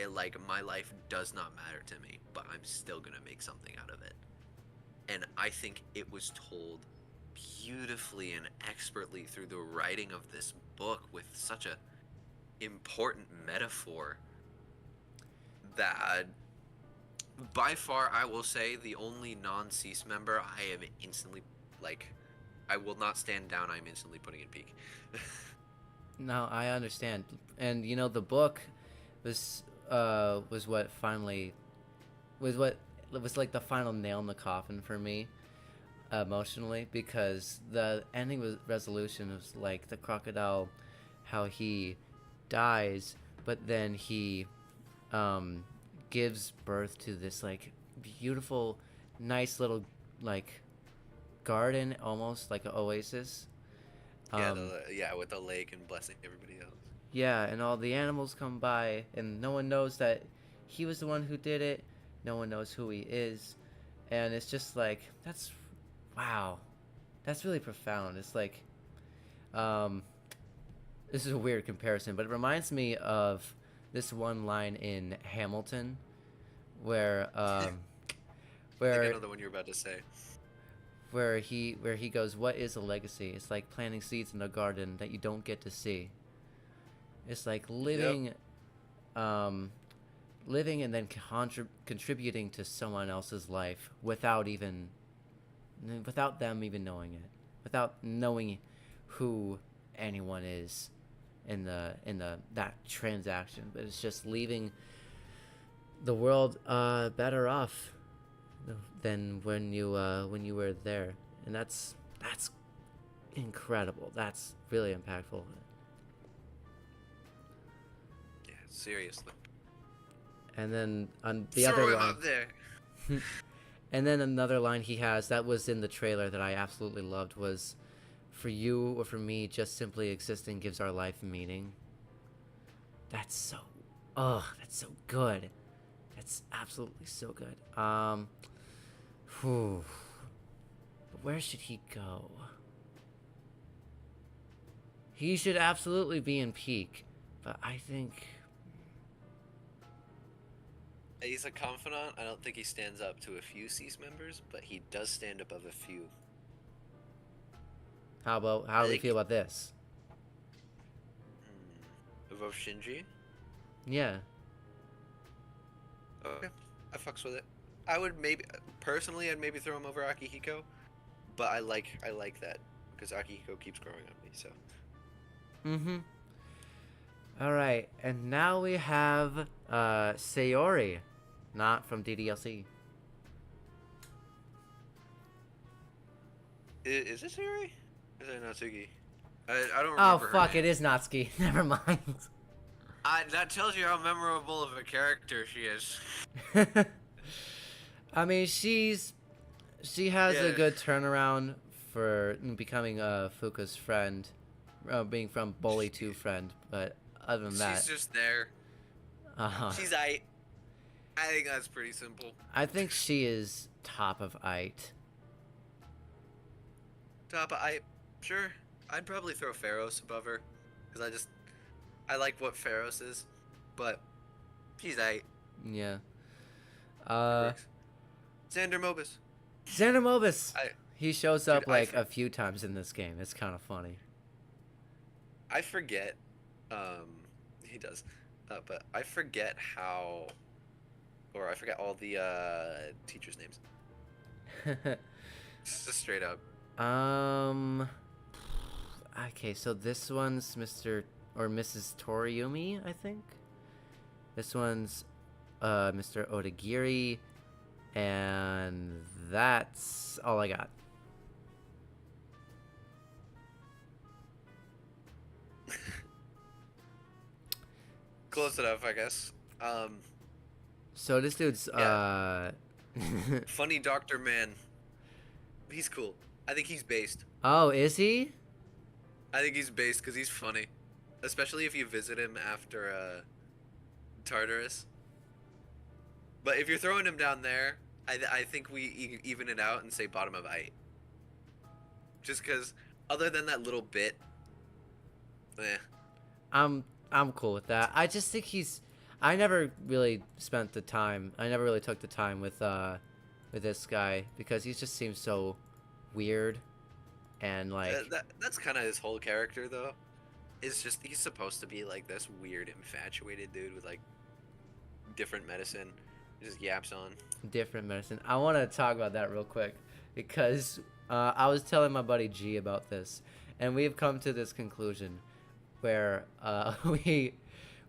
Like my life does not matter to me, but I'm still gonna make something out of it. And I think it was told beautifully and expertly through the writing of this book with such a important metaphor that by far I will say the only non-cease member I am instantly like I will not stand down. I'm instantly putting in peak. No, I understand. And you know, the book was what finally was like the final nail in the coffin for me emotionally, because the ending resolution was like the crocodile, how he dies, but then he gives birth to this like beautiful, nice little like garden, almost like an oasis. Yeah, with the lake and blessing everybody else. Yeah, and all the animals come by, and no one knows that he was the one who did it. No one knows who he is, and it's just like wow, that's really profound. It's like, this is a weird comparison, but it reminds me of this one line in Hamilton, where I think I know the one you're about to say. where he goes, "What is a legacy? It's like planting seeds in a garden that you don't get to see. It's like living, living and then contributing to someone else's life without them even knowing it, without knowing who anyone is in that transaction. But it's just leaving the world better off than when you were there, and that's incredible. That's really impactful. Yeah, seriously. And then on the Throw other him line, up there. and then another line he has that was in the trailer that I absolutely loved was, "For you or for me, just simply existing gives our life meaning." That's so, that's so good. That's absolutely so good. Whew. But where should he go? He should absolutely be in peak, but I think He's a confidant. I don't think he stands up to a few cease members, but he does stand above a few. how do we think- feel about this? Above Shinji? Yeah. Okay, I fucks with it. I would personally, I'd maybe throw him over Akihiko, but I like that because Akihiko keeps growing on me. So Mm-hmm. All right, and now we have Sayori, not from DDLC. is this Yuri? Is it Natsuki? I don't remember. Oh her fuck! name. It is Natsuki. Never mind. That tells you how memorable of a character she is. I mean, she has a Yeah. good turnaround for becoming Fuka's friend, being from bully to friend. But other than that, She's just there. She's I think that's pretty simple. I think she is top of Ait. Top of sure. I'd probably throw Pharos above her because I like what Pharos is, but she's Yeah. Xander Mobus. Xander Mobus. I- He shows Dude, up like a few times in this game. It's kind of funny. I forget. He does. but I forget how, or I forget all the teachers' names. Just straight up. Okay, so this one's Mr. or Mrs. Toriumi, I think. This one's Mr. Odagiri, and that's all I got. Close enough, I guess. So this dude's Funny Doctor Man. He's cool. I think he's based. Oh, is he? I think he's based because he's funny, especially if you visit him after Tartarus. But if you're throwing him down there, I think we even it out and say bottom of 8. Just because, other than that little bit, I'm cool with that. I just think I never really spent the time. I never really took the time with this guy because he just seems so weird and like. That's kind of his whole character though. It's just he's supposed to be like this weird infatuated dude with like different medicine. He just yaps on. Different medicine. I want to talk about that real quick because I was telling my buddy G about this, and we've come to this conclusion where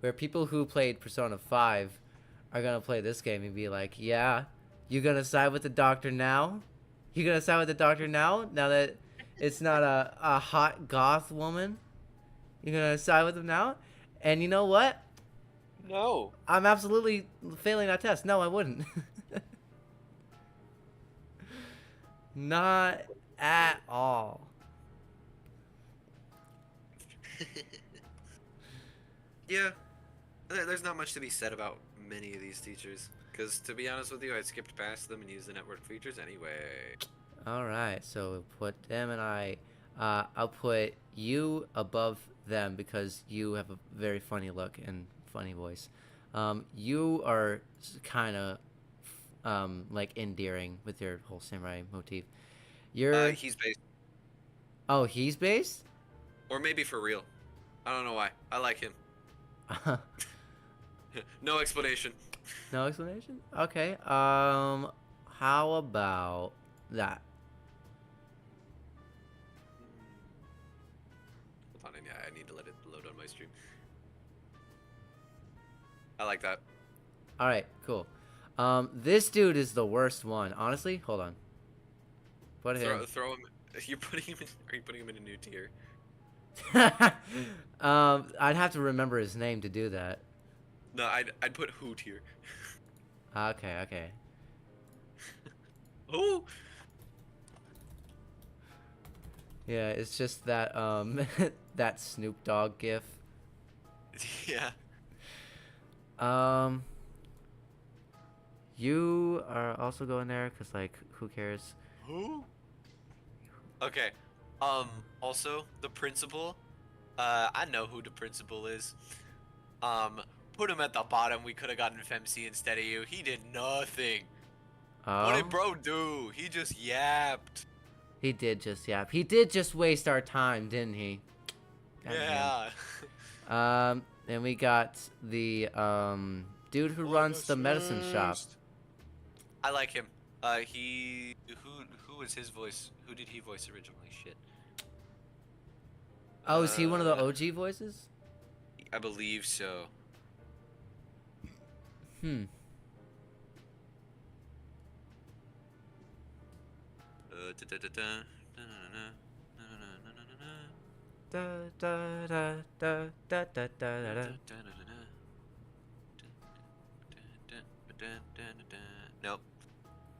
where people who played Persona 5 are gonna play this game and be like, yeah, you gonna side with the doctor now? You gonna side with the doctor now? Now that it's not a hot goth woman? You gonna side with him now? And you know what? No. I'm absolutely failing that test. No, I wouldn't. Not at all. Yeah. There's not much to be said about many of these teachers. Because, to be honest with you, I skipped past them and used the network features anyway. Alright, so we'll put them and I'll put you above them because you have a very funny look and funny voice. You are kind of like endearing with your whole samurai motif. You're he's based. Oh, he's based? Or maybe for real. I don't know why. I like him. No explanation. No explanation? Okay. How about that? Hold on, yeah, I need to let it load on my stream. I like that. All right, cool. This dude is the worst one. Honestly, hold on. Put him. Throw him. You're putting him in. Are you putting him in a new tier? I'd have to remember his name to do that. No, I'd put who tier. Okay. Who? Yeah, it's just that that Snoop Dogg gif. Yeah. You are also going there because like who cares? Who? Okay. Also the principal. I know who the principal is. Put him at the bottom. We could have gotten FemC instead of you. He did nothing. What did bro do? He just yapped. He did just yap. He did just waste our time, didn't he? Yeah. And we got the dude who runs the medicine shop. I like him. Who was his voice? Who did he voice originally? Shit. Oh, is he one of the OG voices? I believe so. Nope.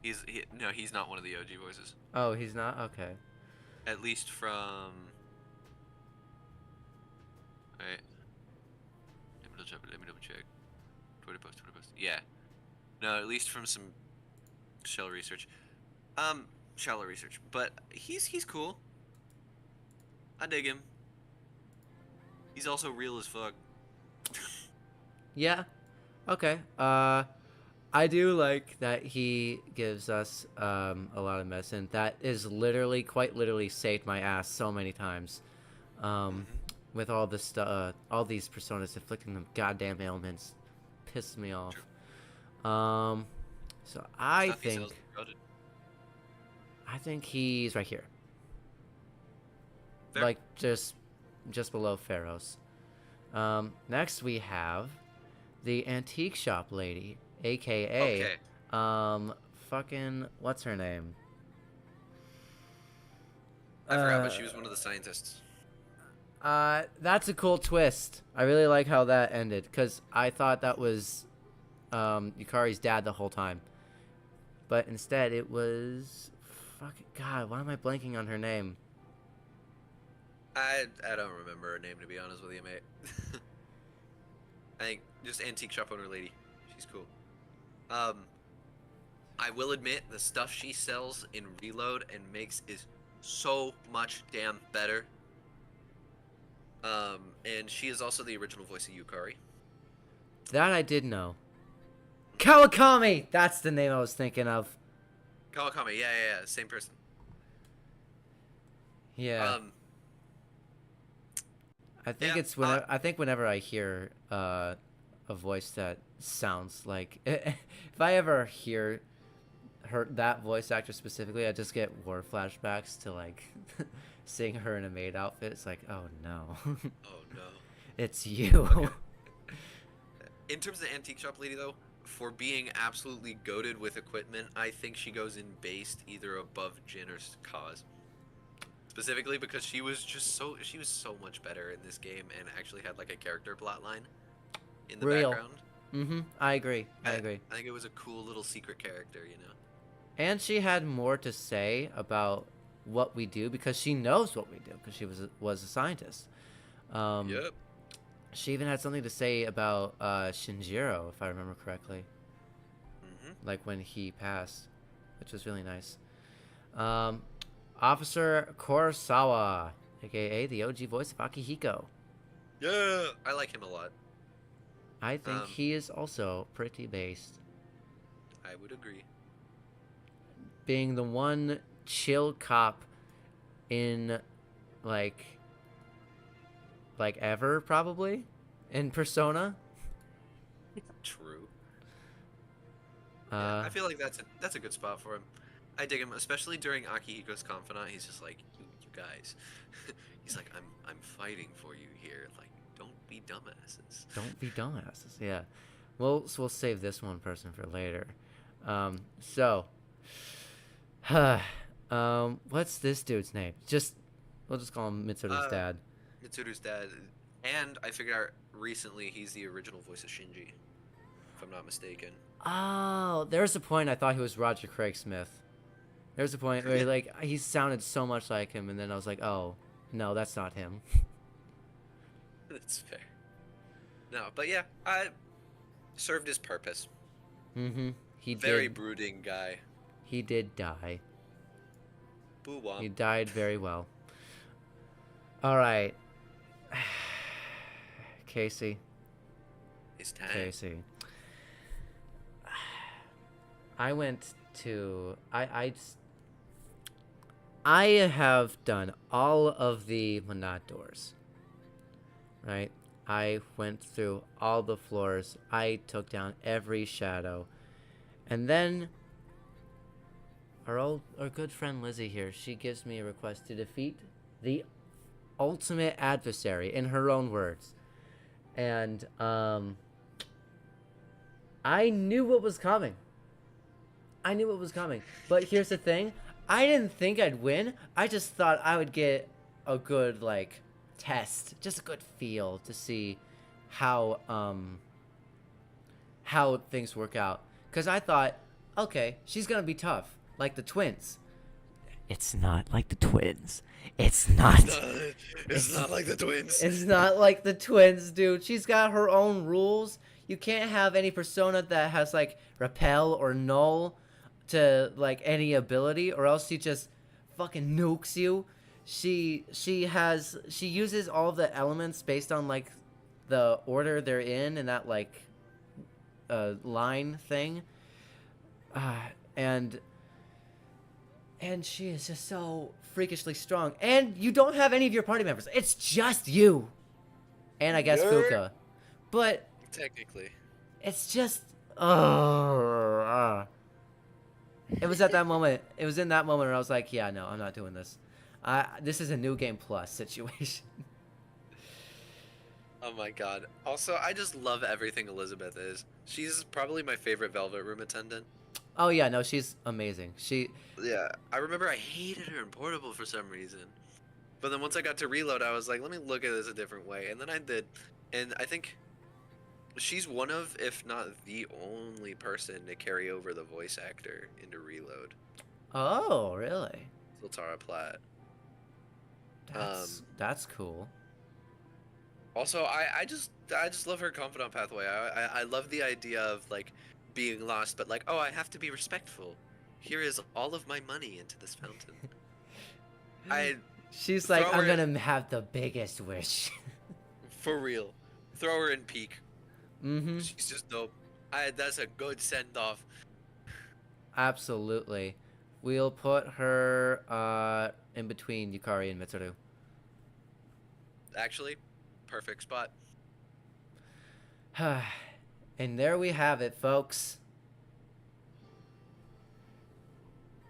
He's not one of the OG voices. Oh, he's not? Okay. At least from... Alright. Let me double check. Twitter post. Yeah. No, at least from some shallow research. Shallow research. But he's cool. I dig him. He's also real as fuck. Yeah. Okay. I do like that he gives us a lot of medicine. That is quite literally saved my ass so many times. with all this stuff, all these personas inflicting them goddamn ailments, pisses me off. So I Stuffy think cells eroded. he's right here, Fair. like just below Pharaoh's. Next we have the antique shop lady, aka Okay. fucking what's her name? I forgot, but she was one of the scientists. That's a cool twist. I really like how that ended, because I thought that was Yukari's dad the whole time. But instead it was... God, why am I blanking on her name? I don't remember her name, to be honest with you, mate. I think just antique shop owner lady. She's cool. I will admit the stuff she sells in Reload and makes is so much damn better. And she is also the original voice of Yukari. That I did know. Kawakami! That's the name I was thinking of. Kawakami, yeah, same person. Yeah. I think yeah, it's whenever I think whenever I hear a voice that sounds like if I ever hear that voice actor specifically, I just get war flashbacks to like seeing her in a maid outfit. It's like, oh no. Oh no. It's you. Okay. In terms of the antique shop lady though, for being absolutely goated with equipment, I think she goes in based either above Jin or Kaz. Specifically because she was so much better in this game and actually had like a character plotline in the background. Mm-hmm. I agree. I agree. I think it was a cool little secret character, you know. And she had more to say about what we do because she knows what we do because she was a scientist. Yep. She even had something to say about Shinjiro, if I remember correctly. Mm-hmm. Like when he passed, which was really nice. Officer Kurosawa, aka the OG voice of Akihiko. Yeah, I like him a lot. I think he is also pretty based. I would agree. Being the one chill cop in like ever probably in Persona. True. Yeah, I feel like that's a good spot for him. I dig him, especially during Akihiko's confidant. He's just like, you guys. He's like, I'm fighting for you here. Like, don't be dumbasses. Don't be dumbasses. Yeah. We'll save this one person for later. What's this dude's name? We'll just call him Mitsuru's dad. Mitsuru's dad, and I figured out recently he's the original voice of Shinji, if I'm not mistaken. Oh, there's a point I thought he was Roger Craig Smith. There's a point where he sounded so much like him, and then I was like, oh, no, that's not him. That's fair. No, but yeah, I served his purpose. Mm-hmm. Very brooding guy. He did die. Boo-wah. He died very well. All right. Casey. It's time. Casey. I went to... I have done all of the Monad doors. Right? I went through all the floors. I took down every shadow. And then... Our good friend Lizzie here, she gives me a request to defeat the ultimate adversary, in her own words. And, I knew what was coming. But here's the thing. I didn't think I'd win. I just thought I would get a good, test. Just a good feel to see how things work out. Because I thought, okay, she's going to be tough. Like the twins. It's not like the twins. It's not like the twins. It's not like the twins, dude. She's got her own rules. You can't have any persona that has repel or null to any ability, or else she just fucking nukes you. She uses all the elements based on the order they're in that line thing. And she is just so freakishly strong. And you don't have any of your party members. It's just you. and I guess Yeah. Fuka. But Technically. it's just it was at that moment. It was in that moment where I was like, yeah, no, I'm not doing this. This is a new game plus situation. Oh my god. Also, I just love everything Elizabeth is. She's probably my favorite Velvet Room attendant. Oh yeah, no, she's amazing. Yeah, I remember I hated her in Portable for some reason. But then once I got to Reload, I was like, let me look at this a different way. And then I did. And I think she's one of, if not the only person to carry over the voice actor into Reload. Oh, really? Zoltara Platt. That's cool. Also, I just love her confidant pathway. I love the idea of like being lost, but like, oh, I have to be respectful. Here is all of my money into this fountain. She's like, throw I'm her gonna have the biggest wish. For real. Throw her in Peak. Mm-hmm. She's just dope. That's a good send off. Absolutely. We'll put her in between Yukari and Mitsuru. Actually, perfect spot. And there we have it, folks.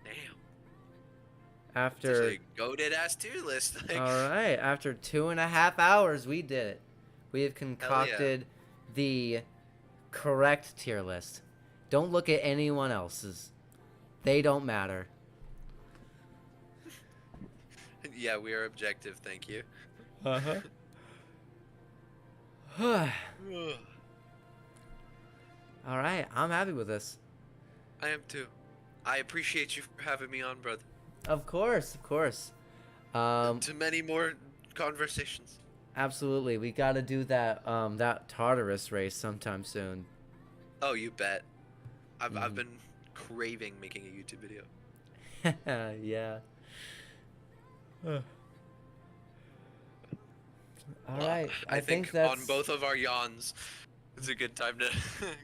Damn. After It's a goated ass tier list. Like, all right, after 2.5 hours, we did it. We have concocted the correct tier list. Don't look at anyone else's. They don't matter. yeah, we are objective. Thank you. Uh-huh. All right, I'm happy with this. I am too. I appreciate you for having me on, brother. Of course, of course. To many more conversations. Absolutely. We got to do that that Tartarus race sometime soon. Oh, you bet. I've been craving making a YouTube video. Yeah. All right. I think that's on both of our yawns, it's a good time to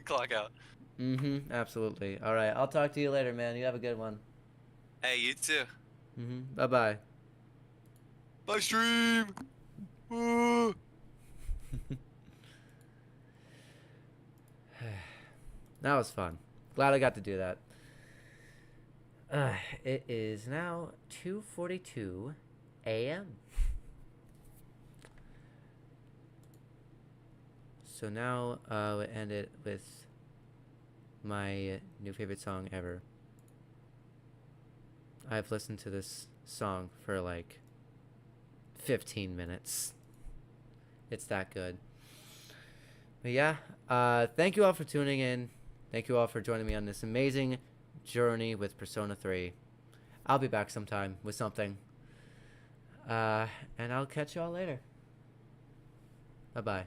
clock out. Mm-hmm. Absolutely. All right. I'll talk to you later, man. You have a good one. Hey, you too. Mm-hmm. Bye-bye. Bye, stream. Woo. That was fun. Glad I got to do that. It is now 2:42 a.m. So now we'll end it with my new favorite song ever. I've listened to this song for like 15 minutes. It's that good. But yeah, thank you all for tuning in. Thank you all for joining me on this amazing journey with Persona 3. I'll be back sometime with something. And I'll catch you all later. Bye-bye.